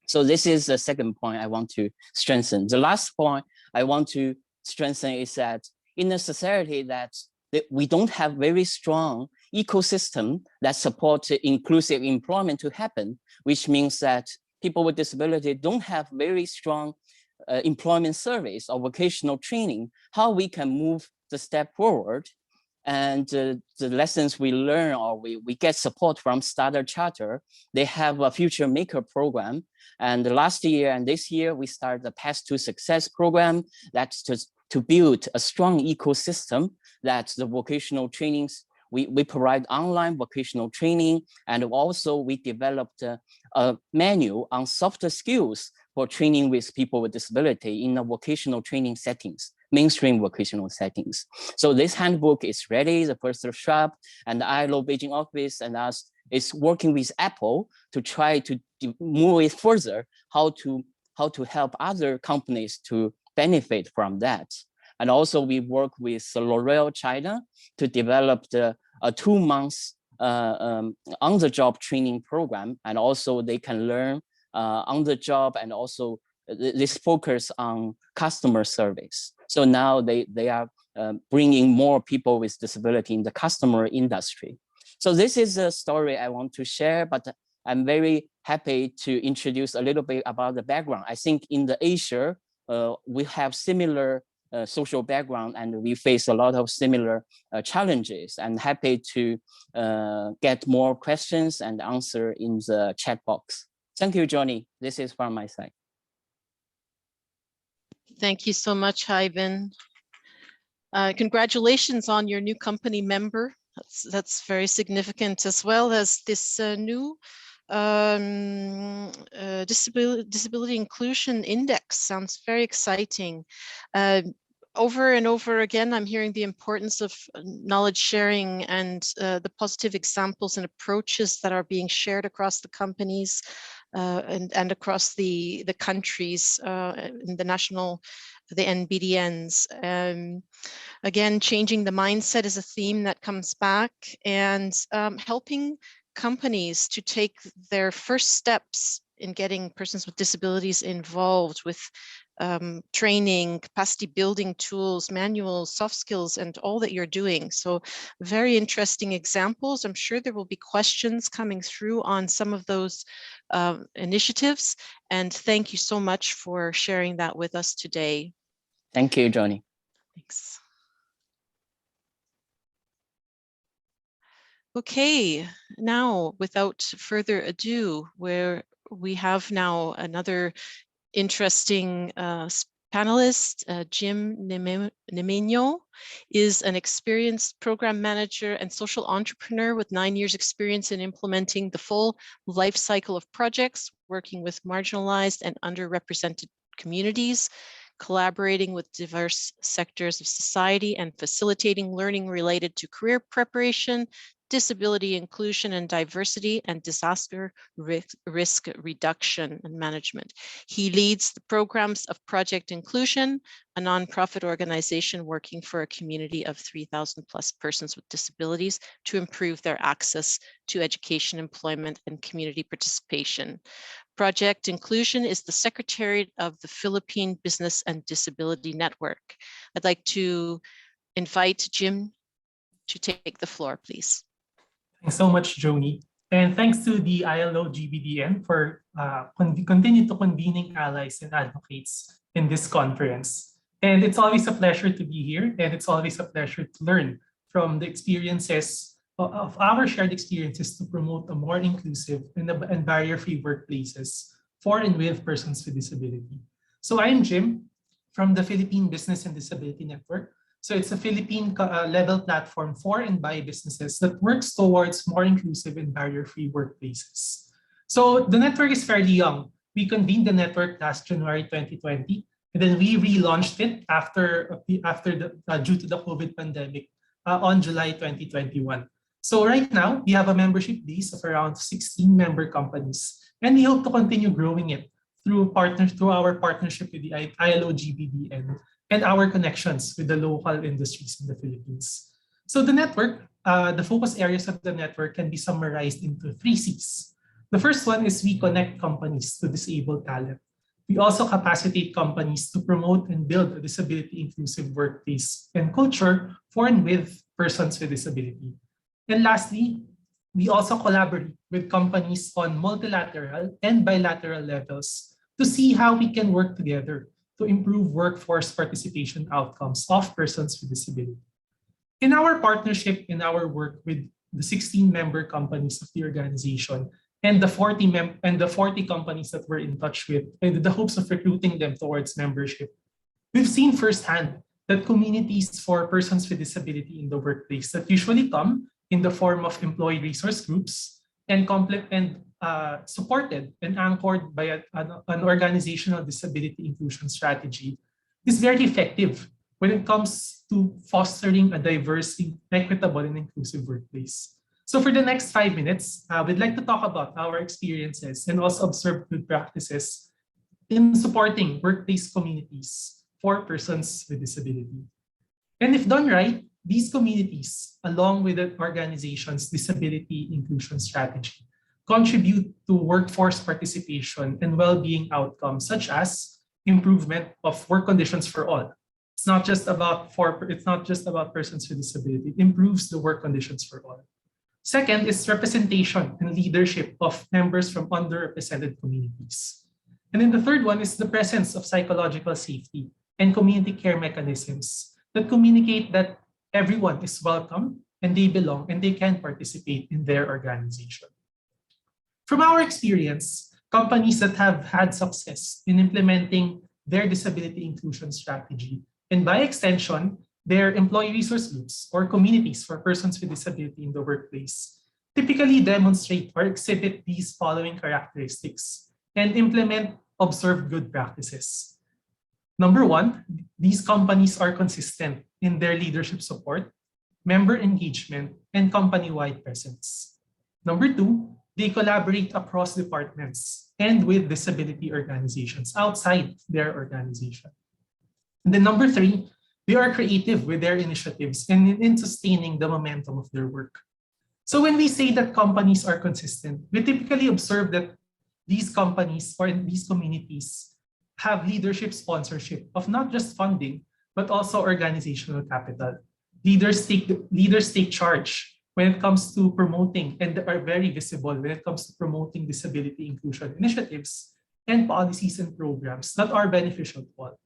So this is the second point I want to strengthen. The last point I want to strengthen is that in a society that we don't have very strong ecosystem that supports inclusive employment to happen, which means that people with disability don't have very strong employment service or vocational training, how we can move the step forward. And the lessons we learn or we get support from Starter Charter, they have a Future Maker program. And last year and this year, we started the Path to Success program that's to build a strong ecosystem that the vocational trainings, we provide online vocational training, and also we developed a manual on softer skills for training with people with disability in the vocational training settings, mainstream vocational settings. So this handbook is ready, the first shop, and the ILO Beijing office and us is working with Apple to try to move it further, how to help other companies to benefit from that. And also we work with L'Oreal China to develop a 2-month on-the-job training program, and also they can learn on the job, and also this focus on customer service. So now they are bringing more people with disability in the customer industry. So this is a story I want to share, but I'm very happy to introduce a little bit about the background. I think in the Asia, we have similar social background, and we face a lot of similar challenges. I'm happy to get more questions and answer in the chat box. Thank you, Joni. This is from my side. Thank you so much, Haibin. Congratulations on your new company member. That's very significant, as well as this new disability inclusion index. Sounds very exciting. Over and over again, I'm hearing the importance of knowledge sharing and the positive examples and approaches that are being shared across the companies and across the countries in the NBDNs. Again, changing the mindset is a theme that comes back, and helping companies to take their first steps in getting persons with disabilities involved with training, capacity building tools, manuals, soft skills, and all that you're doing. So very interesting examples. I'm sure there will be questions coming through on some of those initiatives. And thank you so much for sharing that with us today. Thank you, Joni. Thanks. Okay, now without further ado, we have now another interesting panelist. Jim Nemeño is an experienced program manager and social entrepreneur with 9 years experience in implementing the full life cycle of projects, working with marginalized and underrepresented communities, collaborating with diverse sectors of society, and facilitating learning related to career preparation, disability inclusion and diversity, and disaster risk reduction and management. He leads the programs of Project Inclusion, a nonprofit organization working for a community of 3,000 plus persons with disabilities to improve their access to education, employment, and community participation. Project Inclusion is the secretariat of the Philippine Business and Disability Network. I'd like to invite Jim to take the floor, please. Thanks so much, Joni. And thanks to the ILO GBDN for continue to convening allies and advocates in this conference. And it's always a pleasure to be here, and it's always a pleasure to learn from the experiences of our shared experiences to promote a more inclusive and barrier-free workplaces for and with persons with disability. So I am Jim from the Philippine Business and Disability Network. So it's a Philippine level platform for and by businesses that works towards more inclusive and barrier-free workplaces. So the network is fairly young. We convened the network last January 2020, and then we relaunched it due to the COVID pandemic on July 2021. So right now, we have a membership base of around 16 member companies, and we hope to continue growing it through our partnership with the ILO GBDN and our connections with the local industries in the Philippines. So the network, the focus areas of the network can be summarized into 3 C's. The first one is we connect companies to disabled talent. We also capacitate companies to promote and build a disability inclusive workplace and culture for and with persons with disability. And lastly, we also collaborate with companies on multilateral and bilateral levels to see how we can work together to improve workforce participation outcomes of persons with disability. In our partnership, in our work with the 16 member companies of the organization and the 40 companies that we're in touch with, and the hopes of recruiting them towards membership, we've seen firsthand that communities for persons with disability in the workplace that usually come in the form of employee resource groups and supported and anchored by an organizational disability inclusion strategy is very effective when it comes to fostering a diverse, equitable, and inclusive workplace. So for the next 5 minutes, we'd like to talk about our experiences and also observe good practices in supporting workplace communities for persons with disability. And if done right, these communities, along with the organization's disability inclusion strategy, contribute to workforce participation and well-being outcomes such as improvement of work conditions for all. It's not just about persons with disability. It improves the work conditions for all. Second is representation and leadership of members from underrepresented communities. And then the third one is the presence of psychological safety and community care mechanisms that communicate that everyone is welcome and they belong and they can participate in their organization. From our experience, companies that have had success in implementing their disability inclusion strategy, and by extension, their employee resource groups or communities for persons with disability in the workplace, typically demonstrate or exhibit these following characteristics and implement observed good practices. Number one, these companies are consistent in their leadership support, member engagement, and company-wide presence. Number two, they collaborate across departments and with disability organizations outside their organization. And then number three, they are creative with their initiatives and in sustaining the momentum of their work. So when we say that companies are consistent, we typically observe that these companies or these communities have leadership sponsorship of not just funding, but also organizational capital. Leaders take charge when it comes to promoting and are very visible when it comes to promoting disability inclusion initiatives and policies and programs that are beneficial to all.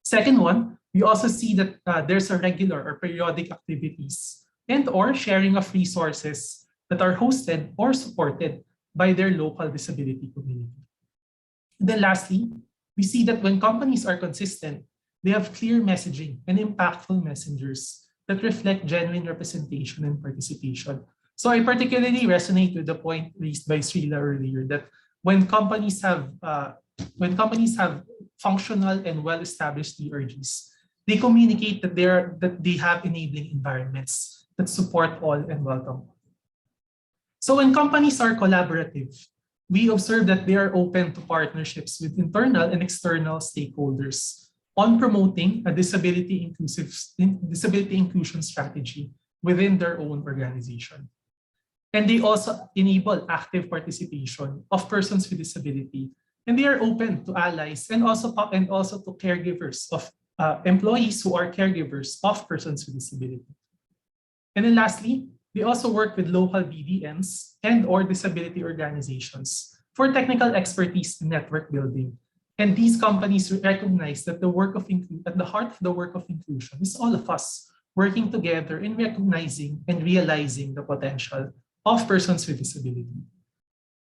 Second one, we also see that there's a regular or periodic activities and or sharing of resources that are hosted or supported by their local disability community. And then lastly, we see that when companies are consistent, they have clear messaging and impactful messengers that reflect genuine representation and participation. So I particularly resonate with the point raised by Sreela earlier that when companies have functional and well-established DRGs, they communicate that they have enabling environments that support all and welcome. So when companies are collaborative, we observe that they are open to partnerships with internal and external stakeholders on promoting a disability inclusion strategy within their own organization. And they also enable active participation of persons with disability, and they are open to allies and also to caregivers of employees who are caregivers of persons with disability. And then lastly, they also work with local BDNs and or disability organizations for technical expertise in network building. And these companies recognize that at the heart of the work of inclusion is all of us working together in recognizing and realizing the potential of persons with disability.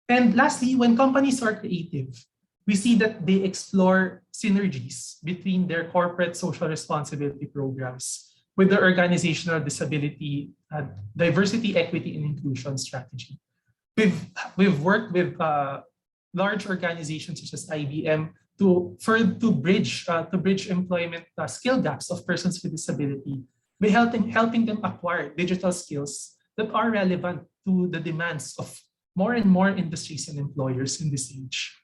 And lastly, when companies are creative, we see that they explore synergies between their corporate social responsibility programs with the organizational disability, diversity, equity, and inclusion strategy. We've worked with large organizations such as IBM to bridge employment skill gaps of persons with disability by helping them acquire digital skills that are relevant to the demands of more and more industries and employers in this age.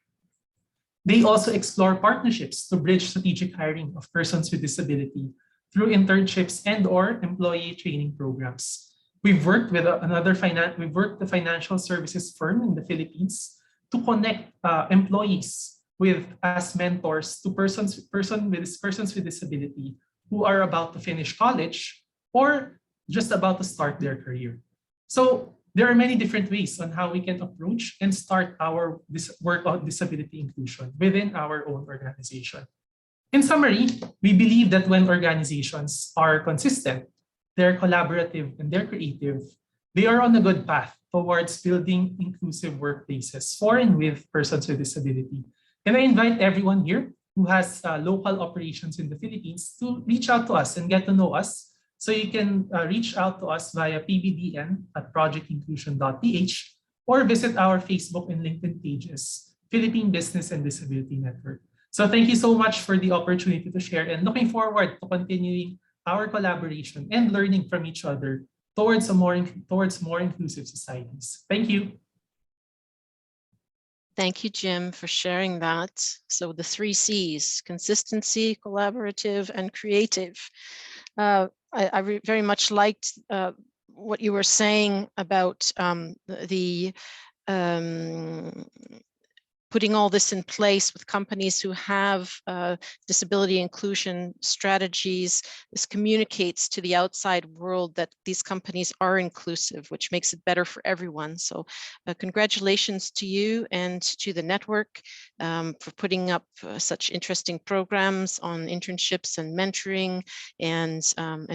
They also explore partnerships to bridge strategic hiring of persons with disability through internships and or employee training programs. We've worked with the financial services firm in the Philippines to connect employees as mentors to persons with disability who are about to finish college or just about to start their career. So there are many different ways on how we can approach and start our work on disability inclusion within our own organization. In summary, we believe that when organizations are consistent, they're collaborative, and they're creative, they are on a good path towards building inclusive workplaces for and with persons with disability. And I invite everyone here who has local operations in the Philippines to reach out to us and get to know us. So you can reach out to us via PBDN at projectinclusion.ph or visit our Facebook and LinkedIn pages, Philippine Business and Disability Network. So thank you so much for the opportunity to share, and looking forward to continuing our collaboration and learning from each other towards more inclusive societies. Thank you. Thank you, Jim, for sharing that. So the 3 C's: consistency, collaborative, and creative. very much liked what you were saying about the putting all this in place with companies who have disability inclusion strategies. This communicates to the outside world that these companies are inclusive, which makes it better for everyone. So congratulations to you and to the network for putting up such interesting programs on internships and mentoring and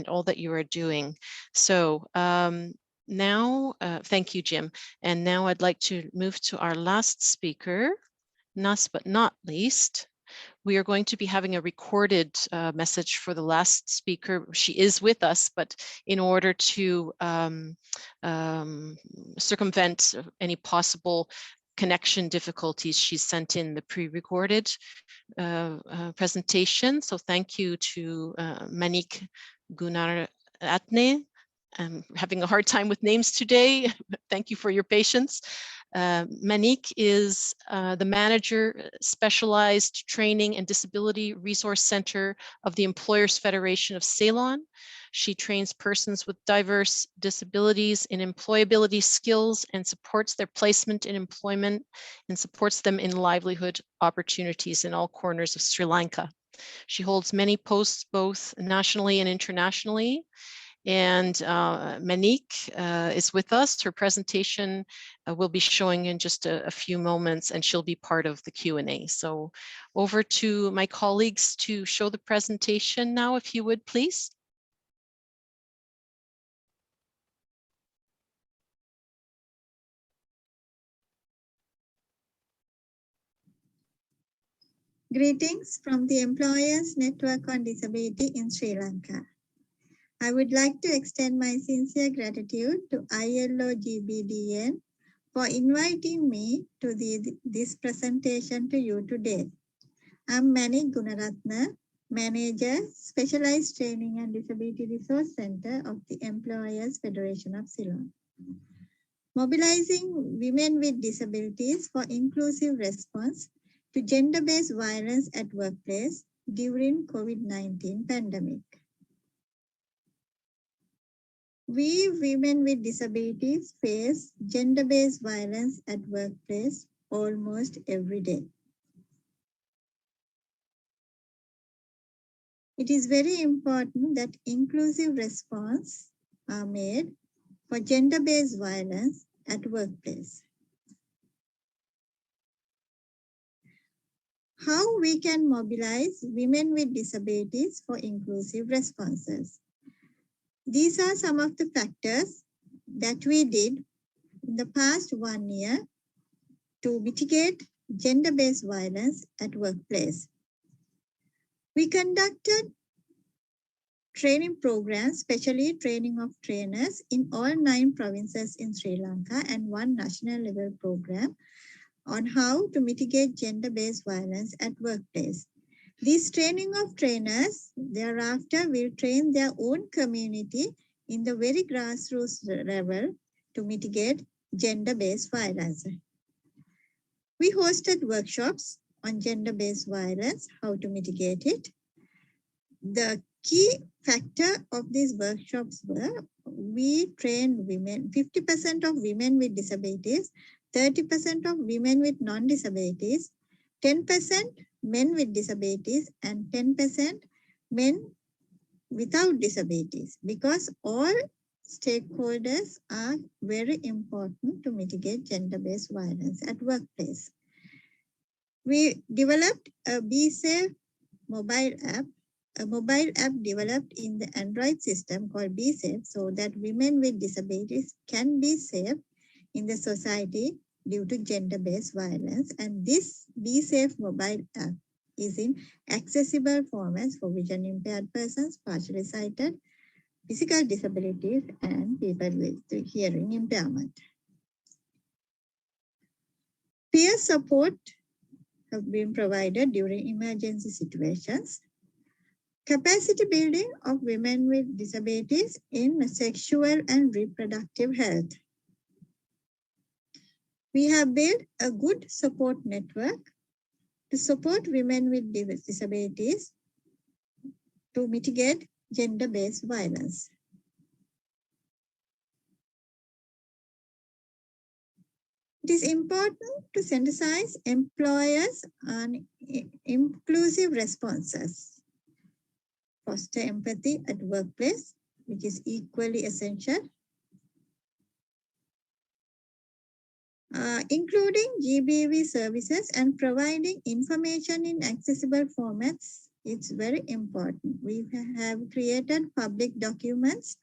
all that you are doing. So now, thank you, Jim. And now I'd like to move to our last speaker. Last but not least, we are going to be having a recorded message for the last speaker. She is with us, but in order to circumvent any possible connection difficulties, she's sent in the pre-recorded presentation. So thank you to Manique Gunaratne. I'm having a hard time with names today. Thank you for your patience. Manique is the manager, specialized training and disability resource center of the Employers Federation of Ceylon. She trains persons with diverse disabilities in employability skills and supports their placement in employment and supports them in livelihood opportunities in all corners of Sri Lanka. She holds many posts both nationally and internationally. And Manique is with us. Her presentation will be showing in just a few moments, and she'll be part of the Q&A. So over to my colleagues to show the presentation now, if you would, please. Greetings from the Employers Network on Disability in Sri Lanka. I would like to extend my sincere gratitude to ILO GBDN for inviting me to this presentation to you today. I'm Manique Gunaratne, Manager, Specialized Training and Disability Resource Center of the Employers Federation of Ceylon. Mobilizing women with disabilities for inclusive response to gender-based violence at workplace during COVID-19 pandemic. We women with disabilities face gender-based violence at workplace almost every day. It is very important that inclusive response are made for gender-based violence at workplace. How we can mobilize women with disabilities for inclusive responses. These are some of the factors that we did in the past 1 year to mitigate gender-based violence at workplace. We conducted training programs, especially training of trainers in all 9 provinces in Sri Lanka and 1 national level program on how to mitigate gender-based violence at workplace. This training of trainers thereafter will train their own community in the very grassroots level to mitigate gender-based violence. We hosted workshops on gender-based violence, how to mitigate it. The key factor of these workshops were we trained women, 50% of women with disabilities, 30% of women with non-disabilities, 10% men with disabilities, and 10% men without disabilities, because all stakeholders are very important to mitigate gender-based violence at workplace. We developed a Be Safe mobile app, a mobile app developed in the Android system called Be Safe, so that women with disabilities can be safe in the society due to gender-based violence. And this Be Safe mobile app is in accessible formats for vision impaired persons, partially sighted, physical disabilities, and people with hearing impairment. Peer support have been provided during emergency situations. Capacity building of women with disabilities in sexual and reproductive health. We have built a good support network to support women with disabilities to mitigate gender-based violence. It is important to synthesize employers on inclusive responses, foster empathy at workplace, which is equally essential, including GBV services and providing information in accessible formats. It's very important. We have created public documents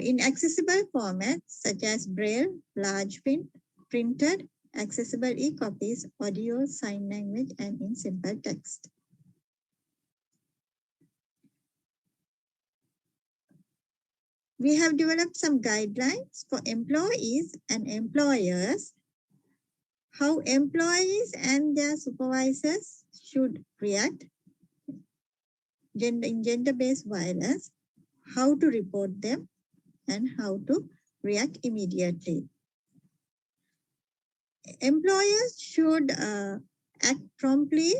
in accessible formats such as Braille, large print, printed, accessible e-copies, audio, sign language, and in simple text. We have developed some guidelines for employees and employers, how employees and their supervisors should react in gender-based violence, how to report them, and how to react immediately. Employers should act promptly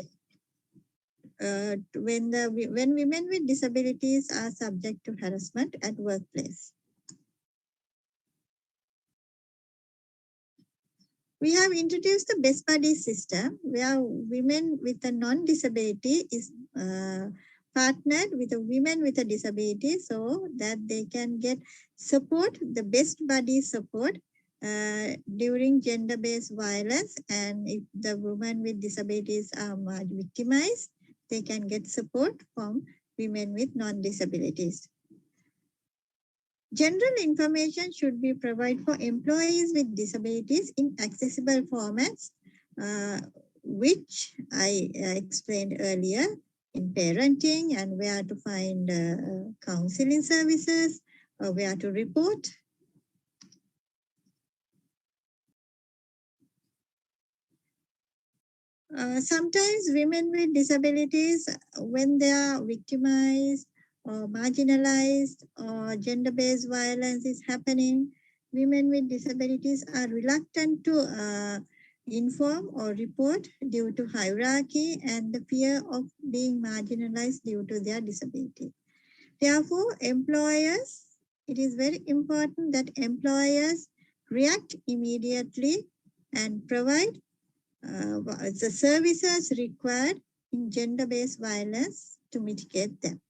when women with disabilities are subject to harassment at workplace. We have introduced the Best Buddies system, where women with a non-disability is partnered with a women with a disability so that they can get support, the Best Buddies support during gender-based violence. And if the women with disabilities are victimized, they can get support from women with non-disabilities. General information should be provided for employees with disabilities in accessible formats, which I explained earlier in parenting, and where to find counseling services, or where to report. Sometimes women with disabilities, when they are victimized or marginalized or gender-based violence is happening, women with disabilities are reluctant to inform or report due to hierarchy and the fear of being marginalized due to their disability. Therefore, employers, it is very important that employers react immediately and provide the services required in gender-based violence to mitigate them.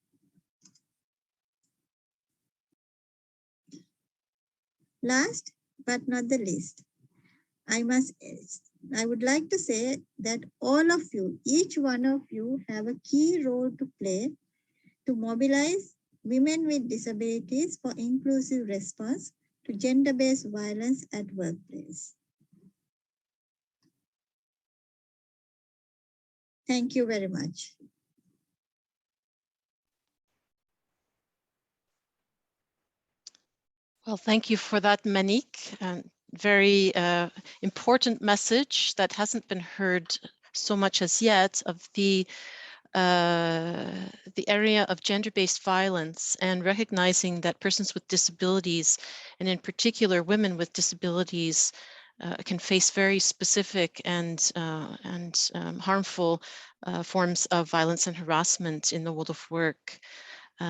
Last but not the least, I would like to say that all of you, each one of you, have a key role to play to mobilize women with disabilities for inclusive response to gender-based violence at workplace. Thank you very much. Well, thank you for that, Manique. Very important message that hasn't been heard so much as yet of the area of gender-based violence, and recognizing that persons with disabilities, and in particular women with disabilities, can face very specific and harmful forms of violence and harassment in the world of work.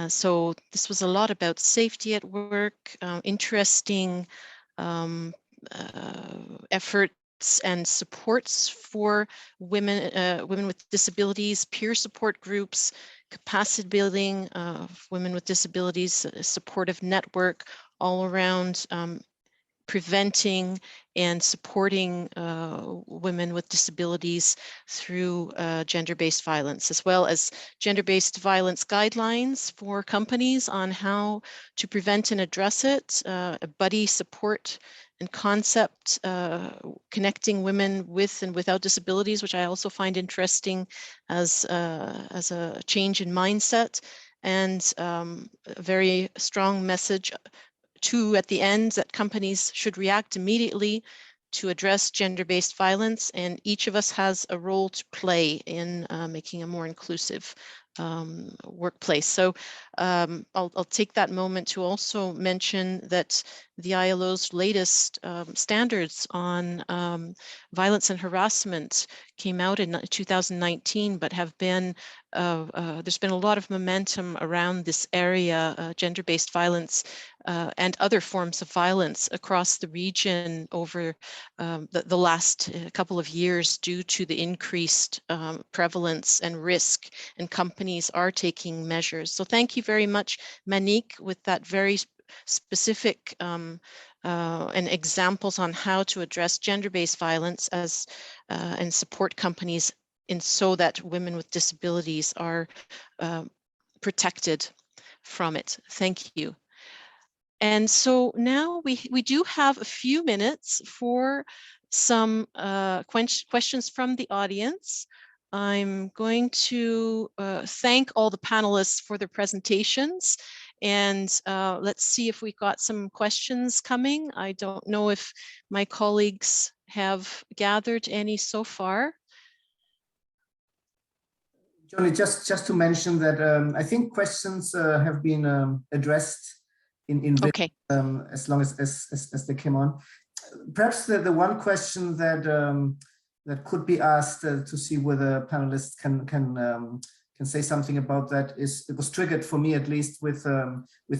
So this was a lot about safety at work, interesting efforts and supports for women with disabilities, peer support groups, capacity building of women with disabilities, a supportive network all around preventing and supporting women with disabilities through gender-based violence, as well as gender-based violence guidelines for companies on how to prevent and address it, a buddy support and concept connecting women with and without disabilities, which I also find interesting as a change in mindset, and a very strong message at the end that companies should react immediately to address gender-based violence, and each of us has a role to play in making a more inclusive workplace. So I'll take that moment to also mention that the ILO's latest standards on violence and harassment came out in 2019, but have been there's been a lot of momentum around this area, gender-based violence and other forms of violence across the region over the last couple of years due to the increased prevalence and risk, and companies are taking measures. So thank you very much, Manique, with that very specific and examples on how to address gender-based violence as and support companies in so that women with disabilities are protected from it. Thank you. And so now we do have a few minutes for some questions from the audience. I'm going to thank all the panelists for their presentations, and let's see if we got some questions coming. I don't know if my colleagues have gathered any so far. Joni, just to mention that I think questions have been addressed in okay. As long as they came on. Perhaps the one question that that could be asked to see whether panelists can say something about that is, it was triggered for me at least with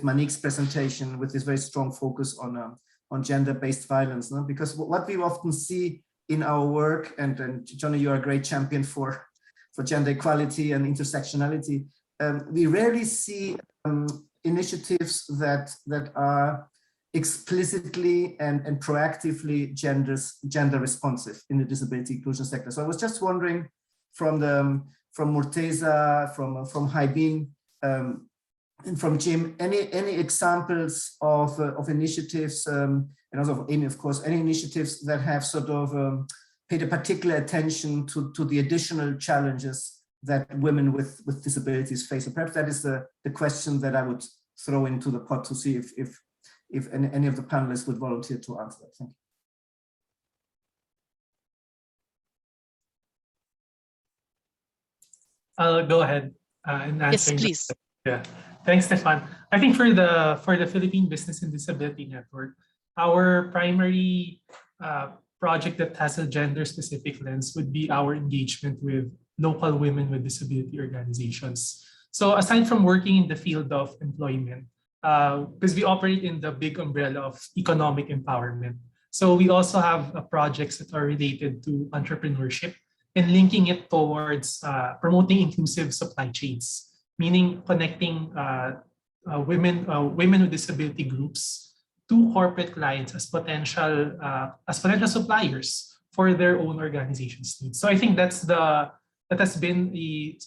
Manique's presentation, with this very strong focus on gender-based violence, no? Because what we often see in our work, and Joni, you are a great champion for gender equality and intersectionality, we rarely see initiatives that are explicitly and proactively gender responsive in the disability inclusion sector. So I was just wondering from Murteza, from Haibin, and from Jim, any examples of initiatives, and also of Amy, of course, any initiatives that have sort of paid a particular attention to the additional challenges that women with disabilities face. And perhaps that is the question that I would throw into the pot to see if any of the panelists would volunteer to answer that. Thank you. I'll go ahead and answer. Yes, please. Yeah, thanks, Stefan. I think for the Philippine Business and Disability Network, our primary project that has a gender-specific lens would be our engagement with local women with disability organizations. So aside from working in the field of employment, because we operate in the big umbrella of economic empowerment, so we also have projects that are related to entrepreneurship and linking it towards promoting inclusive supply chains, meaning connecting women with disability groups to corporate clients as potential suppliers for their own organization's needs. So I think that has been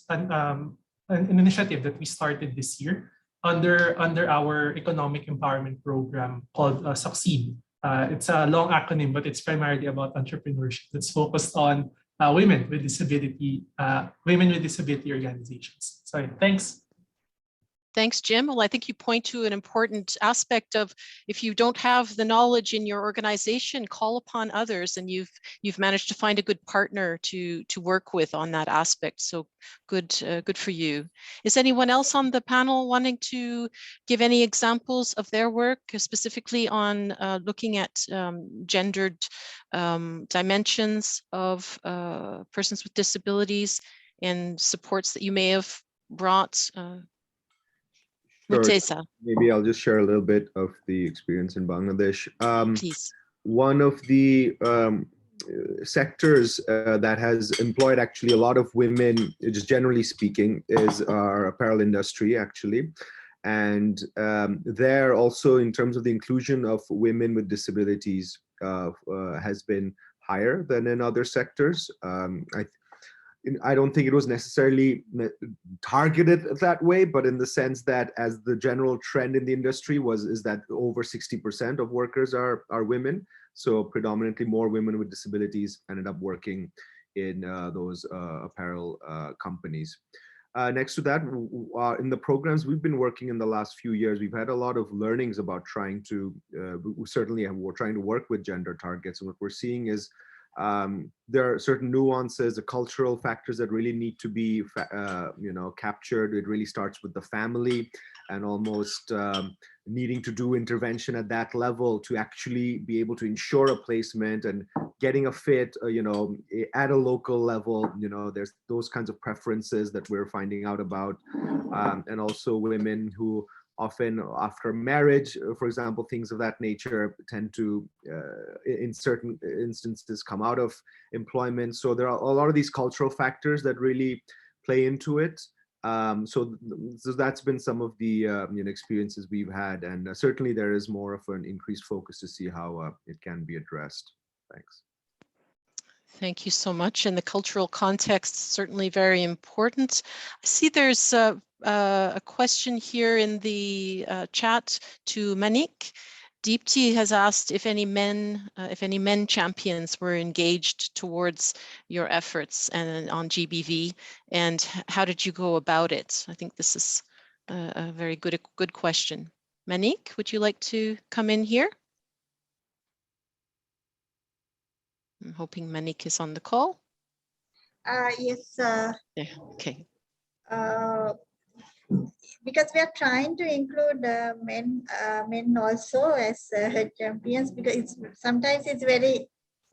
an initiative that we started this year under our economic empowerment program called Succeed. It's a long acronym, but it's primarily about entrepreneurship that's focused on women with disability organizations. So thanks. Thanks, Jim. Well, I think you point to an important aspect of, if you don't have the knowledge in your organization, call upon others, and you've managed to find a good partner to work with on that aspect. So good for you. Is anyone else on the panel wanting to give any examples of their work, specifically on looking at gendered dimensions of persons with disabilities and supports that you may have brought? Sure. Maybe I'll just share a little bit of the experience in Bangladesh. Please. One of the sectors that has employed actually a lot of women, just generally speaking, is our apparel industry, actually. And there also, in terms of the inclusion of women with disabilities, has been higher than in other sectors. I don't think it was necessarily targeted that way, but in the sense that as the general trend in the industry is that over 60% of workers are women. So predominantly more women with disabilities ended up working in those apparel companies. Next to that, in the programs we've been working in the last few years, we've had a lot of learnings about trying to, we're trying to work with gender targets. And what we're seeing is there are certain nuances, the cultural factors that really need to be, captured. It really starts with the family, and almost needing to do intervention at that level to actually be able to ensure a placement and getting a fit, you know, at a local level. You know, there's those kinds of preferences that we're finding out about. And also women who often after marriage, for example, things of that nature tend to, in certain instances, come out of employment. So there are a lot of these cultural factors that really play into it. So that's been some of the you know, experiences we've had, and certainly there is more of an increased focus to see how it can be addressed. Thanks. Thank you so much. And the cultural context is certainly very important. I see there's a question here in the chat to Manique. Deepti has asked if any men champions were engaged towards your efforts and on GBV, and how did you go about it? I think this is a very good question. Manique, would you like to come in here? I'm hoping Manique is on the call. Yes. Yeah, okay. Because we are trying to include men also as champions, because sometimes it's very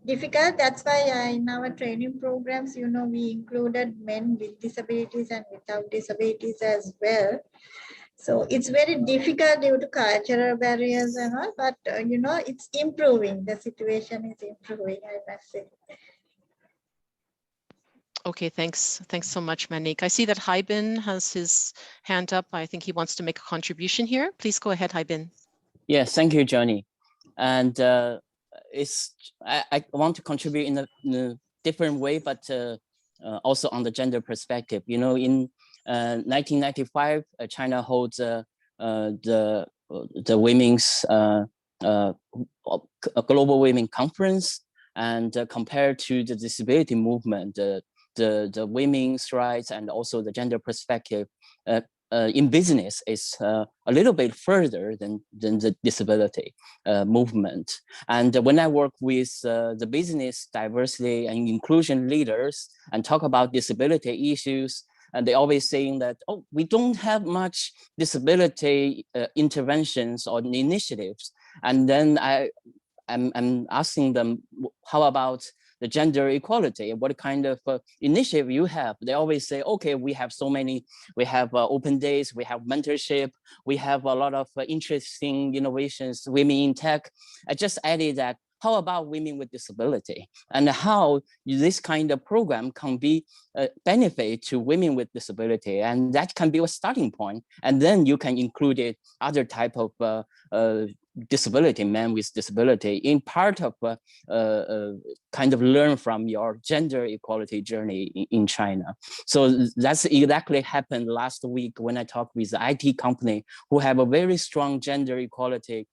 difficult. That's why in our training programs, you know, we included men with disabilities and without disabilities as well. So it's very difficult due to cultural barriers and all, but you know, it's improving. The situation is improving, I must say. Okay, thanks. Thanks so much, Manique. I see that Haibin has his hand up. I think he wants to make a contribution here. Please go ahead, Haibin. Yes, thank you, Joni. And I want to contribute in a different way, but also on the gender perspective. You know, in 1995, China holds the women's global women conference, and compared to the disability movement, the women's rights and also the gender perspective in business is a little bit further than the disability movement. And when I work with the business diversity and inclusion leaders and talk about disability issues, and they always saying that, oh, we don't have much disability interventions or initiatives. And then I'm asking them, how about the gender equality? What kind of initiative you have? They always say, okay, we have so many, we have open days, we have mentorship, we have a lot of interesting innovations, women in tech. I just added that, how about women with disability, and how this kind of program can be benefit to women with disability, and that can be a starting point. And then you can include it other type of disability, men with disability, in part of kind of learn from your gender equality journey in China. So that's exactly happened last week when I talked with the IT company who have a very strong gender equality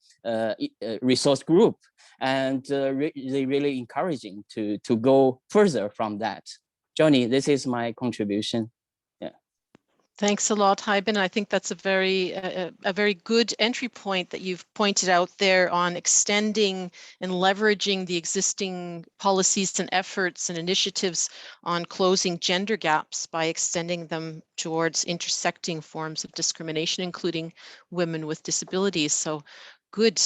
resource group, and they really encouraging to go further from that. Joni, this is my contribution. Thanks a lot, Haibin. I think that's a very good entry point that you've pointed out there on extending and leveraging the existing policies and efforts and initiatives on closing gender gaps by extending them towards intersecting forms of discrimination, including women with disabilities. So good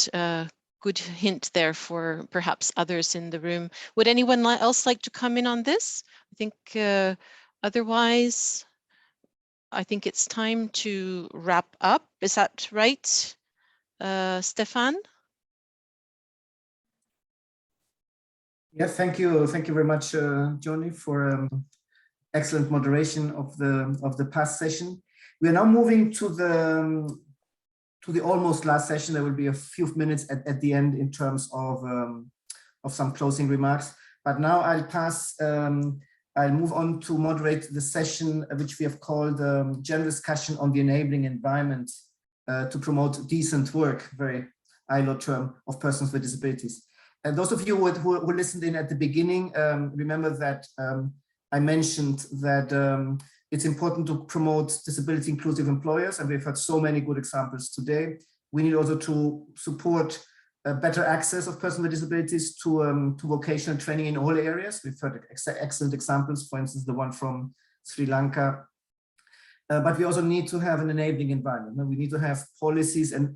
hint there for perhaps others in the room. Would anyone else like to come in on this? I think otherwise, I think it's time to wrap up. Is that right, Stefan? Yes, thank you. Thank you very much, Joni, for excellent moderation of the past session. We are now moving to the almost last session. There will be a few minutes at the end in terms of some closing remarks. But now I'll move on to moderate the session, which we have called General Discussion on the Enabling Environment to Promote Decent Work, very ILO term, of persons with disabilities. And those of you who listened in at the beginning, remember that I mentioned that it's important to promote disability inclusive employers, and we've had so many good examples today. We need also to support better access of persons with disabilities to vocational training in all areas. We've heard excellent examples, for instance, the one from Sri Lanka. but we also need to have an enabling environment. We need to have policies and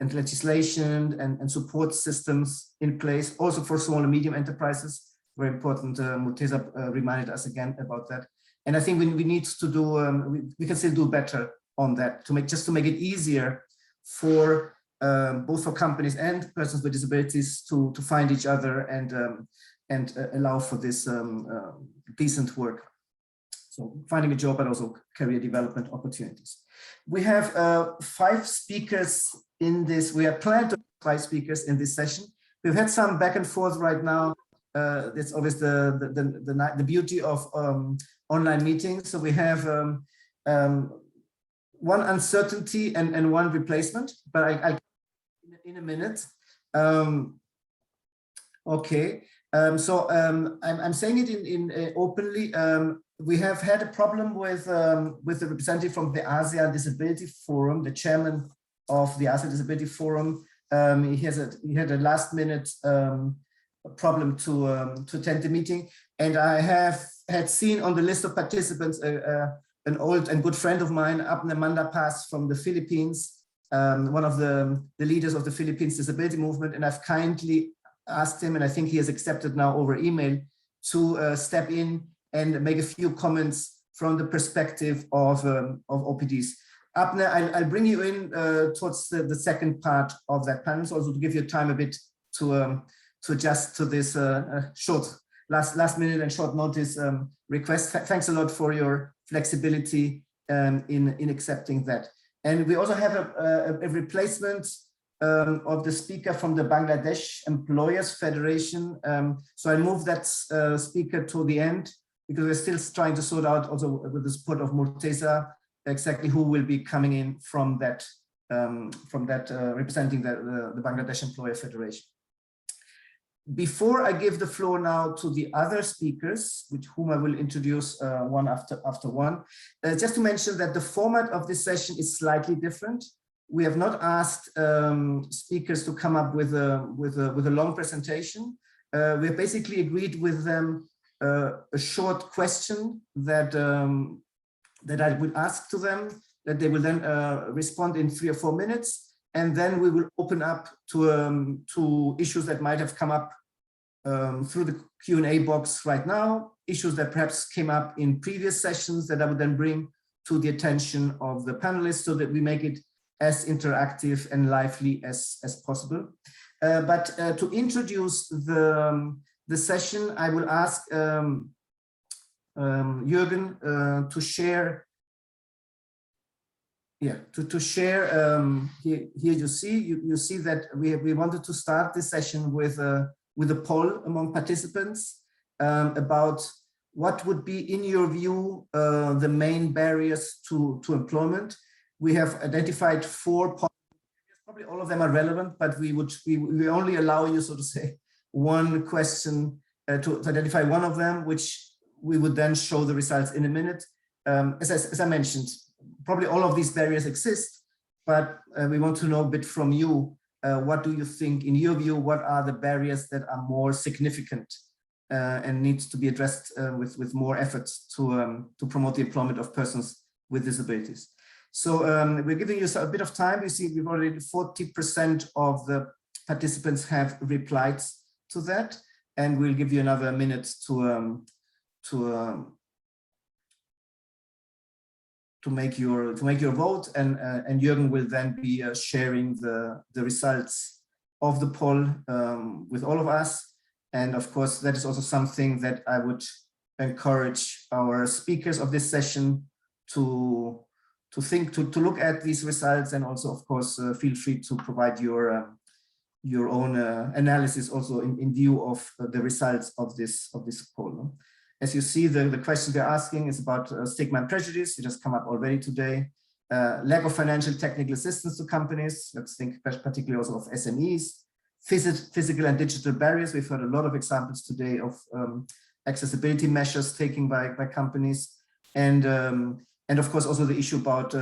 legislation and support systems in place, also for small and medium enterprises. Very important. Murteza reminded us again about that. And I think we need to do, we can still do better on that to make it easier for both for companies and persons with disabilities to find each other and allow for this decent work. So finding a job, but also career development opportunities. We have 5 speakers in this. We have planned to have 5 speakers in this session. We've had some back and forth right now. That's always the beauty of online meetings. So we have one uncertainty and one replacement, but I'll in a minute. Okay. So I'm saying it in openly. We have had a problem with the representative from the ASEAN Disability Forum, the chairman of the ASEAN Disability Forum. He had a last minute problem to attend the meeting, and I had seen on the list of participants an old and good friend of mine, Abner Mandapas from the Philippines, one of the leaders of the Philippines disability movement, and I've kindly asked him, and I think he has accepted now over email, to step in and make a few comments from the perspective of OPDs. Abner, I'll bring you in towards the second part of that panel, so also to give you time a bit to adjust to this short last minute and short notice request. Thanks a lot for your flexibility in accepting that. And we also have a replacement of the speaker from the Bangladesh Employers Federation. So I move that speaker to the end, because we're still trying to sort out, also with the support of Murteza, exactly who will be coming in from that representing the Bangladesh Employer Federation. Before I give the floor now to the other speakers, whom I will introduce one after one, just to mention that the format of this session is slightly different. We have not asked speakers to come up with a long presentation. We have basically agreed with them a short question that I will ask to them, that they will then respond in 3 or 4 minutes, and then we will open up to issues that might have come up through the Q&A box right now, issues that perhaps came up in previous sessions that I would then bring to the attention of the panelists, so that we make it as interactive and lively as possible. But to introduce the session, I will ask Jürgen to share. Yeah, to share. Here you see that we wanted to start this session with a poll among participants about what would be, in your view, the main barriers to employment. We have identified 4 points. Probably all of them are relevant, but we only allow you, so to say, one question to identify one of them, which we would then show the results in a minute. As I mentioned, probably all of these barriers exist, but we want to know a bit from you. What do you think, in your view, what are the barriers that are more significant and needs to be addressed with more efforts to promote the employment of persons with disabilities? So we're giving you a bit of time. You see, we've already 40% of the participants have replied to that, and we'll give you another minute to make your vote, and Jürgen will then be sharing the results of the poll with all of us. And of course, that is also something that I would encourage our speakers of this session to look at these results, and also, of course, feel free to provide your own analysis also in view of the results of this poll. As you see, the question they're asking is about stigma and prejudice. It has come up already today. Lack of financial technical assistance to companies. Let's think particularly also of SMEs. Physical and digital barriers. We've heard a lot of examples today of accessibility measures taken by companies. And of course, also the issue about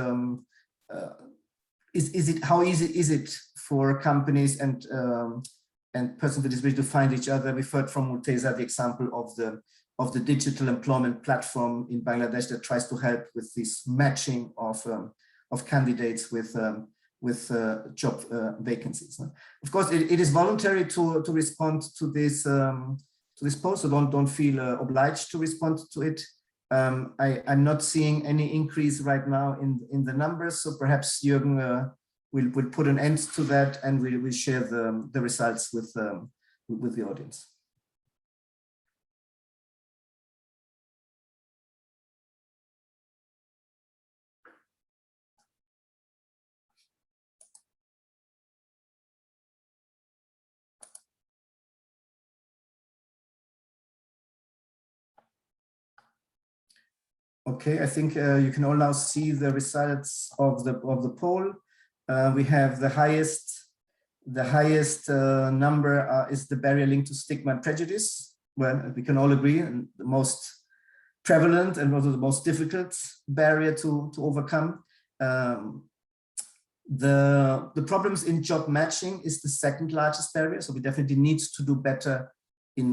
how easy is it for companies and persons with disability to find each other. We've heard from Murteza the example of the digital employment platform in Bangladesh that tries to help with this matching of candidates with job vacancies. Of course, it is voluntary to respond to this post, so don't feel obliged to respond to it. I'm not seeing any increase right now in the numbers, so perhaps Jürgen will put an end to that, and we will share the results with the audience. Okay, I think you can all now see the results of the poll. We have the highest number is the barrier linked to stigma and prejudice. Well, we can all agree, and the most prevalent and also the most difficult barrier to overcome. The problems in job matching is the second largest barrier, so we definitely need to do better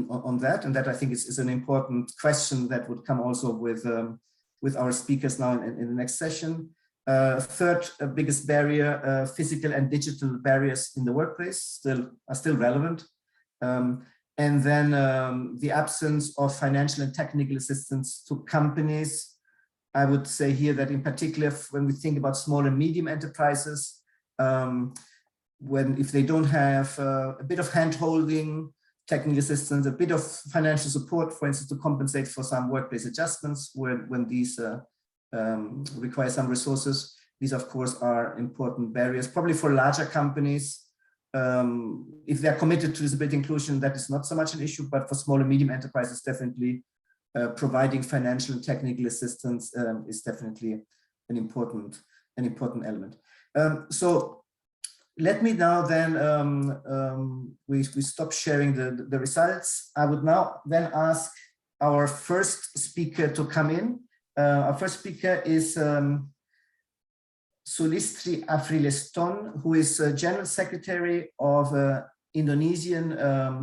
on that, and that I think is an important question that would come also with our speakers now in the next session. Third biggest barrier, physical and digital barriers in the workplace are still relevant. And then the absence of financial and technical assistance to companies. I would say here that in particular, when we think about small and medium enterprises, if they don't have a bit of hand-holding, technical assistance, a bit of financial support, for instance, to compensate for some workplace adjustments when these require some resources. These, of course, are important barriers. Probably for larger companies, if they're committed to disability inclusion, that is not so much an issue, but for small and medium enterprises, definitely providing financial and technical assistance is definitely an important element. So let me now then, we stop sharing the results. I would now then ask our first speaker to come in. Our first speaker is Sulistri Afrileston, who is General Secretary of Indonesian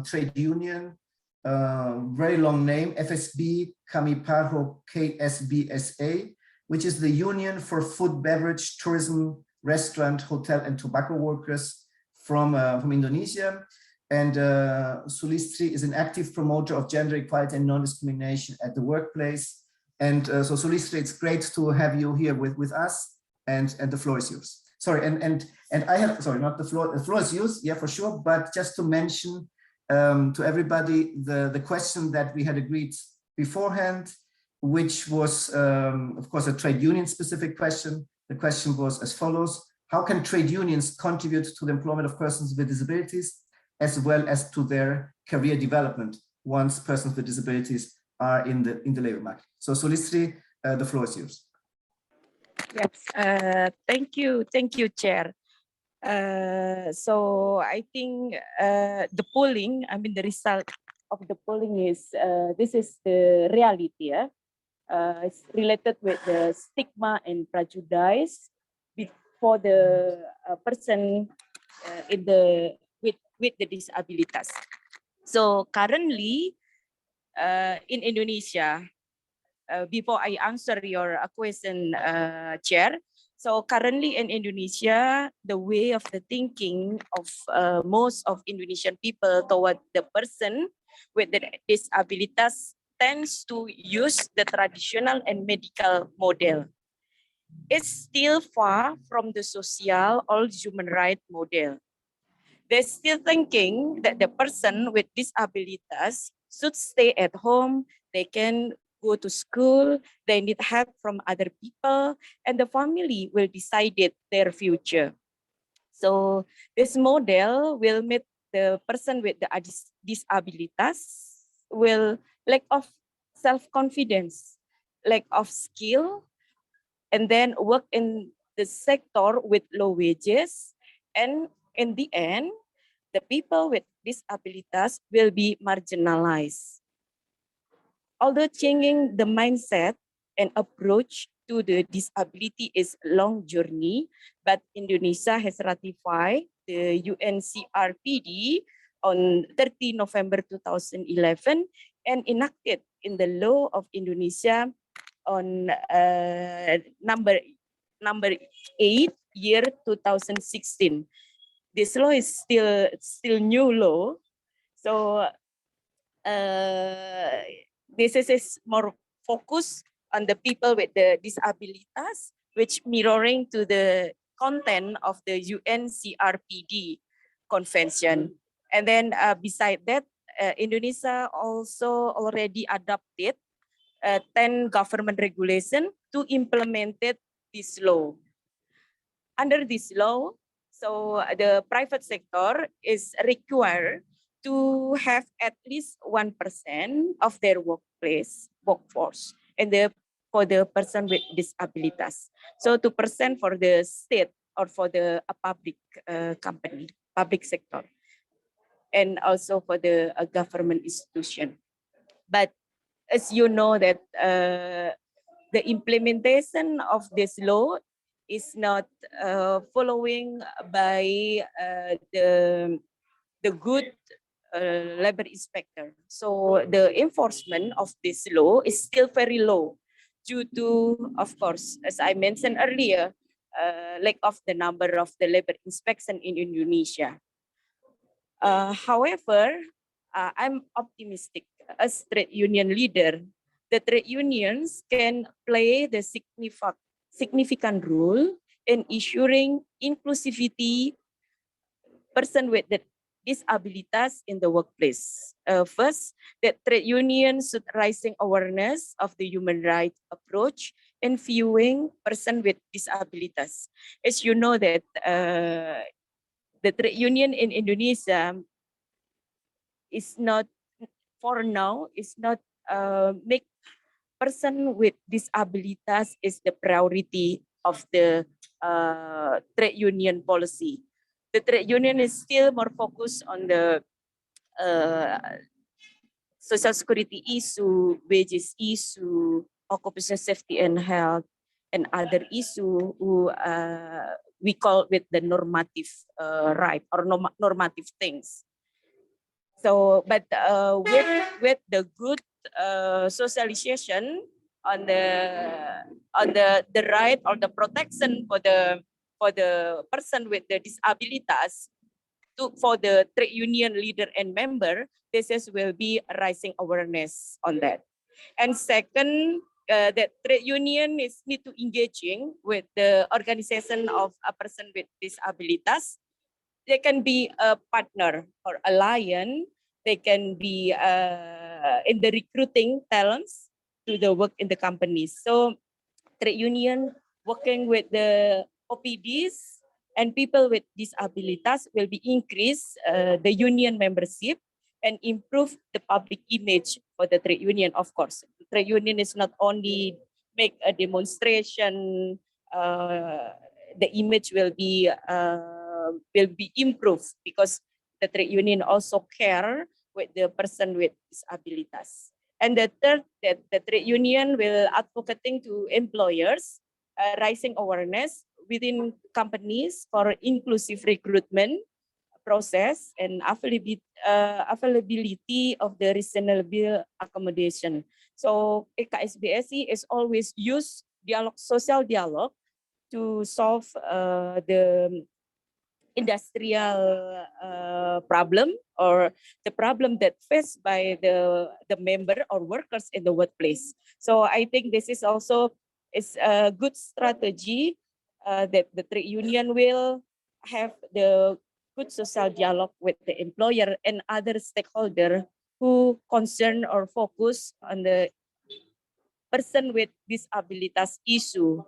trade union, very long name, FSB Kami Parho KSBSA, which is the Union for Food, Beverage, Tourism, Restaurant, Hotel, and Tobacco Workers from Indonesia. And Sulistri is an active promoter of gender equality and non-discrimination at the workplace. And so Sulistri, it's great to have you here with us, and the floor is yours. Sorry, and I have, sorry, not the floor is yours, yeah, for sure, but just to mention to everybody the question that we had agreed beforehand, which was, of course, a trade union specific question. The question was as follows: how can trade unions contribute to the employment of persons with disabilities, as well as to their career development once persons with disabilities are in the labor market? So Sulistri, the floor is yours. Yes, thank you, Chair. So I think the polling, I mean the result of the polling is this is the reality. Yeah? It's related with the stigma and prejudice for the person with the disabilities. So currently in Indonesia, before I answer your question, Chair. So currently in Indonesia, the way of the thinking of most of Indonesian people toward the person with the disabilities tends to use the traditional and medical model. It's still far from the social or human right model. They're still thinking that the person with disabilities should stay at home, they can go to school, they need help from other people, and the family will decide their future. So this model will make the person with the disabilities will lack of self-confidence, lack of skill, and then work in the sector with low wages. And in the end, the people with disabilities will be marginalized. Although changing the mindset and approach to the disability is a long journey, but Indonesia has ratified the UNCRPD on 30 November 2011, and enacted in the law of Indonesia on number 8 year 2016. This law is still new law, so this is more focused on the people with the disabilities, which mirroring to the content of the UNCRPD convention. And then beside that, Indonesia also already adopted 10 government regulation to implement this law. Under this law, so the private sector is required to have at least 1% of their workforce and for the person with disabilities. So 2% for the state or for the public company, public sector, and also for the government institution. But as you know that the implementation of this law is not following by the good labor inspector. So the enforcement of this law is still very low due to, of course, as I mentioned earlier, lack of the number of the labor inspection in Indonesia. However, I'm optimistic as trade union leader. The trade unions can play the significant role in ensuring inclusivity person with the disabilities in the workplace. First, that trade unions should raising awareness of the human rights approach and viewing person with disabilities. As you know that the trade union in Indonesia is not, for now, is not make person with disabilities is the priority of the trade union policy. The trade union is still more focused on the social security issue, wages issue, occupational safety and health, and other issue who we call with the normative right or normative things. So, but with the good socialization on the right or the protection for the person with the disabilities, for the trade union leader and member, this will be raising awareness on that. And second, that trade union is need to engaging with the organization of a person with disabilities. They can be a partner or alliance. They can be in the recruiting talents to the work in the companies. So trade union working with the OPDs and people with disabilities will be increase the union membership and improve the public image for the trade union. Of course, the trade union is not only make a demonstration, the image will be improved because the trade union also care with the person with disabilities. And the third, that the trade union will advocating to employers, raising awareness within companies for inclusive recruitment process and availability of the reasonable accommodation. So KSBSI is always use dialogue, social dialogue to solve the industrial problem or the problem that faced by the member or workers in the workplace. So I think this is also is a good strategy that the trade union will have the good social dialogue with the employer and other stakeholder who concern or focus on the person with disabilities issue.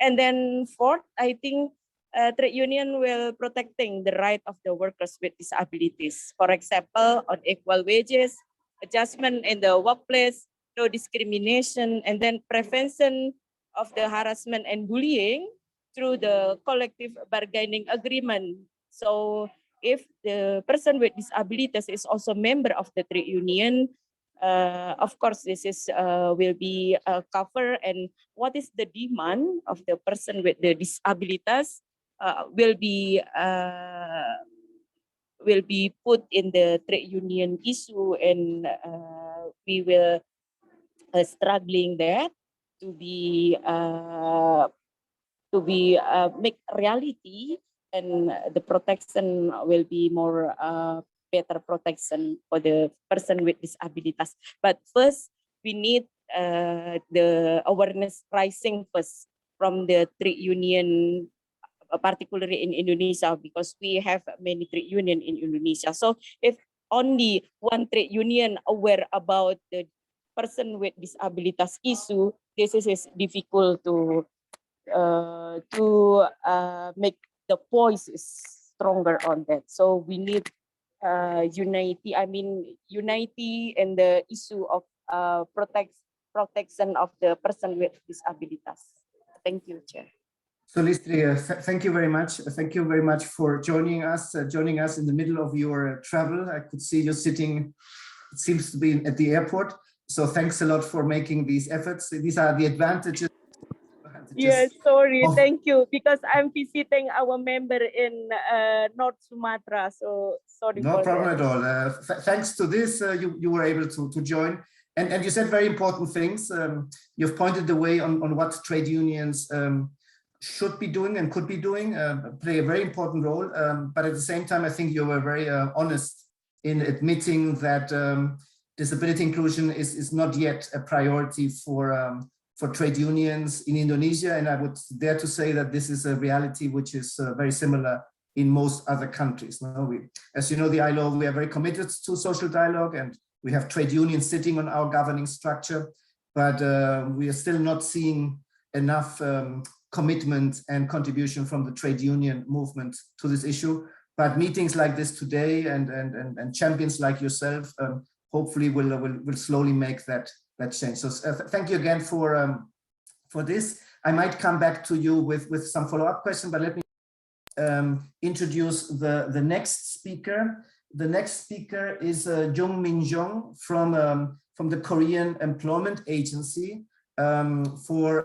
And then fourth, I think trade union will protecting the right of the workers with disabilities. For example, on equal wages, adjustment in the workplace, no discrimination, and then prevention of the harassment and bullying through the collective bargaining agreement. So if the person with disabilities is also member of the trade union, of course, this is will be covered, and what is the demand of the person with the disabilities will be will be put in the trade union issue, and we will struggling there to be make reality, and the protection will be more better protection for the person with disabilities. But first, we need the awareness rising first from the trade union, particularly in Indonesia, because we have many trade union in Indonesia. So if only one trade union aware about the person with disabilities issue, this is difficult to make the voice stronger on that. So we need unity. I mean, unity in the issue of protection of the person with disabilities. Thank you, Chair. So Listri, thank you very much. Thank you very much for joining us in the middle of your travel. I could see you sitting, it seems to be at the airport. So thanks a lot for making these efforts. These are the advantages. Yes, sorry, thank you, because I'm visiting our member in North Sumatra, so sorry. No for problem that. at all. Thanks to this, you were able to join. And you said very important things. You've pointed the way on what trade unions should be doing and could be doing, play a very important role. But at the same time, I think you were very honest in admitting that disability inclusion is not yet a priority for trade unions in Indonesia. And I would dare to say that this is a reality which is very similar in most other countries. As you know, the ILO, we are very committed to social dialogue, and we have trade unions sitting on our governing structure, but we are still not seeing enough commitment and contribution from the trade union movement to this issue. But meetings like this today and champions like yourself hopefully will slowly make that change. So thank you again for this. I might come back to you with some follow-up question, but let me introduce the next speaker. The next speaker is Jong Min Jong from the Korean Employment Agency for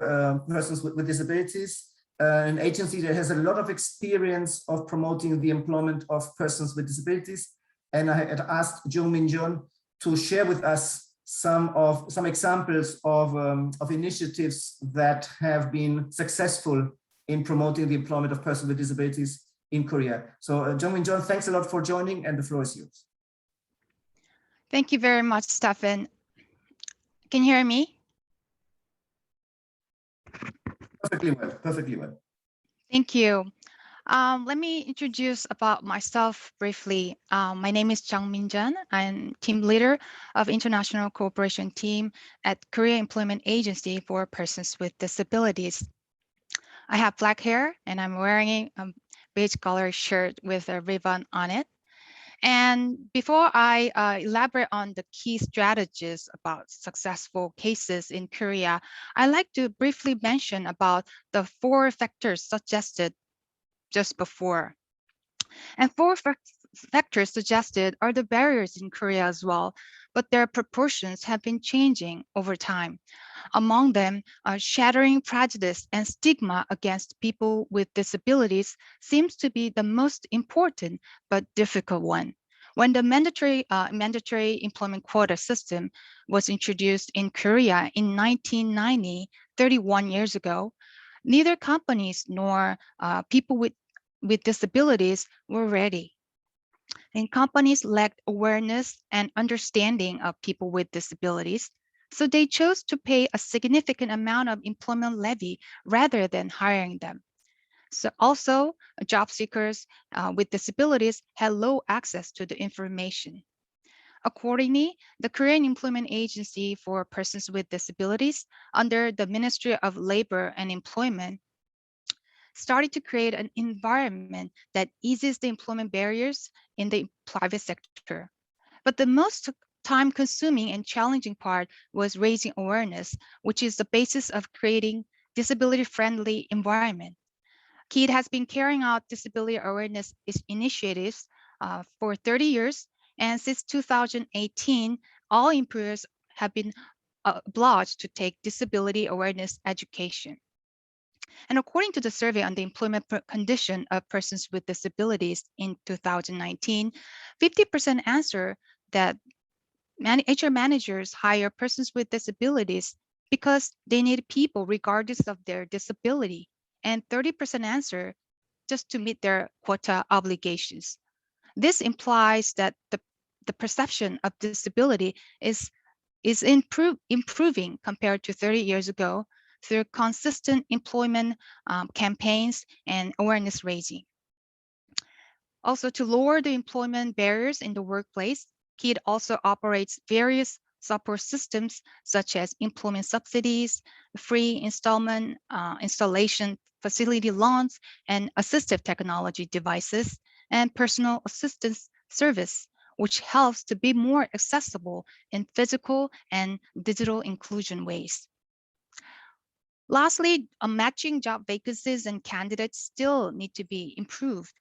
persons with disabilities, an agency that has a lot of experience of promoting the employment of persons with disabilities. And I had asked Jong Min Jong to share with us some examples of initiatives that have been successful in promoting the employment of persons with disabilities in Korea. So Jong Min Jong, thanks a lot for joining, and the floor is yours. Thank you very much, Stefan. Can you hear me? Perfectly well, perfectly well. Thank you. Let me introduce about myself briefly. My name is Jang Min-jeon. I'm team leader of International Cooperation Team at Korea Employment Agency for Persons with Disabilities. I have black hair and I'm wearing a beige color shirt with a ribbon on it. And before I elaborate on the key strategies about successful cases in Korea, I'd like to briefly mention about the 4 factors suggested just before. And 4 factors suggested are the barriers in Korea as well, but their proportions have been changing over time. Among them, shattering prejudice and stigma against people with disabilities seems to be the most important but difficult one. When the mandatory employment quota system was introduced in Korea in 1990, 31 years ago, neither companies nor people with disabilities were ready. And companies lacked awareness and understanding of people with disabilities. So they chose to pay a significant amount of employment levy rather than hiring them. So also, job seekers with disabilities had low access to the information. Accordingly, the Korean Employment Agency for Persons with Disabilities under the Ministry of Labor and Employment started to create an environment that eases the employment barriers in the private sector. But the most time-consuming and challenging part was raising awareness, which is the basis of creating disability-friendly environment. KID has been carrying out disability awareness initiatives for 30 years, and since 2018, all employers have been obliged to take disability awareness education. And according to the survey on the employment condition of persons with disabilities in 2019, 50% answer that HR managers hire persons with disabilities because they need people regardless of their disability, and 30% answer just to meet their quota obligations. This implies that the perception of disability is improving compared to 30 years ago through consistent employment campaigns and awareness raising. Also, to lower the employment barriers in the workplace, KID also operates various support systems such as employment subsidies, free installation facility loans, and assistive technology devices, and personal assistance service, which helps to be more accessible in physical and digital inclusion ways. Lastly, matching job vacancies and candidates still need to be improved.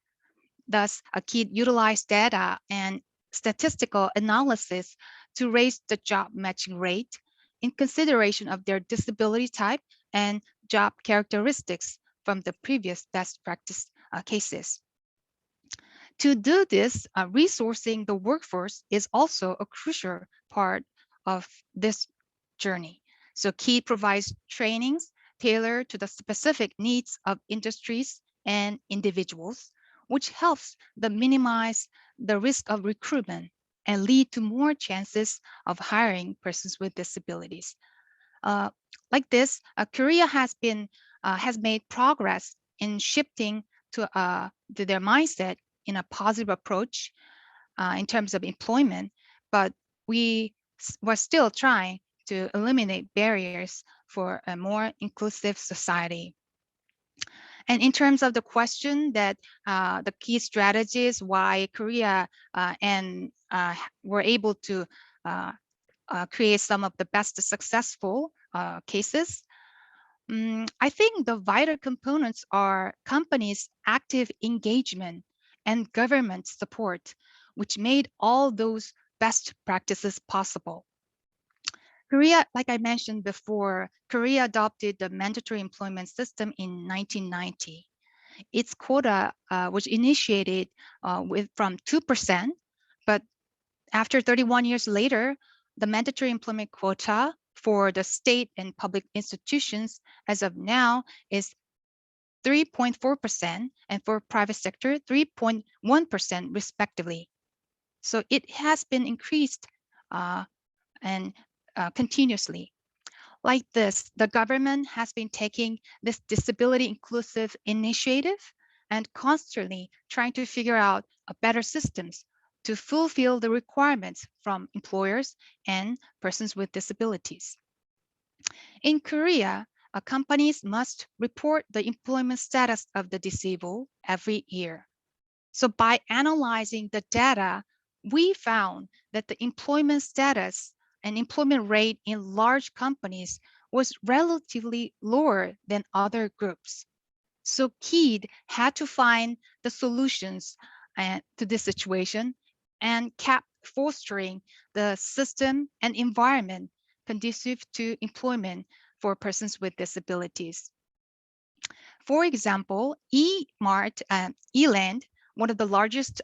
Thus, KID utilized data and statistical analysis to raise the job matching rate in consideration of their disability type and job characteristics from the previous best practice cases. To do this, resourcing the workforce is also a crucial part of this journey. So KID provides trainings tailored to the specific needs of industries and individuals, which helps minimize the risk of recruitment and lead to more chances of hiring persons with disabilities. Like this, Korea has made progress in shifting to their mindset in a positive approach in terms of employment, but we're still trying to eliminate barriers for a more inclusive society. And in terms of the question that the key strategies why Korea were able to create some of the best successful cases, I think the vital components are companies' active engagement and government support, which made all those best practices possible. Korea, like I mentioned before, Korea adopted the mandatory employment system in 1990. Its quota was initiated from 2%, but after 31 years later, the mandatory employment quota for the state and public institutions as of now is 3.4%, and for private sector, 3.1% respectively. So it has been increased and continuously. Like this, the government has been taking this disability inclusive initiative and constantly trying to figure out better systems to fulfill the requirements from employers and persons with disabilities. In Korea, companies must report the employment status of the disabled every year. So by analyzing the data, we found that the employment status and employment rate in large companies was relatively lower than other groups. So KID had to find the solutions to this situation and kept fostering the system and environment conducive to employment for persons with disabilities. For example, Eland, one of the largest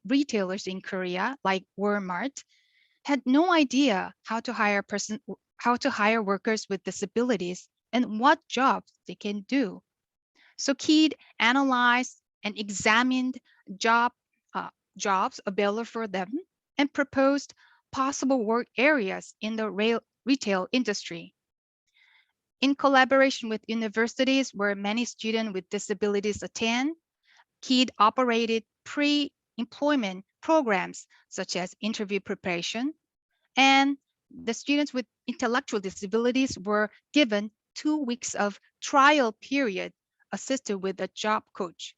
retailers in Korea, like Walmart, had no idea how to hire workers with disabilities and what jobs they can do. So KID analyzed and examined jobs available for them and proposed possible work areas in the retail industry. In collaboration with universities where many students with disabilities attend, KID operated pre-employment programs such as interview preparation, and the students with intellectual disabilities were given 2 weeks of trial period assisted with a job coach.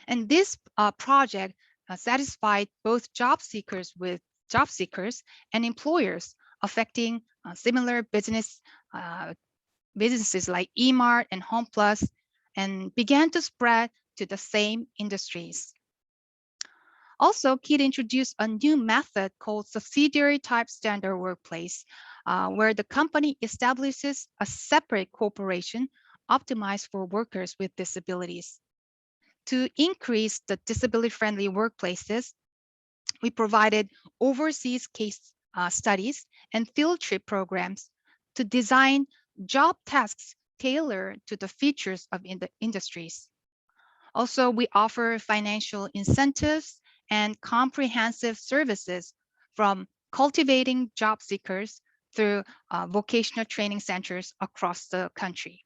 And this project satisfied both job seekers and employers, affecting similar businesses like eMart and Home Plus, and began to spread to the same industries. Also, KID introduced a new method called subsidiary type standard workplace, where the company establishes a separate corporation optimized for workers with disabilities. To increase the disability-friendly workplaces, we provided overseas case studies and field trip programs to design job tasks tailored to the features of the industries. Also, we offer financial incentives and comprehensive services from cultivating job seekers through vocational training centers across the country.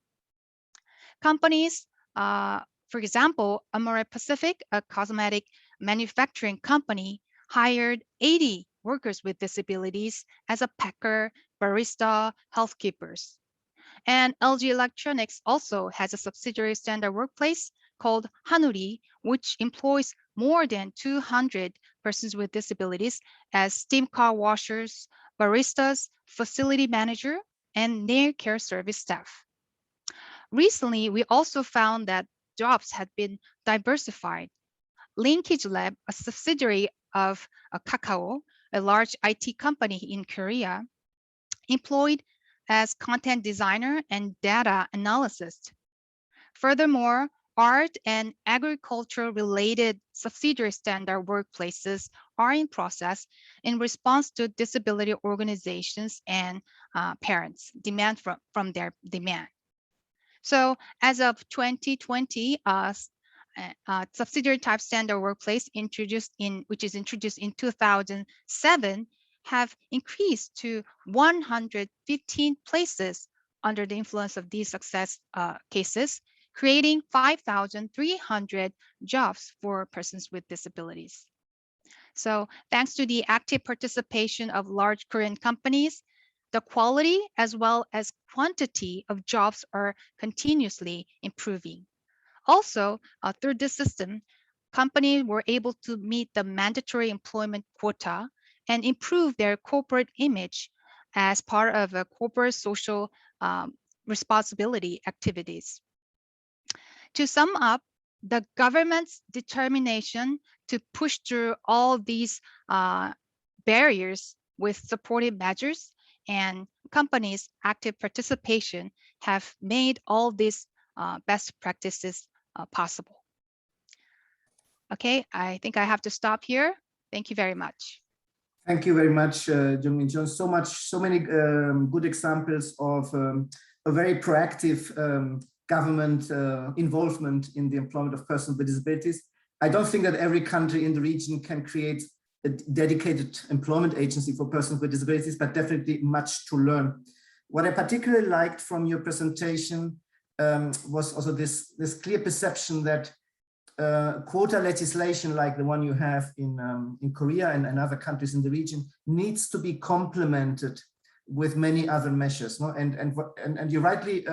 Companies, for example, Amore Pacific, a cosmetic manufacturing company, hired 80 workers with disabilities as a packer, barista, housekeepers. And LG Electronics also has a subsidiary standard workplace called Hanuri, which employs more than 200 persons with disabilities as steam car washers, baristas, facility manager, and nail care service staff. Recently, we also found that jobs had been diversified. Linkage Lab, a subsidiary of Kakao, a large IT company in Korea, employed as content designer and data analyst. Furthermore, art and agriculture-related subsidiary standard workplaces are in process in response to disability organizations and parents' demand from their demand. So as of 2020, subsidiary type standard workplace which is introduced in 2007 have increased to 115 places under the influence of these success cases, creating 5,300 jobs for persons with disabilities. So thanks to the active participation of large Korean companies, the quality as well as quantity of jobs are continuously improving. Also, through this system, companies were able to meet the mandatory employment quota and improve their corporate image as part of a corporate social responsibility activities. To sum up, the government's determination to push through all these barriers with supportive measures and companies' active participation have made all these best practices possible. Okay, I think I have to stop here. Thank you very much. Thank you very much, Jong-min John. So many good examples of a very proactive government involvement in the employment of persons with disabilities. I don't think that every country in the region can create a dedicated employment agency for persons with disabilities, but definitely much to learn. What I particularly liked from your presentation was also this clear perception that quota legislation like the one you have in Korea and other countries in the region needs to be complemented with many other measures. No? And you rightly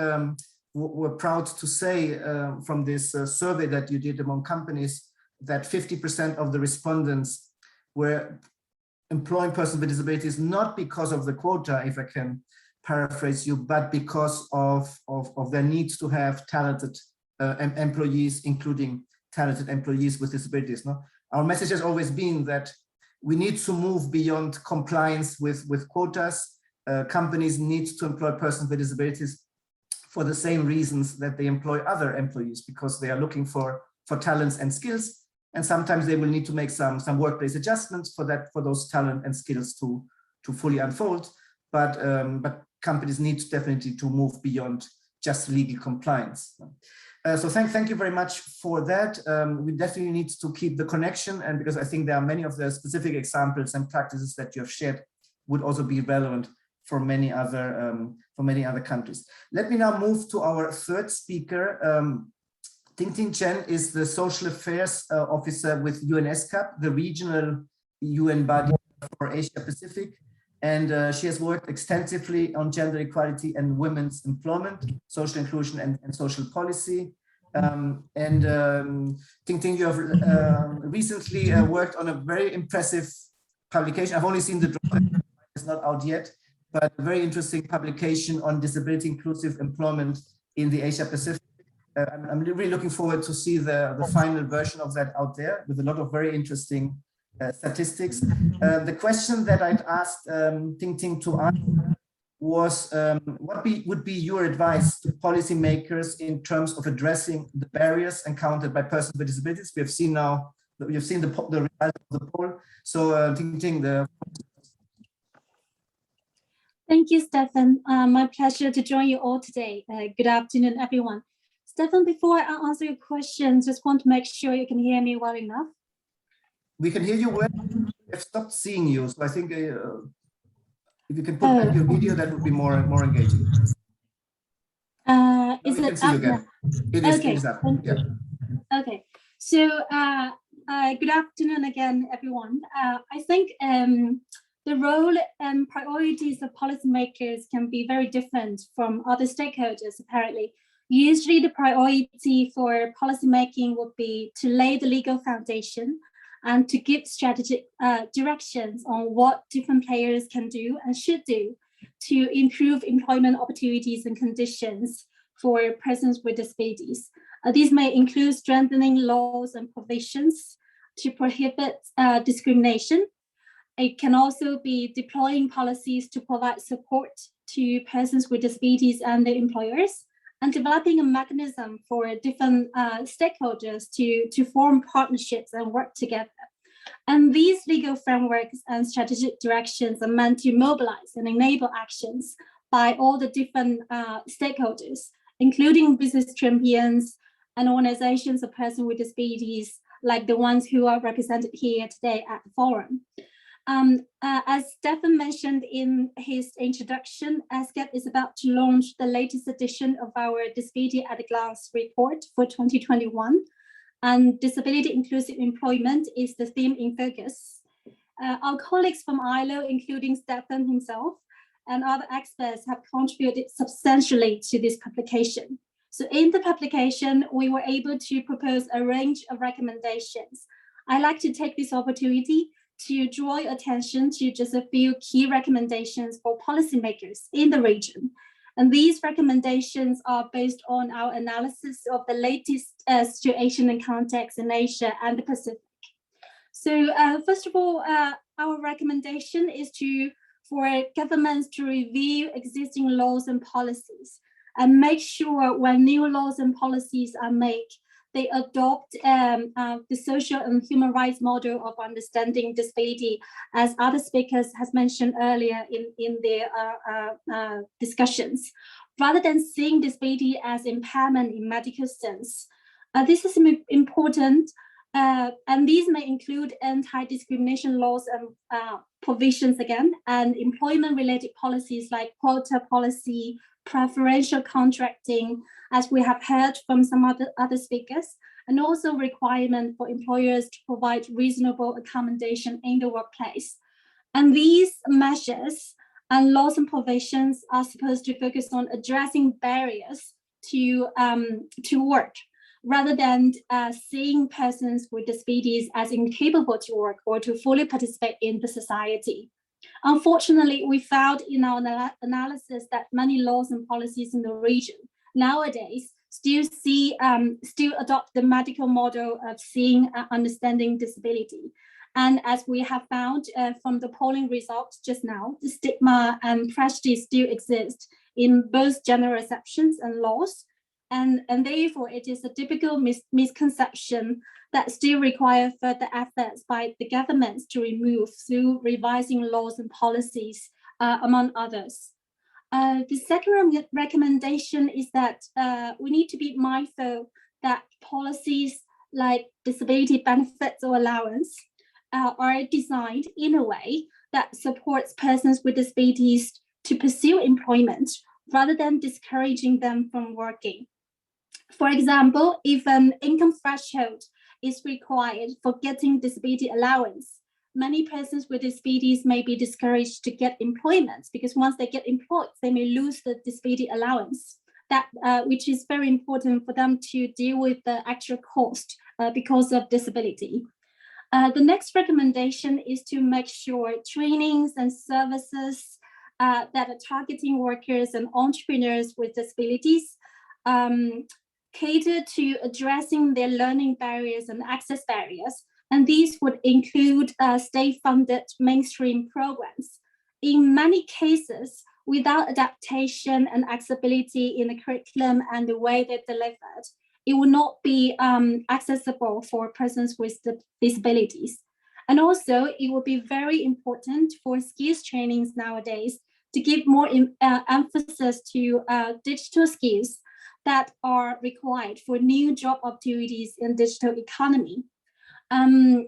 were proud to say from this survey that you did among companies that 50% of the respondents were employing persons with disabilities not because of the quota, if I can paraphrase you, but because of their needs to have talented employees, including talented employees with disabilities. No? Our message has always been that we need to move beyond compliance with quotas. Companies need to employ persons with disabilities for the same reasons that they employ other employees, because they are looking for talents and skills. And sometimes they will need to make some workplace adjustments for those talent and skills to fully unfold. But companies need definitely to move beyond just legal compliance. So thank you very much for that. We definitely need to keep the connection, and because I think there are many of the specific examples and practices that you have shared would also be relevant for many other countries. Let me now move to our third speaker. Ting Chen is the Social Affairs Officer with UNESCAP, the regional UN body for Asia Pacific. And she has worked extensively on gender equality and women's employment, social inclusion and social policy. Ting, you have recently worked on a very impressive publication. I've only seen the draft, it's not out yet, but a very interesting publication on disability inclusive employment in the Asia Pacific. I'm really looking forward to see the final version of that out there with a lot of very interesting statistics. The question that I'd asked Ting to answer was what would be your advice to policymakers in terms of addressing the barriers encountered by persons with disabilities? We have seen now, we have seen the result of the poll. So Thank you, Stefan. My pleasure to join you all today. Good afternoon, everyone. Stefan, before I answer your questions, just want to make sure you can hear me well enough. We can hear you well. I've stopped seeing you, so I think if you can put back your video, that would be more engaging. Is it up now? It is, okay. It is up. Yeah. Okay. So good afternoon again, everyone. I think the role and priorities of policymakers can be very different from other stakeholders, apparently. Usually the priority for policymaking would be to lay the legal foundation and to give strategic directions on what different players can do and should do to improve employment opportunities and conditions for persons with disabilities. These may include strengthening laws and provisions to prohibit discrimination. It can also be deploying policies to provide support to persons with disabilities and their employers, and developing a mechanism for different stakeholders to form partnerships and work together. And these legal frameworks and strategic directions are meant to mobilize and enable actions by all the different stakeholders, including business champions and organizations of persons with disabilities, like the ones who are represented here today at the forum. As Stefan mentioned in his introduction, ASCAP is about to launch the latest edition of our Disability at a Glance report for 2021, and disability inclusive employment is the theme in focus. Our colleagues from ILO, including Stefan himself and other experts, have contributed substantially to this publication. So in the publication, we were able to propose a range of recommendations. I'd like to take this opportunity to draw your attention to just a few key recommendations for policymakers in the region. And these recommendations are based on our analysis of the latest situation and context in Asia and the Pacific. So first of all, our recommendation is for governments to review existing laws and policies and make sure when new laws and policies are made, they adopt the social and human rights model of understanding disability, as other speakers has mentioned earlier in their discussions, rather than seeing disability as impairment in medical sense. This is important, and these may include anti-discrimination laws and provisions again, and employment-related policies like quota policy, preferential contracting, as we have heard from some other speakers, and also requirement for employers to provide reasonable accommodation in the workplace. And these measures and laws and provisions are supposed to focus on addressing barriers to work, rather than seeing persons with disabilities as incapable to work or to fully participate in the society. Unfortunately, we found in our analysis that many laws and policies in the region nowadays still adopt the medical model of seeing and understanding disability. And as we have found from the polling results just now, the stigma and prejudice still exist in both general receptions and laws. And therefore, it is a typical misconception that still require further efforts by the governments to remove through revising laws and policies, among others. The second recommendation is that we need to be mindful that policies like disability benefits or allowance are designed in a way that supports persons with disabilities to pursue employment rather than discouraging them from working. For example, if an income threshold is required for getting disability allowance, many persons with disabilities may be discouraged to get employment because once they get employed, they may lose the disability allowance, which is very important for them to deal with the actual cost because of disability. The next recommendation is to make sure trainings and services that are targeting workers and entrepreneurs with disabilities cater to addressing their learning barriers and access barriers. And these would include state-funded mainstream programs. In many cases, without adaptation and accessibility in the curriculum and the way they're delivered, it will not be accessible for persons with disabilities. And also, it will be very important for skills trainings nowadays to give more emphasis to digital skills that are required for new job opportunities in digital economy. I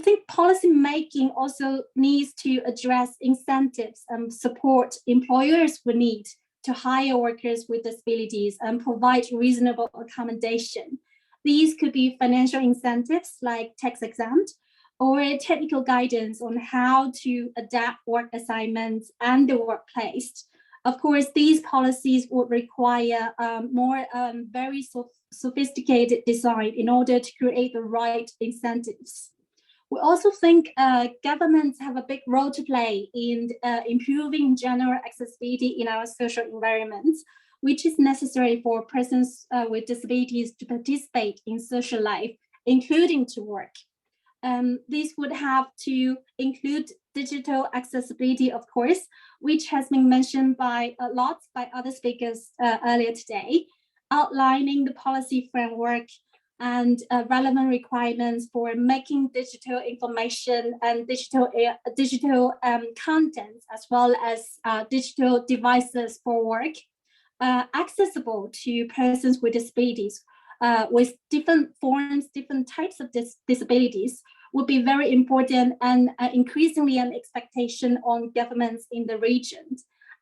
think policy making also needs to address incentives and support employers will need to hire workers with disabilities and provide reasonable accommodation. These could be financial incentives like tax exempt, or technical guidance on how to adapt work assignments and the workplace. Of course, these policies would require more very sophisticated design in order to create the right incentives. We also think governments have a big role to play in improving general accessibility in our social environments, which is necessary for persons with disabilities to participate in social life, including to work. This would have to include digital accessibility, of course, which has been mentioned by a lot by other speakers earlier today, outlining the policy framework and relevant requirements for making digital information and digital content, as well as digital devices for work, accessible to persons with disabilities with different forms, different types of disabilities would be very important and increasingly an expectation on governments in the region.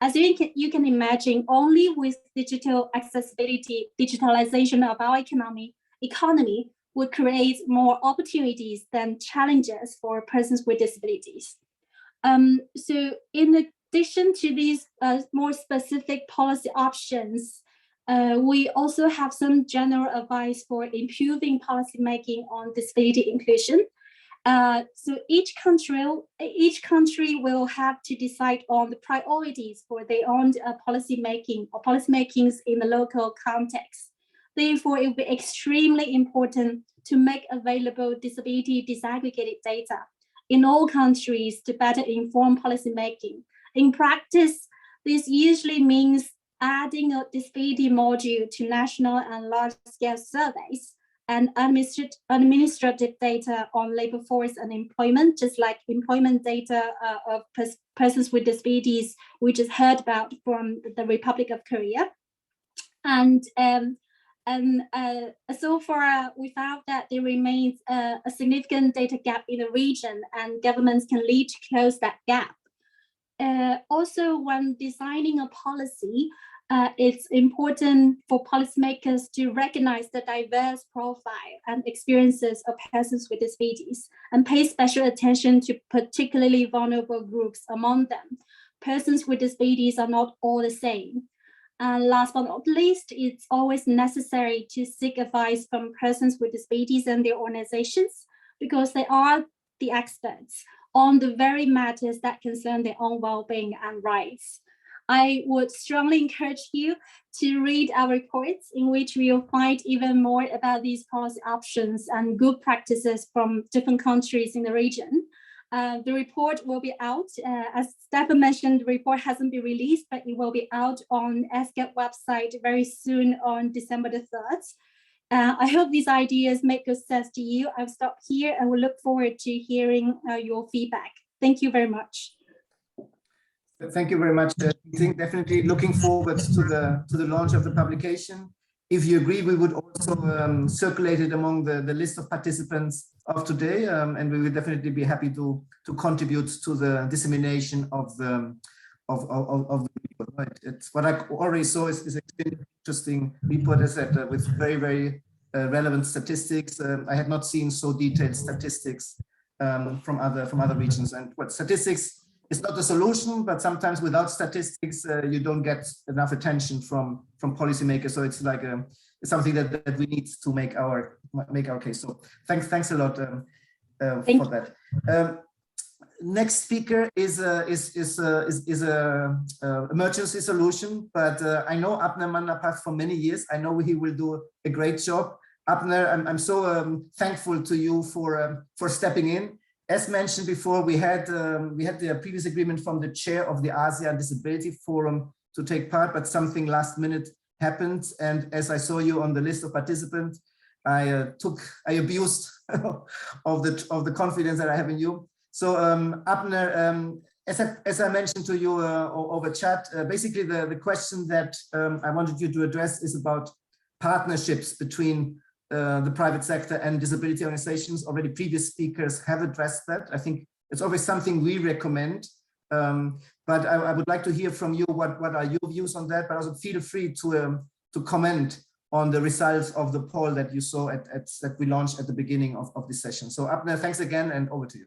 As you can imagine, only with digital accessibility, digitalization of our economy would create more opportunities than challenges for persons with disabilities. So in addition to these more specific policy options, we also have some general advice for improving policymaking on disability inclusion. So each country will have to decide on the priorities for their own policymaking or policymakings in the local context. Therefore, it will be extremely important to make available disability disaggregated data in all countries to better inform policymaking. In practice, this usually means adding a disability module to national and large-scale surveys and administrative data on labor force and employment, just like employment data of persons with disabilities, we just heard about from the Republic of Korea. And so far, we found that there remains a significant data gap in the region, and governments can lead to close that gap. Also, when designing a policy, it's important for policymakers to recognize the diverse profile and experiences of persons with disabilities and pay special attention to particularly vulnerable groups among them. Persons with disabilities are not all the same. And last but not least, it's always necessary to seek advice from persons with disabilities and their organizations, because they are the experts on the very matters that concern their own well-being and rights. I would strongly encourage you to read our reports, in which we will find even more about these policy options and good practices from different countries in the region. The report will be out, as Stefan mentioned, the report hasn't been released, but it will be out on ESGAT website very soon on December the 3rd. I hope these ideas make good sense to you. I'll stop here and will look forward to hearing your feedback. Thank you very much. Thank you very much. I think definitely looking forward to the launch of the publication. If you agree, we would also circulate it among the list of participants of today, and we will definitely be happy to contribute to the dissemination of the report. Right? It's what I already saw is an interesting report, as I said, with very relevant statistics. I had not seen so detailed statistics from other regions. And what statistics is not a solution, but sometimes without statistics, you don't get enough attention from policymakers. So it's like it's something that we need to make our case. So thanks a lot for that. Next speaker is a emergency solution, but I know Abner Mannapath for many years. I know he will do a great job. Abner, I'm so thankful to you for stepping in. as mentioned before, we had the previous agreement from the chair of the ASEAN Disability Forum to take part, but something last minute happened. And as I saw you on the list of participants, I abused of the confidence that I have in you. So Abner, as I mentioned to you over chat, basically the question that I wanted you to address is about partnerships between the private sector and disability organizations. Already previous speakers have addressed that. I think it's always something we recommend, but I would like to hear from you what are your views on that, but also feel free to comment on the results of the poll that you saw that we launched at the beginning of this session. So Abner, thanks again, and over to you.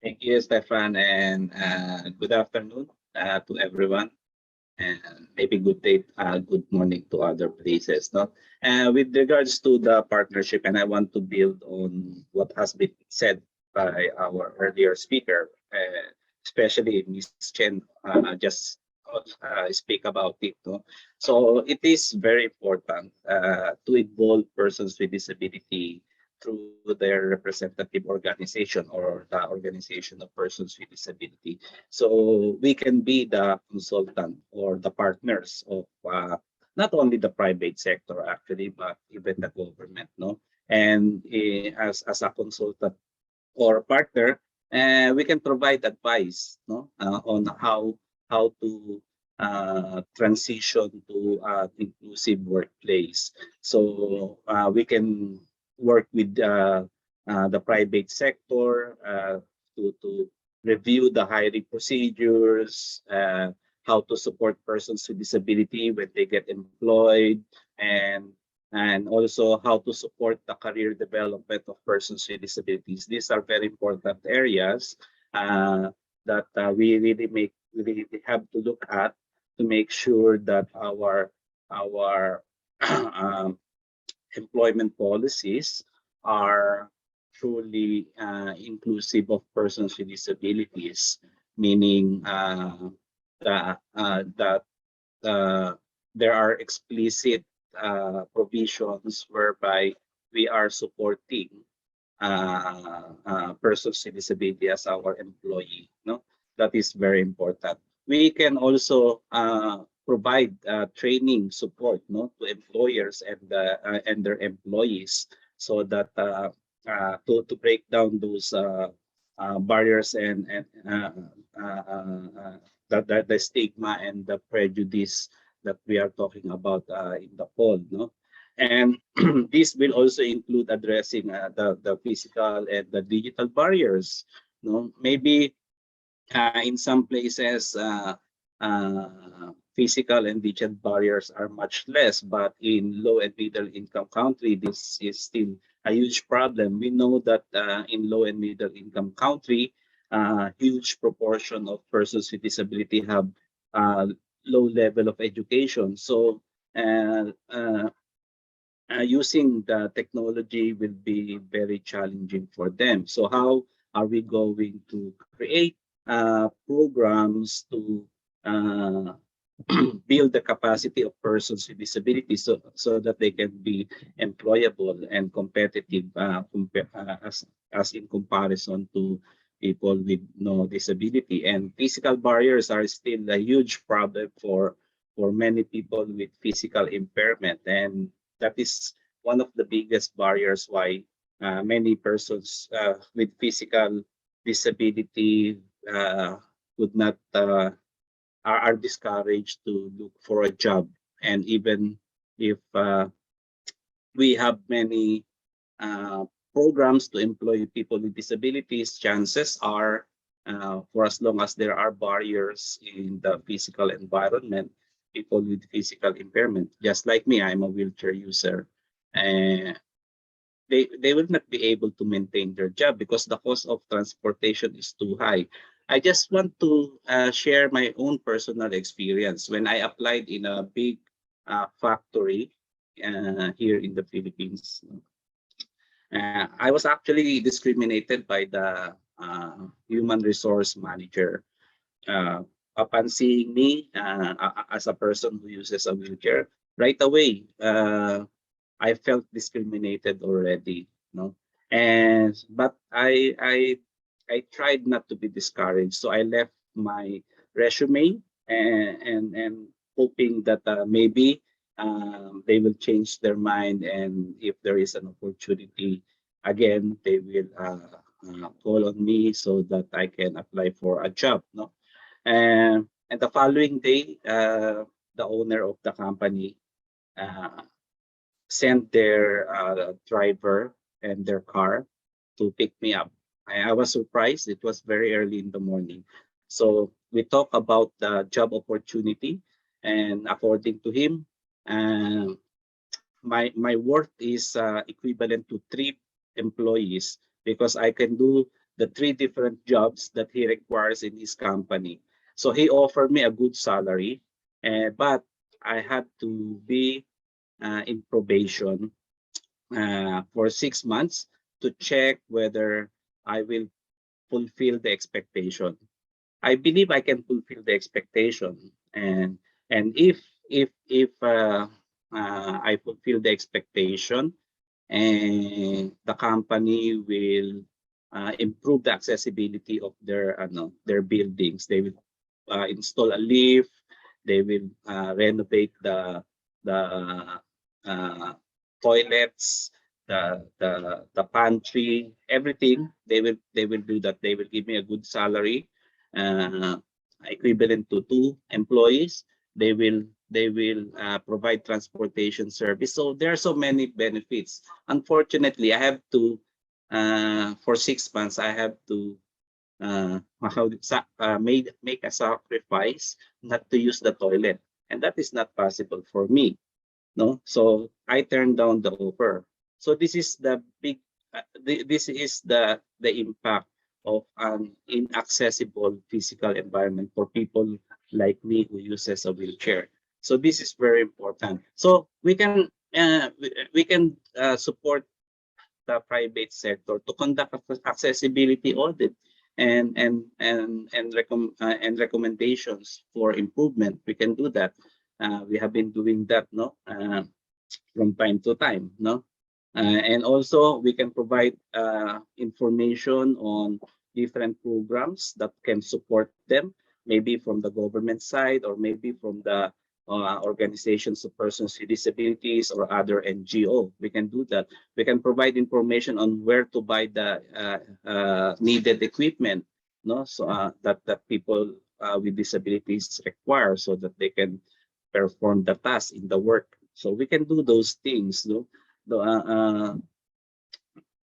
Thank you, Stefan, and good afternoon to everyone, and maybe good day, good morning to other places. No, with regards to the partnership, and I want to build on what has been said by our earlier speaker, especially Ms. Chen just speak about it. No? So it is very important to involve persons with disability through their representative organization or the organization of persons with disability. So we can be the consultant or the partners of not only the private sector actually, but even the government. No, and as a consultant or partner, we can provide advice, no, on how to transition to an inclusive workplace. So we can work with the private sector to review the hiring procedures, how to support persons with disability when they get employed, and also how to support the career development of persons with disabilities. These are very important areas that we really have to look at to make sure that our employment policies are truly inclusive of persons with disabilities, meaning that there are explicit provisions whereby we are supporting persons with disability as our employee. No, that is very important. We can also provide training support, no, to employers and their employees, so that to break down those barriers and the stigma and the prejudice that we are talking about in the poll. No, and this will also include addressing the physical and the digital barriers. No, maybe in some places physical and digital barriers are much less, but in low and middle income country, this is still a huge problem. We know that in low and middle income country, huge proportion of persons with disability have low level of education. So using the technology will be very challenging for them. So how are we going to create programs to build the capacity of persons with disabilities so that they can be employable and competitive as in comparison to people with no disability? And physical barriers are still a huge problem for many people with physical impairment, and that is one of the biggest barriers why many persons with physical disability would not are discouraged to look for a job. And even if we have many programs to employ people with disabilities, chances are for as long as there are barriers in the physical environment, people with physical impairment, just like me, I'm a wheelchair user, and they will not be able to maintain their job because the cost of transportation is too high. I just want to share my own personal experience. When I applied in a big factory here in the Philippines, I was actually discriminated by the human resource manager. Upon seeing me as a person who uses a wheelchair, right away, I felt discriminated already. No? But I tried not to be discouraged, so I left my resume and hoping that maybe they will change their mind, and if there is an opportunity again, they will call on me so that I can apply for a job. No, and the following day, the owner of the company sent their driver and their car to pick me up. I was surprised. It was very early in the morning. So we talked about the job opportunity, and according to him, my worth is equivalent to 3 employees because I can do the 3 different jobs that he requires in his company. So he offered me a good salary, but I had to be in probation for 6 months to check whether I will fulfill the expectation. I believe I can fulfill the expectation, and if I fulfill the expectation, and the company will improve the accessibility of their buildings. They will install a lift. They will renovate the toilets, the pantry, everything. They will do that. They will give me a good salary, equivalent to 2 employees. They will provide transportation service. So there are so many benefits. Unfortunately, I have to for 6 months I have to make a sacrifice not to use the toilet, and that is not possible for me. No, so I turned down the offer. So this is the big this is the impact of an inaccessible physical environment for people like me who uses a wheelchair. So this is very important. So we can support the private sector to conduct accessibility audit and recommendations for improvement. We can do that. We have been doing that, no, from time to time, no, and also we can provide information on different programs that can support them, maybe from the government side or maybe from the organizations of persons with disabilities or other NGO. We can do that. We can provide information on where to buy the needed equipment, no, so that people with disabilities require, so that they can perform the task in the work. So we can do those things, no.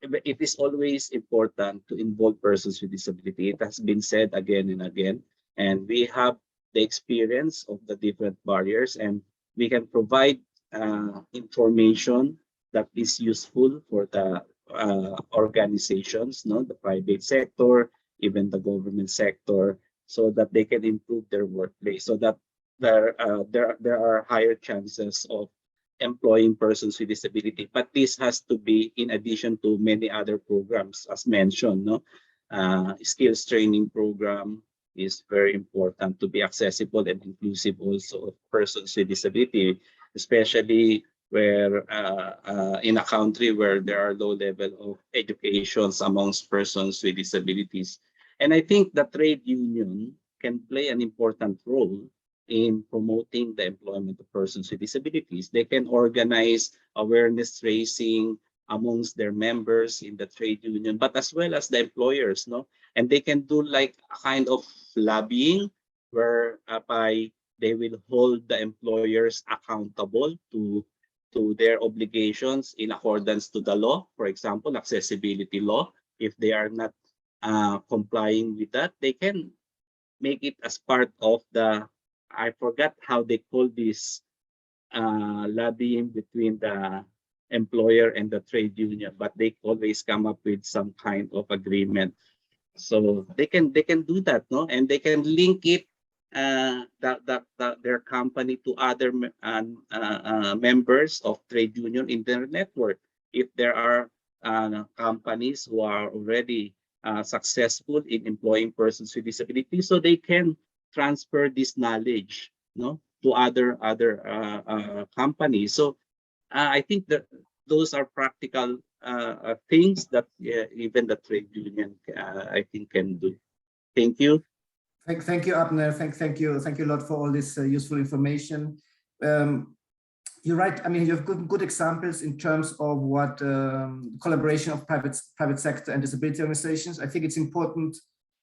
It is always important to involve persons with disability. It has been said again and again, and we have the experience of the different barriers, and we can provide information that is useful for the organizations, no, the private sector, even the government sector, so that they can improve their workplace, so that there are higher chances of employing persons with disability. But this has to be in addition to many other programs, as mentioned, no, skills training program is very important to be accessible and inclusive also of persons with disability, especially where in a country where there are low level of educations amongst persons with disabilities. And I think the trade union can play an important role in promoting the employment of persons with disabilities. They can organize awareness raising amongst their members in the trade union, but as well as the employers, no? And they can do like a kind of lobbying whereby they will hold the employers accountable to their obligations in accordance to the law. For example, accessibility law. If they are not complying with that, they can make it as part of the, I forgot how they call this, lobbying between the employer and the trade union, but they always come up with some kind of agreement. So they can do that, no, and they can link it their company to other members of trade union in their network. If there are companies who are already successful in employing persons with disabilities, so they can transfer this knowledge, no, to other companies. So I think that those are practical things that even the trade union, I think, can do. Thank you. Thank you, Abner. Thank you a lot for all this useful information. You're right. I mean, you have good examples in terms of what collaboration of private sector and disability organizations. I think it's important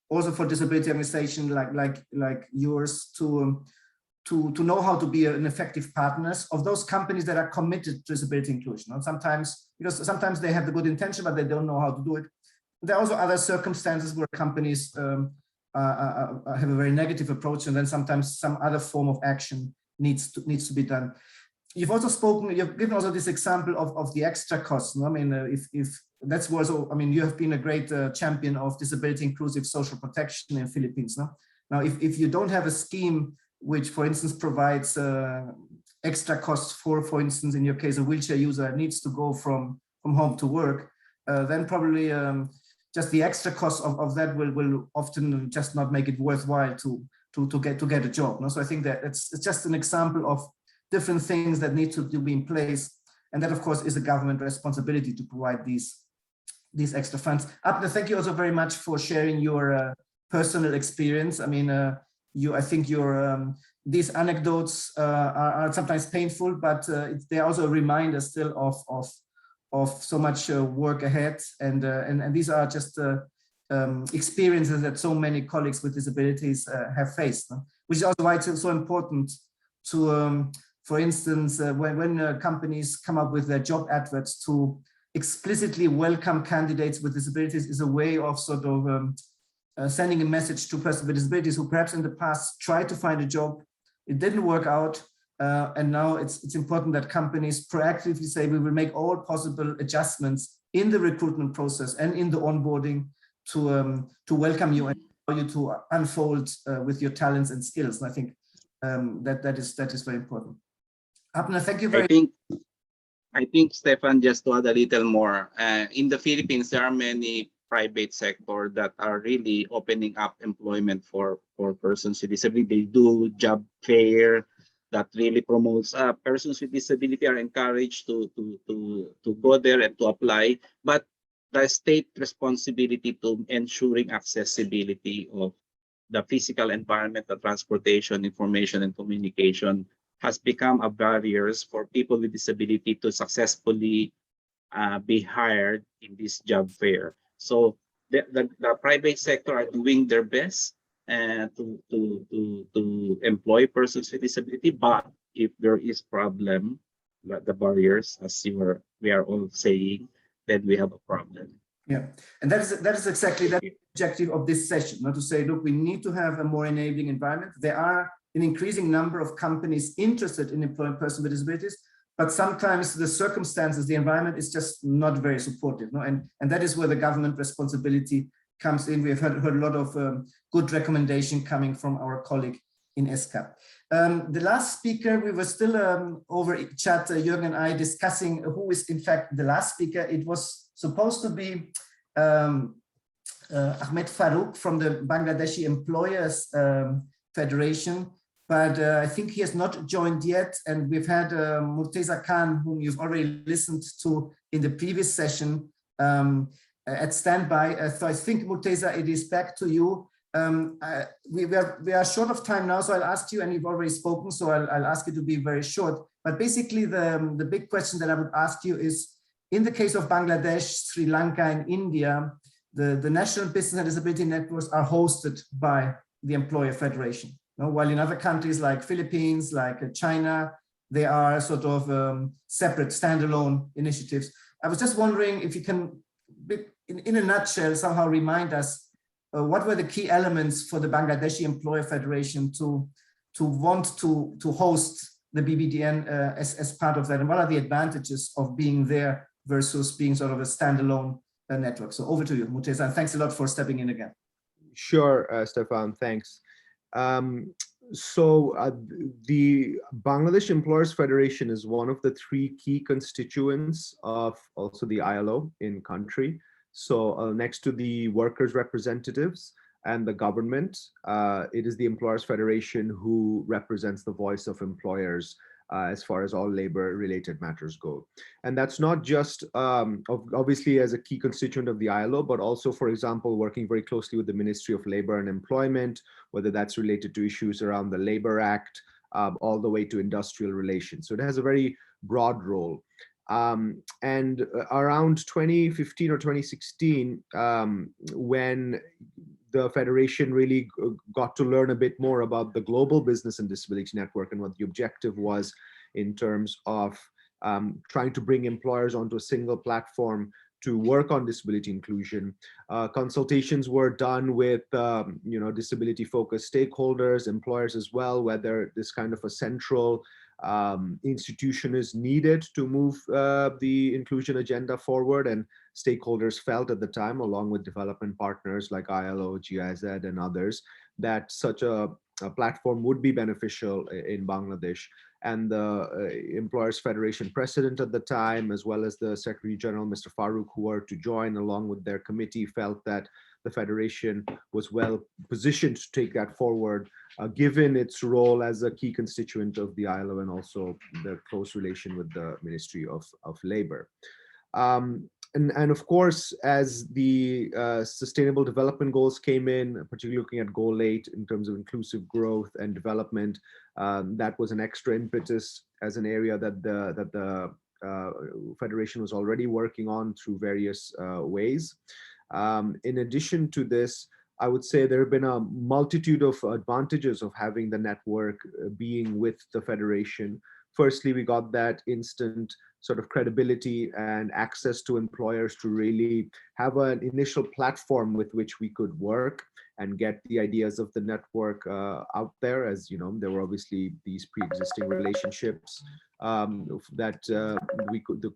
also for disability organizations like yours to know how to be an effective partners of those companies that are committed to disability inclusion. And sometimes they have the good intention, but they don't know how to do it. There are also other circumstances where companies have a very negative approach, and then sometimes some other form of action needs to be done. You've given also this example of the extra costs. I mean, if that's also, I mean, you have been a great champion of disability inclusive social protection in Philippines. Now, if you don't have a scheme which, for instance, provides extra costs for instance, in your case, a wheelchair user needs to go from home to work, then probably just the extra cost of that will often just not make it worthwhile to get a job. So I think that it's just an example of different things that need to be in place, and that of course is a government responsibility to provide these extra funds. Abner, thank you also very much for sharing your personal experience. I mean, I think these anecdotes are sometimes painful, but they're also a reminder still of so much work ahead, and these are just experiences that so many colleagues with disabilities have faced, which is also why it's so important to, for instance, when companies come up with their job adverts, to explicitly welcome candidates with disabilities is a way of sort of sending a message to persons with disabilities who perhaps in the past tried to find a job, it didn't work out, and now it's important that companies proactively say we will make all possible adjustments in the recruitment process and in the onboarding to welcome you and allow you to unfold with your talents and skills. And I think that is very important. Abner, thank you very much. I think, Stefan, just to add a little more, in the Philippines, there are many private sector that are really opening up employment for persons with disability. They do job fair that really promotes persons with disability are encouraged to go there and to apply. But the state responsibility to ensuring accessibility of the physical environment, the transportation, information, and communication has become a barrier for people with disability to successfully be hired in this job fair. So the private sector are doing their best to employ persons with disability, but if there is problem, like the barriers, as we are all saying, then we have a problem. Yeah, and that is exactly the objective of this session, not to say, look, we need to have a more enabling environment. There are an increasing number of companies interested in employing persons with disabilities, but sometimes the circumstances, the environment is just not very supportive. And that is where the government responsibility comes in. We have heard a lot of good recommendation coming from our colleague in ESCAP. The last speaker, we were still over chat, Jürgen and I, discussing who is in fact the last speaker. It was supposed to be Ahmed Farouk from the Bangladeshi Employers Federation, but I think he has not joined yet. And we've had Murteza Khan, whom you've already listened to in the previous session, at standby. So I think, Murteza, it is back to you. We are short of time now, so I'll ask you, and you've already spoken, so I'll ask you to be very short. But basically, the big question that I would ask you is, in the case of Bangladesh, Sri Lanka, and India, the National Business and Disability Networks are hosted by the Employer Federation. While in other countries like Philippines, like China, they are sort of separate, standalone initiatives. I was just wondering if you can, in a nutshell, somehow remind us what were the key elements for the Bangladeshi Employer Federation to want to host the BBDN as part of that, and what are the advantages of being there versus being sort of a standalone network? So over to you, Murteza, and thanks a lot for stepping in again. Sure, Stefan, thanks. The Bangladesh Employers Federation is one of the three key constituents of also the ILO in country. So next to the workers' representatives and the government, it is the Employers Federation who represents the voice of employers as far as all labor-related matters go. And that's not just obviously as a key constituent of the ILO, but also, for example, working very closely with the Ministry of Labor and Employment, whether that's related to issues around the Labor Act, all the way to industrial relations. So it has a very broad role. And around 2015 or 2016, when the Federation really got to learn a bit more about the global business and disability network and what the objective was in terms of trying to bring employers onto a single platform to work on disability inclusion. Consultations were done with disability-focused stakeholders, employers as well, whether this kind of a central institution is needed to move the inclusion agenda forward. And stakeholders felt at the time, along with development partners like ILO, GIZ, and others, that such a platform would be beneficial in Bangladesh. And the Employers Federation president at the time, as well as the Secretary General, Mr. Farooq, who were to join along with their committee, felt that the Federation was well positioned to take that forward, given its role as a key constituent of the ILO and also the close relation with the Ministry of Labor. And of course, as the Sustainable Development Goals came in, particularly looking at Goal 8 in terms of inclusive growth and development, that was an extra impetus as an area that the Federation was already working on through various ways. In addition to this, I would say there have been a multitude of advantages of having the network being with the Federation. Firstly, we got that instant sort of credibility and access to employers to really have an initial platform with which we could work and get the ideas of the network out there. As you know, there were obviously these pre-existing relationships that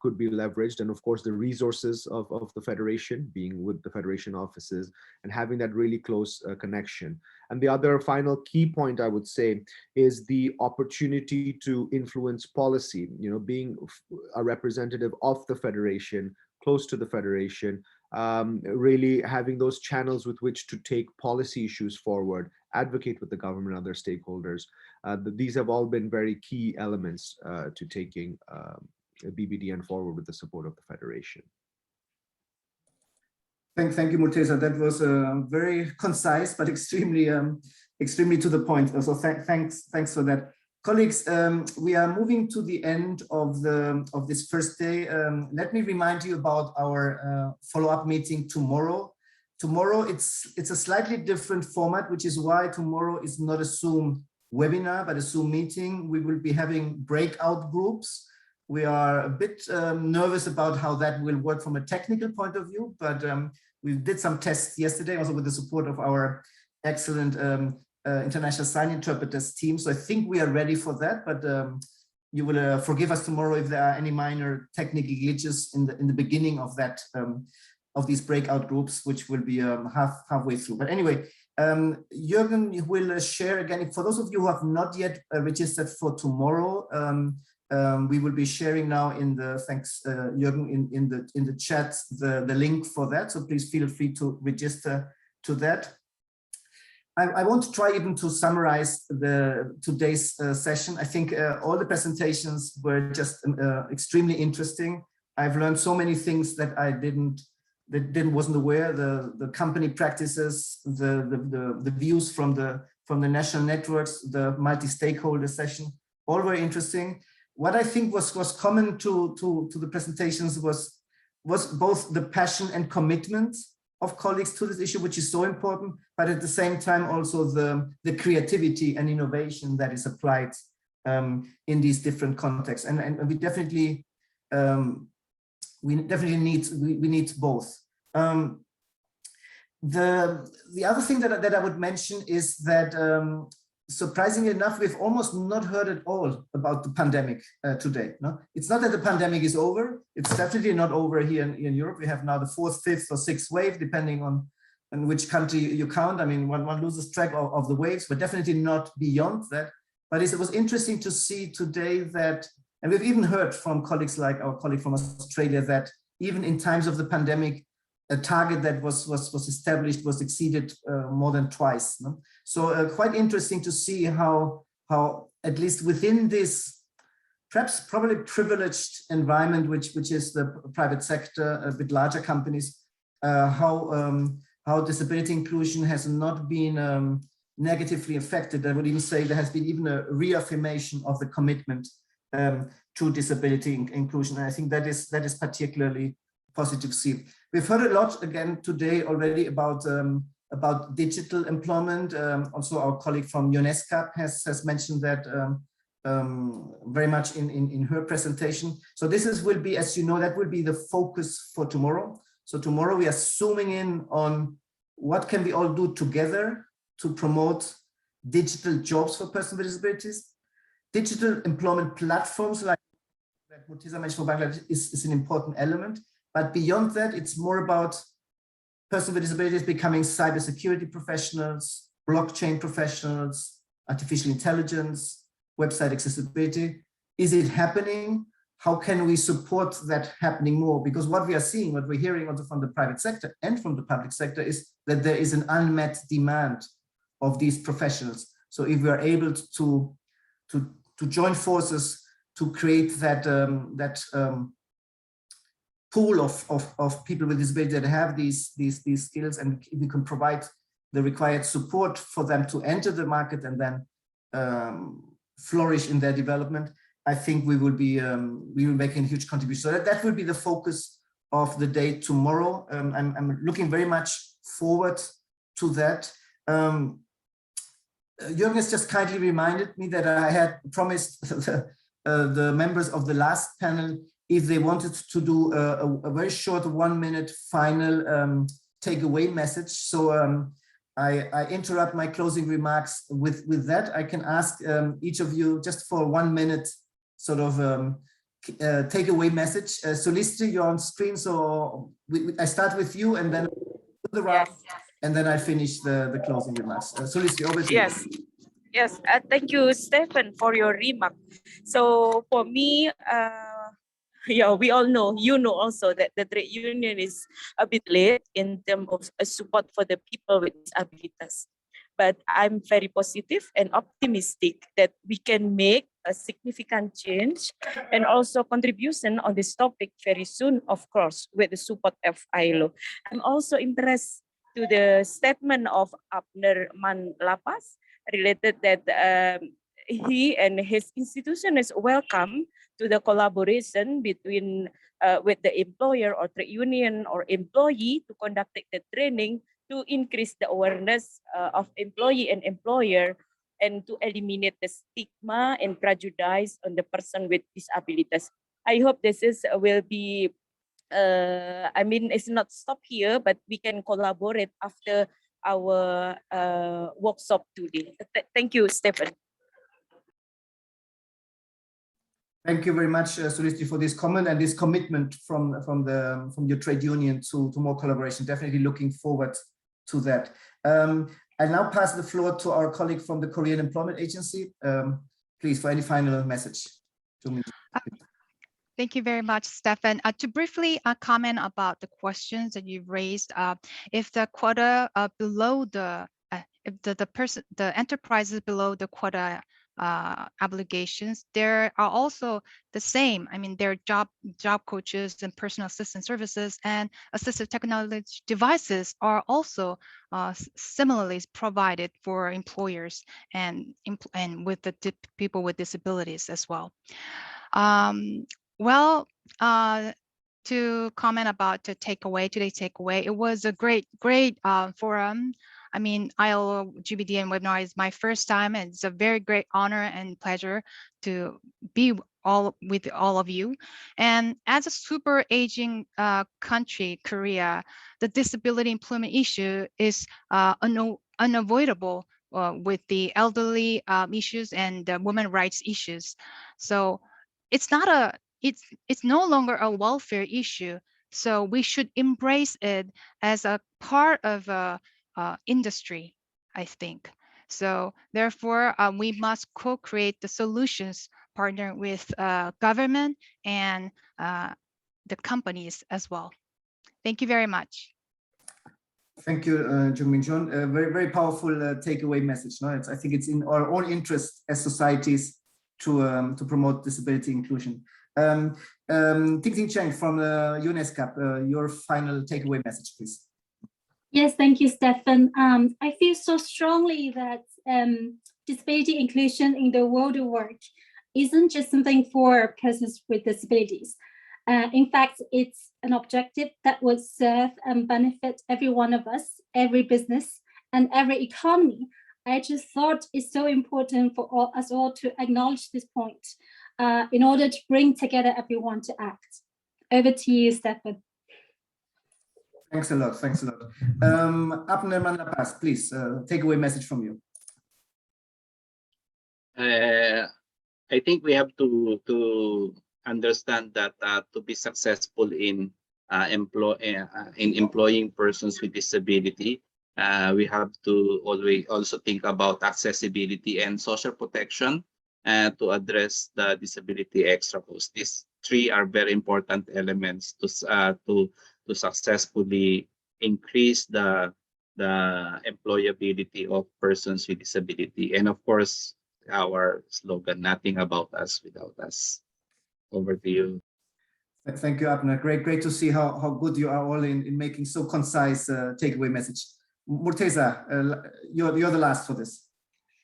could be leveraged, and of course the resources of the Federation, being with the Federation offices and having that really close connection. And the other final key point I would say is the opportunity to influence policy, being a representative of the Federation, close to the Federation, really having those channels with which to take policy issues forward, advocate with the government and other stakeholders. These have all been very key elements to taking BBDN forward with the support of the Federation. Thank you, Murteza. That was very concise, but extremely to the point. So thanks for that. Colleagues, we are moving to the end of this first day. Let me remind you about our follow-up meeting tomorrow. Tomorrow, it's a slightly different format, which is why tomorrow is not a Zoom webinar, but a Zoom meeting. We will be having breakout groups. We are a bit nervous about how that will work from a technical point of view, but we did some tests yesterday, also with the support of our excellent International Sign Interpreters team. So I think we are ready for that, but you will forgive us tomorrow if there are any minor technical glitches in the beginning of that of these breakout groups, which will be halfway through. But anyway, Jürgen will share again. For those of you who have not yet registered for tomorrow, we will be sharing now in the Jürgen in the chat the link for that. So please feel free to register to that. I want to try even to summarize today's session. I think all the presentations were just extremely interesting. I've learned so many things that I wasn't aware. The company practices, the views from the national networks, the multi-stakeholder session, all very interesting. What I think was common to the presentations was both the passion and commitment of colleagues to this issue, which is so important, but at the same time also the creativity and innovation that is applied in these different contexts. And we definitely need both. The other thing that I would mention is that surprisingly enough, we've almost not heard at all about the pandemic today. No, it's not that the pandemic is over. It's definitely not over here in Europe. We have now the 4th, 5th, or 6th wave, depending on which country you count. I mean, one loses track of the waves, but definitely not beyond that. But it was interesting to see today that, and we've even heard from colleagues like our colleague from Australia, that even in times of the pandemic, a target that was established was exceeded more than twice. No? So quite interesting to see how at least within this perhaps probably privileged environment, which is the private sector, a bit larger companies, how disability inclusion has not been negatively affected. I would even say there has been even a reaffirmation of the commitment to disability inclusion. And I think that is particularly positive to see. We've heard a lot again today already about digital employment. Also, our colleague from UNESCO has mentioned that very much in her presentation. So this will be, as you know, that will be the focus for tomorrow. So tomorrow we are zooming in on what can we all do together to promote digital jobs for persons with disabilities. Digital employment platforms like that Murteza mentioned for Bangladesh is an important element. But beyond that, it's more about persons with disabilities becoming cybersecurity professionals, blockchain professionals, artificial intelligence, website accessibility. Is it happening? How can we support that happening more? Because what we are seeing, what we're hearing also from the private sector and from the public sector is that there is an unmet demand of these professionals. So if we are able to join forces to create that pool of people with disability that have these skills, and we can provide the required support for them to enter the market and then flourish in their development, I think we will make a huge contribution. So that will be the focus of the day tomorrow. I'm looking very much forward to that. Jürgen has just kindly reminded me that I had promised the members of the last panel if they wanted to do a very short 1 minute final takeaway message. So I interrupt my closing remarks with that. I can ask each of you just for 1 minute sort of takeaway message. Seshadri, you're on screen, so I start with you and then the round, and then I finish the closing remarks. Seshadri, over to you. Yes, thank you, Stefan, for your remark. So for me, yeah, we all know, you know also that the trade union is a bit late in terms of support for the people with disabilities. But I'm very positive and optimistic that we can make a significant change and also contribution on this topic very soon, of course, with the support of ILO. I'm also impressed to the statement of Abner Manlapas related that he and his institution is welcome to the collaboration between with the employer or trade union or employee to conduct the training to increase the awareness of employee and employer and to eliminate the stigma and prejudice on the person with disabilities. I hope this will be, I mean, it's not stop here, but we can collaborate after our workshop today. Thank you, Stefan. Thank you very much, Seshadri, for this comment and this commitment from your trade union to more collaboration. Definitely looking forward to that. I'll now pass the floor to our colleague from the Korean Employment Agency. Please, for any final message. Thank you very much, Stefan. To briefly comment about the questions that you've raised, if the quota below the, if the enterprise is below the quota obligations, there are also the same. I mean, there are job coaches and personal assistant services and assistive technology devices are also similarly provided for employers and with the people with disabilities as well. To comment about today's takeaway, it was a great forum. I mean, ILO GBDN webinar is my first time, and it's a very great honor and pleasure to be with all of you. And as a super aging country, Korea, the disability employment issue is unavoidable with the elderly issues and women rights issues. So it's not it's no longer a welfare issue. So we should embrace it as a part of a industry, I think. So therefore, we must co-create the solutions, partner with government and the companies as well. Thank you very much. Thank you, Jung-Min-John. A very, very powerful takeaway message. No? I think it's in our own interest as societies to promote disability inclusion. Ting Cheng from UNESCAP, your final takeaway message, please. Yes, thank you, Stefan. I feel so strongly that disability inclusion in the world of work isn't just something for persons with disabilities. In fact, it's an objective that would serve and benefit every one of us, every business, and every economy. I just thought it's so important for us all to acknowledge this point in order to bring together everyone to act. Over to you, Stefan. Thanks a lot. Thanks a lot. Abner Manlapas, please, takeaway message from you. I think we have to understand that to be successful in employing persons with disability, we have to always also think about accessibility and social protection to address the disability extra cost. These three are very important elements to successfully increase the employability of persons with disability. And of course, our slogan, nothing about us without us. Over to you. Thank you, Abner. Great to see how good you are all in making so concise takeaway message. Murteza, you're the last for this.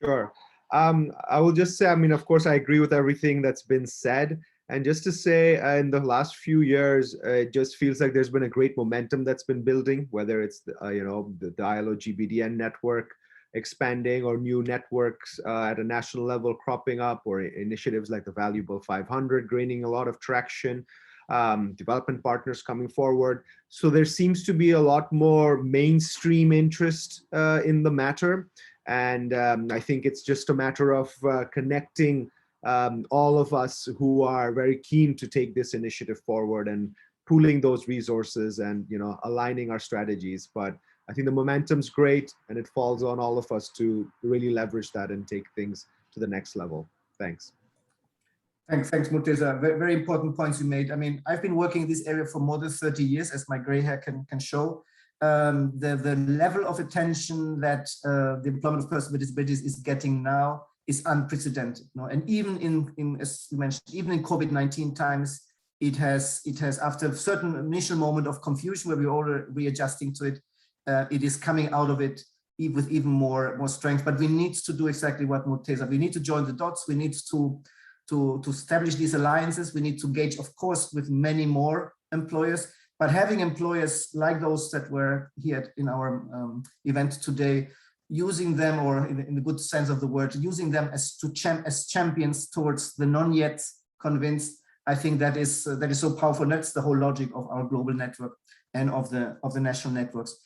Sure. I will just say, I mean, of course, I agree with everything that's been said. And just to say, in the last few years, it just feels like there's been a great momentum that's been building, whether it's the ILO GBDN network expanding or new networks at a national level cropping up, or initiatives like the Valuable 500 gaining a lot of traction, development partners coming forward. So there seems to be a lot more mainstream interest in the matter. And I think it's just a matter of connecting all of us who are very keen to take this initiative forward and pooling those resources and aligning our strategies. But I think the momentum's great, and it falls on all of us to really leverage that and take things to the next level. Thanks. Thanks, Murteza. Very important points you made. I mean, I've been working in this area for more than 30 years, as my gray hair can show. The level of attention that the employment of persons with disabilities is getting now is unprecedented. And even in as you mentioned, even in COVID-19 times, it has after a certain initial moment of confusion where we're all readjusting to it, it is coming out of it with even more strength. But we need to do exactly what Murteza. We need to join the dots. We need to establish these alliances. We need to engage, of course, with many more employers. But having employers like those that were here in our event today, using them, or in the good sense of the word, using them as champions towards the non-yet convinced, I think that is so powerful. And that's the whole logic of our global network and of the national networks.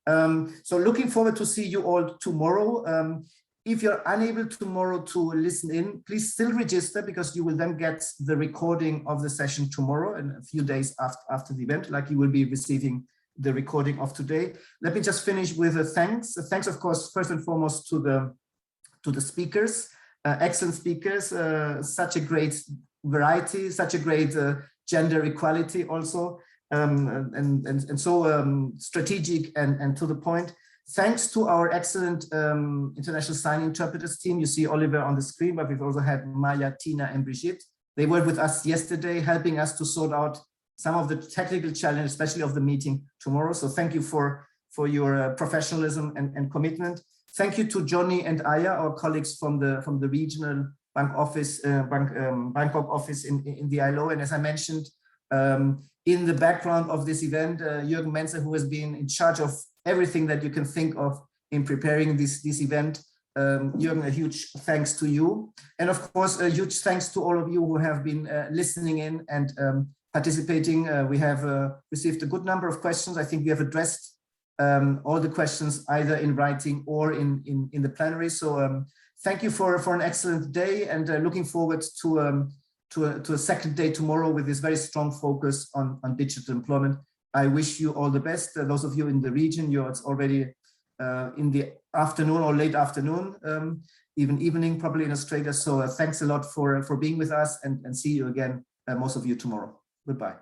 So looking forward to see you all tomorrow. If you're unable tomorrow to listen in, please still register, because you will then get the recording of the session tomorrow and a few days after the event, like you will be receiving the recording of today. Let me just finish with a thanks. Thanks, of course, first and foremost to the speakers, excellent speakers, such a great variety, such a great gender equality also, and so strategic and to the point. Thanks to our excellent international sign interpreters team. You see Oliver on the screen, but we've also had Maya, Tina, and Brigitte. They were with us yesterday, helping us to sort out some of the technical challenges, especially of the meeting tomorrow. So thank you for your professionalism and commitment. Thank you to Joni and Aya, our colleagues from the regional Bangkok office in the ILO. And as I mentioned, in the background of this event, Jürgen Menzer, who has been in charge of everything that you can think of in preparing this event. Jürgen, a huge thanks to you. And of course, a huge thanks to all of you who have been listening in and participating. We have received a good number of questions. I think we have addressed all the questions either in writing or in the plenary. So thank you for an excellent day, and looking forward to a second day tomorrow with this very strong focus on digital employment. I wish you all the best. Those of you in the region, it's already in the afternoon or late afternoon, even evening probably in Australia. So thanks a lot for being with us, and see you again, most of you tomorrow. Goodbye.